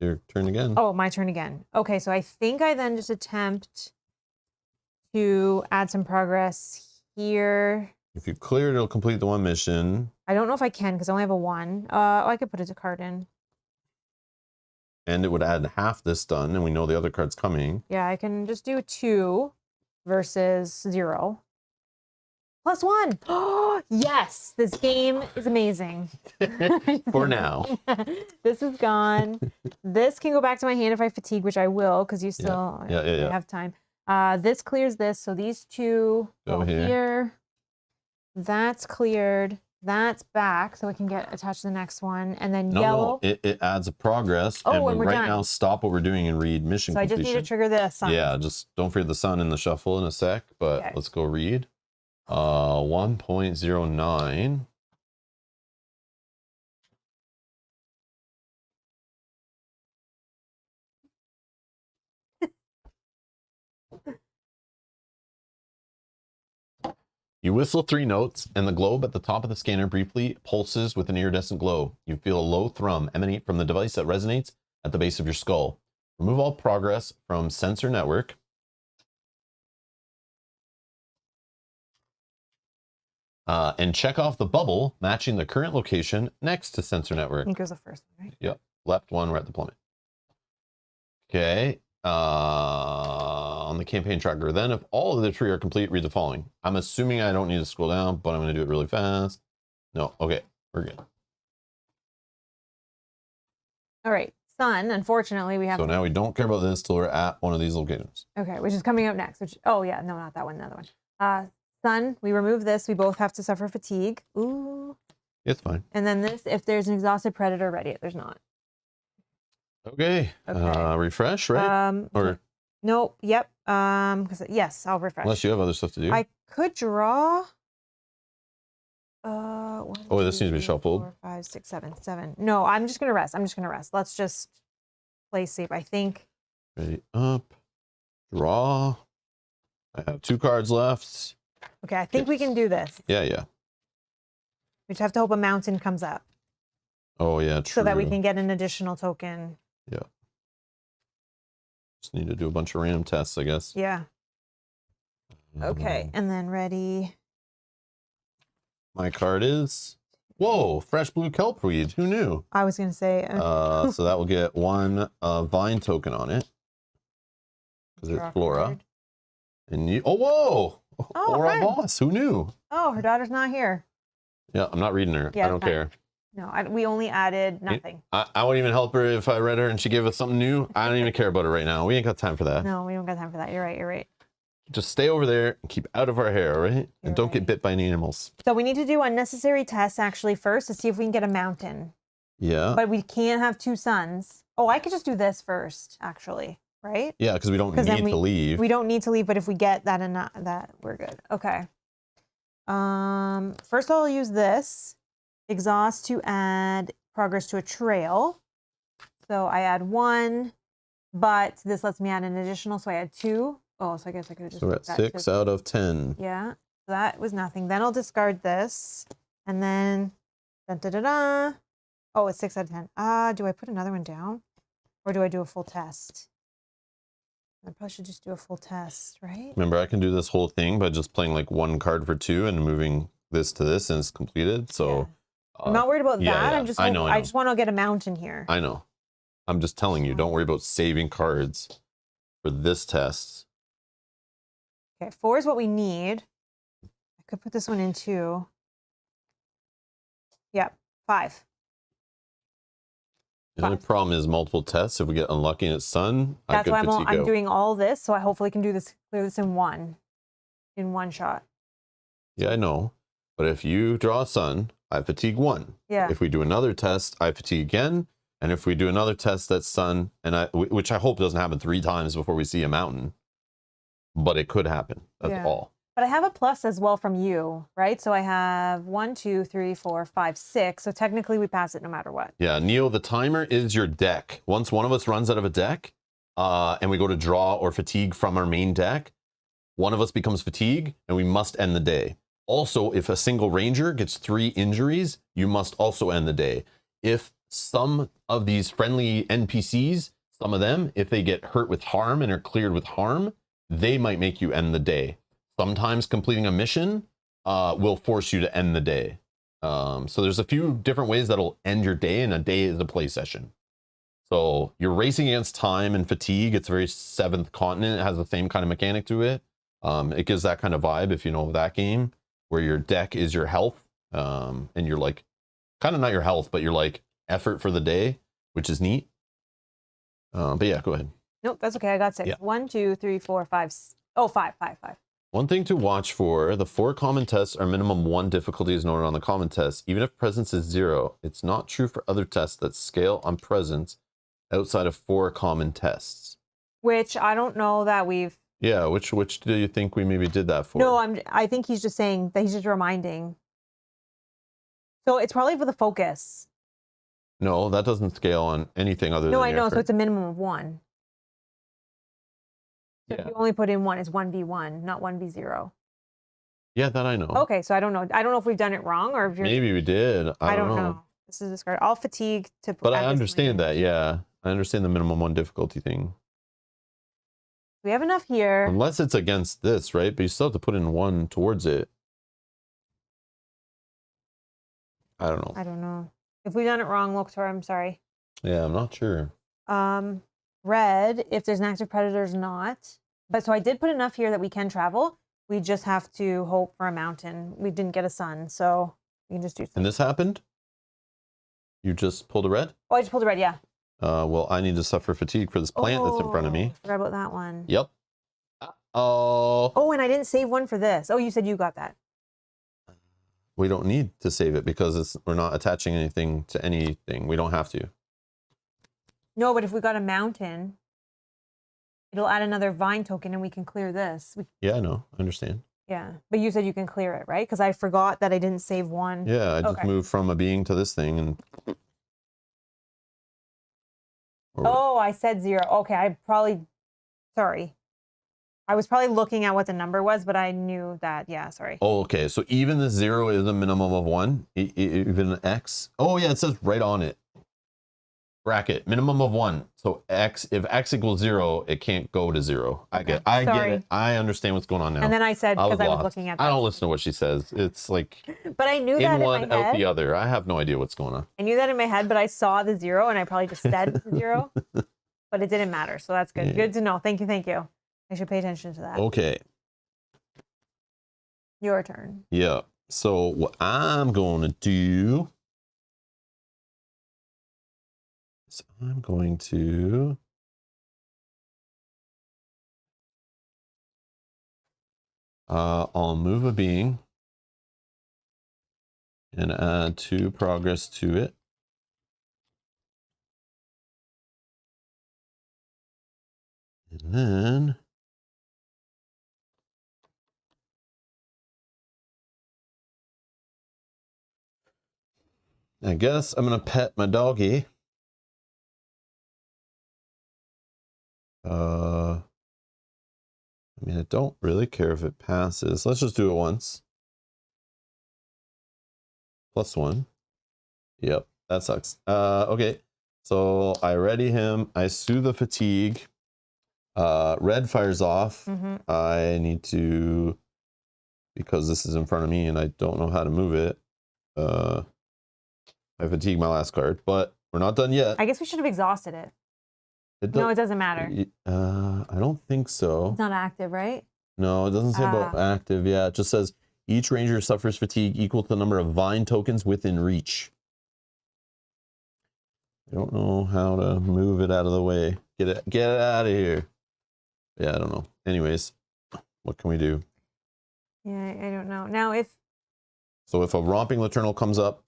Your turn again. Oh, my turn again. Okay, so I think I then just attempt to add some progress here. If you clear it, it'll complete the 1 mission. I don't know if I can because I only have a 1. I could put a card in. And it would add half this done, and we know the other card's coming. Yeah, I can just do 2 versus 0. +1. Oh, yes, this game is amazing. For now. This is gone. This can go back to my hand if I fatigue, which I will, because you still have time. This clears this, so these 2 go here. That's cleared. That's back, so we can get attached to the next one. And then yellow. No, it adds a progress. Oh, and we're right done. Now stop what we're doing and read mission completion. So I just need to trigger the sun. Yeah, just don't forget the sun in the shuffle in a sec, but let's go read. 1.09. You whistle 3 notes, and the globe at the top of the scanner briefly pulses with an iridescent glow. You feel a low thrum emanate from the device that resonates at the base of your skull. Remove all progress from sensor network. And check off the bubble matching the current location next to sensor network. I think it was the first one, right? Yep. Left one, we're at the Plummet. Okay. On the campaign tracker. Then if all of the 3 are complete, read the following. I'm assuming I don't need to scroll down, but I'm going to do it really fast. No. Okay. We're good. All right. Sun, unfortunately, we have... So now we don't care about this till we're at one of these locations. Okay, which is coming up next. Which, oh, yeah. No, not that one. The other one. Sun, we remove this. We both have to suffer fatigue. Ooh. It's fine. And then this, if there's an exhausted predator, ready it. There's not. Okay. Refresh, right? Or nope. Yep. Because yes, I'll refresh. Unless you have other stuff to do. I could draw. 1, this needs to be shuffled. 4, 5, 6, 7. No, I'm just gonna rest. Let's just play safe. I think. Ready up. Draw. I have 2 cards left. Okay, I think we can do this. Yeah. We just have to hope a mountain comes up. Oh yeah, true. So that we can get an additional token. Yeah. Just need to do a bunch of random tests, I guess. Yeah. Okay, and then ready. My card is... Whoa, fresh blue kelpweed. Who knew? I was going to say... so that will get 1 vine token on it. Because it's flora. And you, oh, whoa. Oh, Or a fun. boss. Who knew? Oh, her daughter's not here. Yeah, I'm not reading her. Yeah, I don't fine. care. No, we only added nothing. I wouldn't even help her if I read her and she gave us something new. I don't even care about it right now. We ain't got time for that. No, we don't got time for that. You're right. You're right. Just stay over there and keep out of our hair, all right? And don't get bit by any animals. So we need to do unnecessary tests actually first to see if we can get a mountain. Yeah. But we can't have 2 suns. Oh, I could just do this first, actually, right? Yeah, because we don't need to leave. We don't need to leave, but if we get that and not that, we're good. Okay. First I'll use this exhaust to add progress to a trail. So I add 1, but this lets me add an additional, so I add 2. Oh, so I guess I could just. So we're at 6 out of 10. Yeah, that was nothing. Then I'll discard this, and then Oh, it's 6 out of 10. Do I put another one down, or do I do a full test? I probably should just do a full test, right? Remember, I can do this whole thing by just playing like 1 card for 2 and moving this to this, and it's completed. So yeah. I'm not worried about that. Yeah. I'm just. I know. I just want to get a mountain here. I know. I'm just telling you. Don't worry about saving cards for this test. Okay, 4 is what we need. I could put this one in too. Yep, 5. The only problem is multiple tests. If we get unlucky and it's sun, that's why I'm doing all this, so I hopefully can clear this in one shot. Yeah, I know. But if you draw a sun, I fatigue 1. Yeah. If we do another test, I fatigue again. And if we do another test that's sun, which I hope doesn't happen 3 times before we see a mountain, but it could happen. That's all. But I have a plus as well from you, right? So I have 1, 2, 3, 4, 5, 6. So technically we pass it no matter what. Yeah, Neo, the timer is your deck. Once one of us runs out of a deck, and we go to draw or fatigue from our main deck, one of us becomes fatigue, and we must end the day. Also, if a single ranger gets 3 injuries, you must also end the day. If some of these friendly NPCs, some of them, if they get hurt with harm and are cleared with harm, they might make you end the day. Sometimes completing a mission will force you to end the day. So there's a few different ways that'll end your day, and a day is a play session. So you're racing against time and fatigue. It's very 7th Continent. It has the same kind of mechanic to it. It gives that kind of vibe, if you know that game, where your deck is your health, and you're like, kind of not your health, but you're like effort for the day, which is neat. But yeah, go ahead. Nope, that's okay. I got 6. Yeah. 1, 2, 3, 4, 5. Oh, 5. One thing to watch for, the 4 common tests are minimum 1 difficulty is noted on the common test. Even if presence is 0, it's not true for other tests that scale on presence outside of 4 common tests. Which I don't know that we've... Yeah, which do you think we maybe did that for? No, I think he's just saying that he's just reminding. So it's probably for the focus. No, that doesn't scale on anything other than No, I know, effort. so it's a minimum of 1. So Yeah. if you only put in 1, it's 1v1, not 1v0. Yeah, that I know. Okay, so I don't know. I don't know if we've done it wrong or if you're... Maybe we did. I don't know. This is discarded. I'll fatigue to... But I understand that, yeah. I understand the minimum 1 difficulty thing. We have enough here. Unless it's against this, right? But you still have to put in 1 towards it. I don't know. I don't know. If we've done it wrong, Loktor, I'm sorry. Yeah, I'm not sure. Red, if there's an active predator, is not. But so I did put enough here that we can travel. We just have to hope for a mountain. We didn't get a sun, so we can just do something. And this happened? You just pulled a red? Oh, I just pulled a red, yeah. Well, I need to suffer fatigue for this plant that's in front of me. Forgot about that one. Yep. Oh. Oh, and I didn't save one for this. Oh, you said you got that. We don't need to save it because we're not attaching anything to anything. We don't have to. No, but if we got a mountain, it'll add another vine token and we can clear this. Yeah, I know. I understand. Yeah, but you said you can clear it, right? Because I forgot that I didn't save one. Yeah, I just moved from a being to this thing and... Oh, I said 0. Okay, I probably... Sorry. I was probably looking at what the number was, but I knew that. Yeah, sorry. Oh, okay. So even the 0 is a minimum of 1? Even an X? Oh, yeah, it says right on it. Bracket, minimum of 1. So X, if X equals 0, it can't go to 0. I get it. I understand what's going on now. And then I said, because I was looking at that. I don't listen to what she says. It's like but I knew that in one, in my head. out the other. I have no idea what's going on. I knew that in my head, but I saw the 0 and I probably just said 0. But it didn't matter. So that's good. Yeah. Good to know. Thank you. I should pay attention to that. Okay. Your turn. Yeah. So what I'm going to do is I'm going to I'll move a being and add 2 progress to it. And then I guess I'm going to pet my doggy. I mean, I don't really care if it passes. Let's just do it once. +1. Yep, that sucks. Okay, so I ready him. I soothe the fatigue. Red fires off. I need to, because this is in front of me and I don't know how to move it. I fatigue my last card, but we're not done yet. I guess we should have exhausted it. No, it doesn't matter. I don't think so. It's not active, right? No, it doesn't say about active. Yeah, it just says each ranger suffers fatigue equal to the number of vine tokens within reach. I don't know how to move it out of the way. Get it out of here. Yeah, I don't know. Anyways, what can we do? Yeah, I don't know. Now, if a romping Laternal comes up,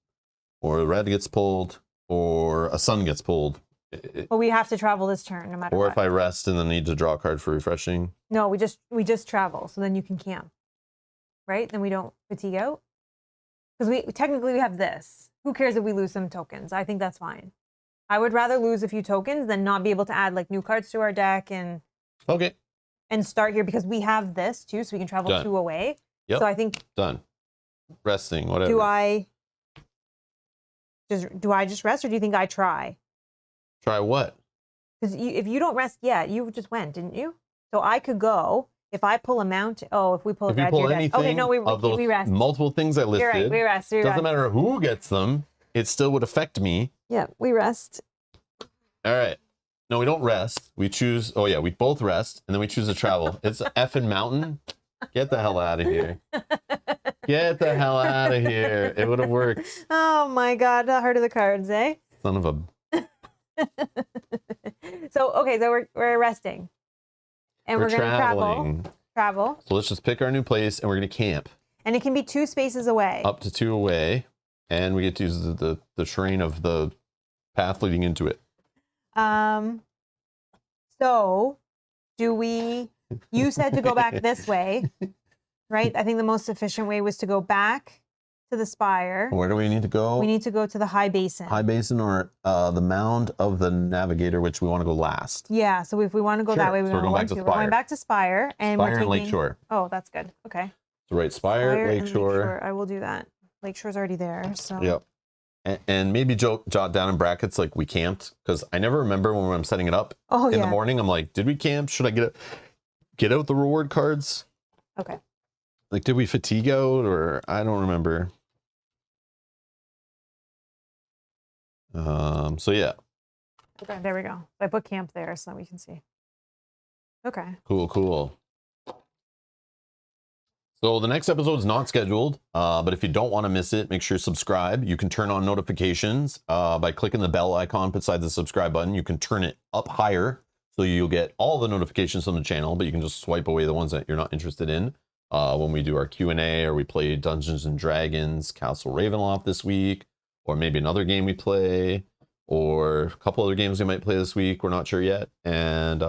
or a red gets pulled, or a sun gets pulled. Well, we have to travel this turn, no matter what. Or if I rest and then need to draw a card for refreshing. No, we just travel, so then you can camp, right? Then we don't fatigue out, because we technically have this. Who cares if we lose some tokens? I think that's fine. I would rather lose a few tokens than not be able to add like new cards to our deck and start here, because we have this too, so we can travel 2 away. Yep. So I think done. Resting, whatever. Do I just rest, or do you think I try? Try what? Because if you don't rest yet, you just went, didn't you? So I could go if I pull a mount. Oh, if we pull if you pull anything okay, no, we rest. Multiple things I listed. You're right, we rest. Doesn't matter who gets them, it still would affect me. Yeah, we rest. All right. No, we don't rest. We choose. Oh yeah, we both rest, and then we choose to travel. It's an effing mountain. Get the hell out of here. Get the hell out of here. It would have worked. Oh my God, the heart of the cards, eh? Son of a. So okay, so we're resting, and we're gonna travel. So let's just pick our new place, and we're gonna camp. And it can be 2 spaces away. Up to 2 away, and we get to use the terrain of the path leading into it. So do we? You said to go back this way, right? I think the most efficient way was to go back to the spire. Where do we need to go? We need to go to the high basin. High basin, or the mound of the navigator, which we want to go last. Yeah, so if we want to go that way, we're going back to spire. And Spire we're taking... and Lakeshore. Oh, that's good. Okay. So right, Spire, Lakeshore. I will do that. Lakeshore's already there, so. Yep. And maybe jot down in brackets like we camped, because I never remember when I'm setting it up in the morning. I'm like, did we camp? Should I get out the reward cards? Okay. Like, did we fatigue out, or I don't remember. So yeah. Okay, there we go. I put camp there so that we can see. Okay. Cool. So the next episode is not scheduled, but if you don't want to miss it, make sure you subscribe. You can turn on notifications by clicking the bell icon beside the subscribe button. You can turn it up higher so you'll get all the notifications from the channel, but you can just swipe away the ones that you're not interested in. When we do our Q&A, or we play Dungeons and Dragons, Castle Ravenloft this week, or maybe another game we play, or a couple other games we might play this week. We're not sure yet. And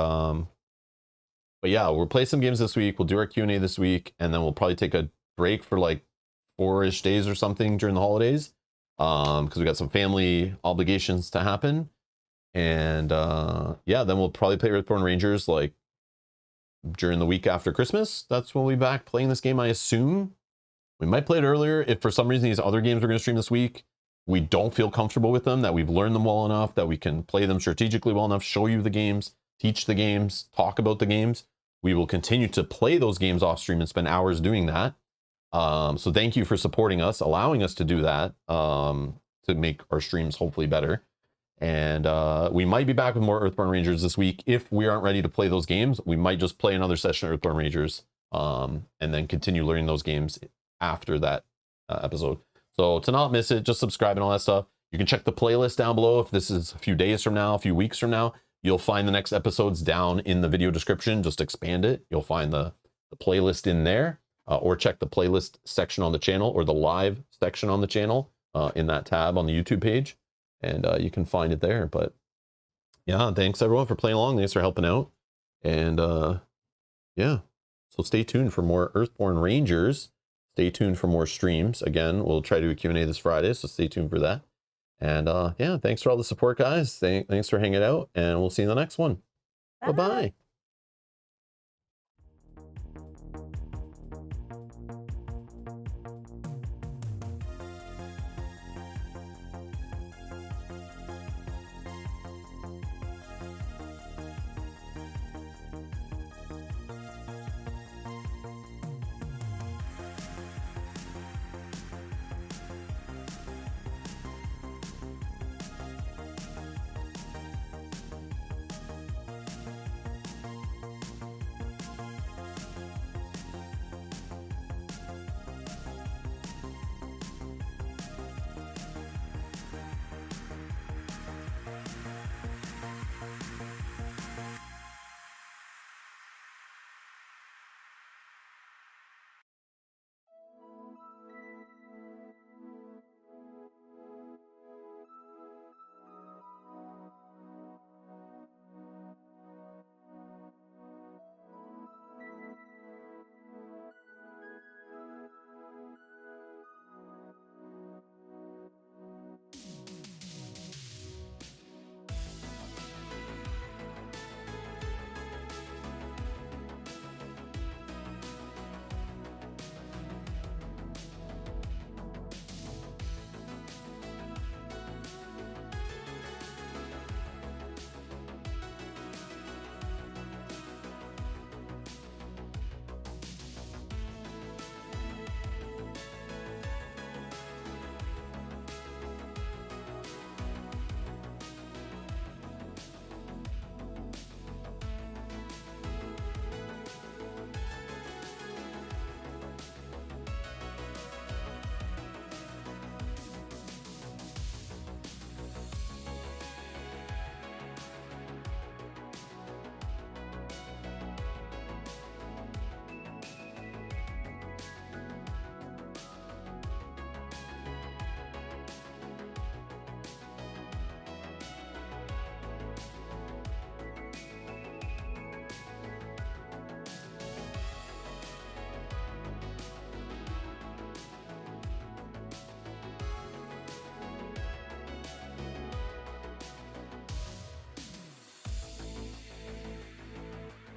but yeah, we'll play some games this week. We'll do our Q&A this week, and then we'll probably take a break for like 4-ish days or something during the holidays, because we got some family obligations to happen. And yeah, then we'll probably play Earthborne Rangers like during the week after Christmas. That's when we'll be back playing this game, I assume. We might play it earlier if for some reason these other games we're going to stream this week, we don't feel comfortable with them, that we've learned them well enough, that we can play them strategically well enough, show you the games, teach the games, talk about the games. We will continue to play those games off stream and spend hours doing that. So thank you for supporting us, allowing us to do that, to make our streams hopefully better. And we might be back with more Earthborne Rangers this week. If we aren't ready to play those games, we might just play another session of Earthborne Rangers and then continue learning those games after that episode. So to not miss it, just subscribe and all that stuff. You can check the playlist down below. If this is a few days from now, a few weeks from now, you'll find the next episodes down in the video description. Just expand it. You'll find the playlist in there, or check the playlist section on the channel or the live section on the channel in that tab on the YouTube page. And you can find it there. But yeah, thanks everyone for playing along. Thanks for helping out. And yeah, so stay tuned for more Earthborne Rangers. Stay tuned for more streams. Again, we'll try to do a Q&A this Friday, so stay tuned for that. And yeah, thanks for all the support, guys. Thanks for hanging out, and we'll see you in the next one. Bye-bye.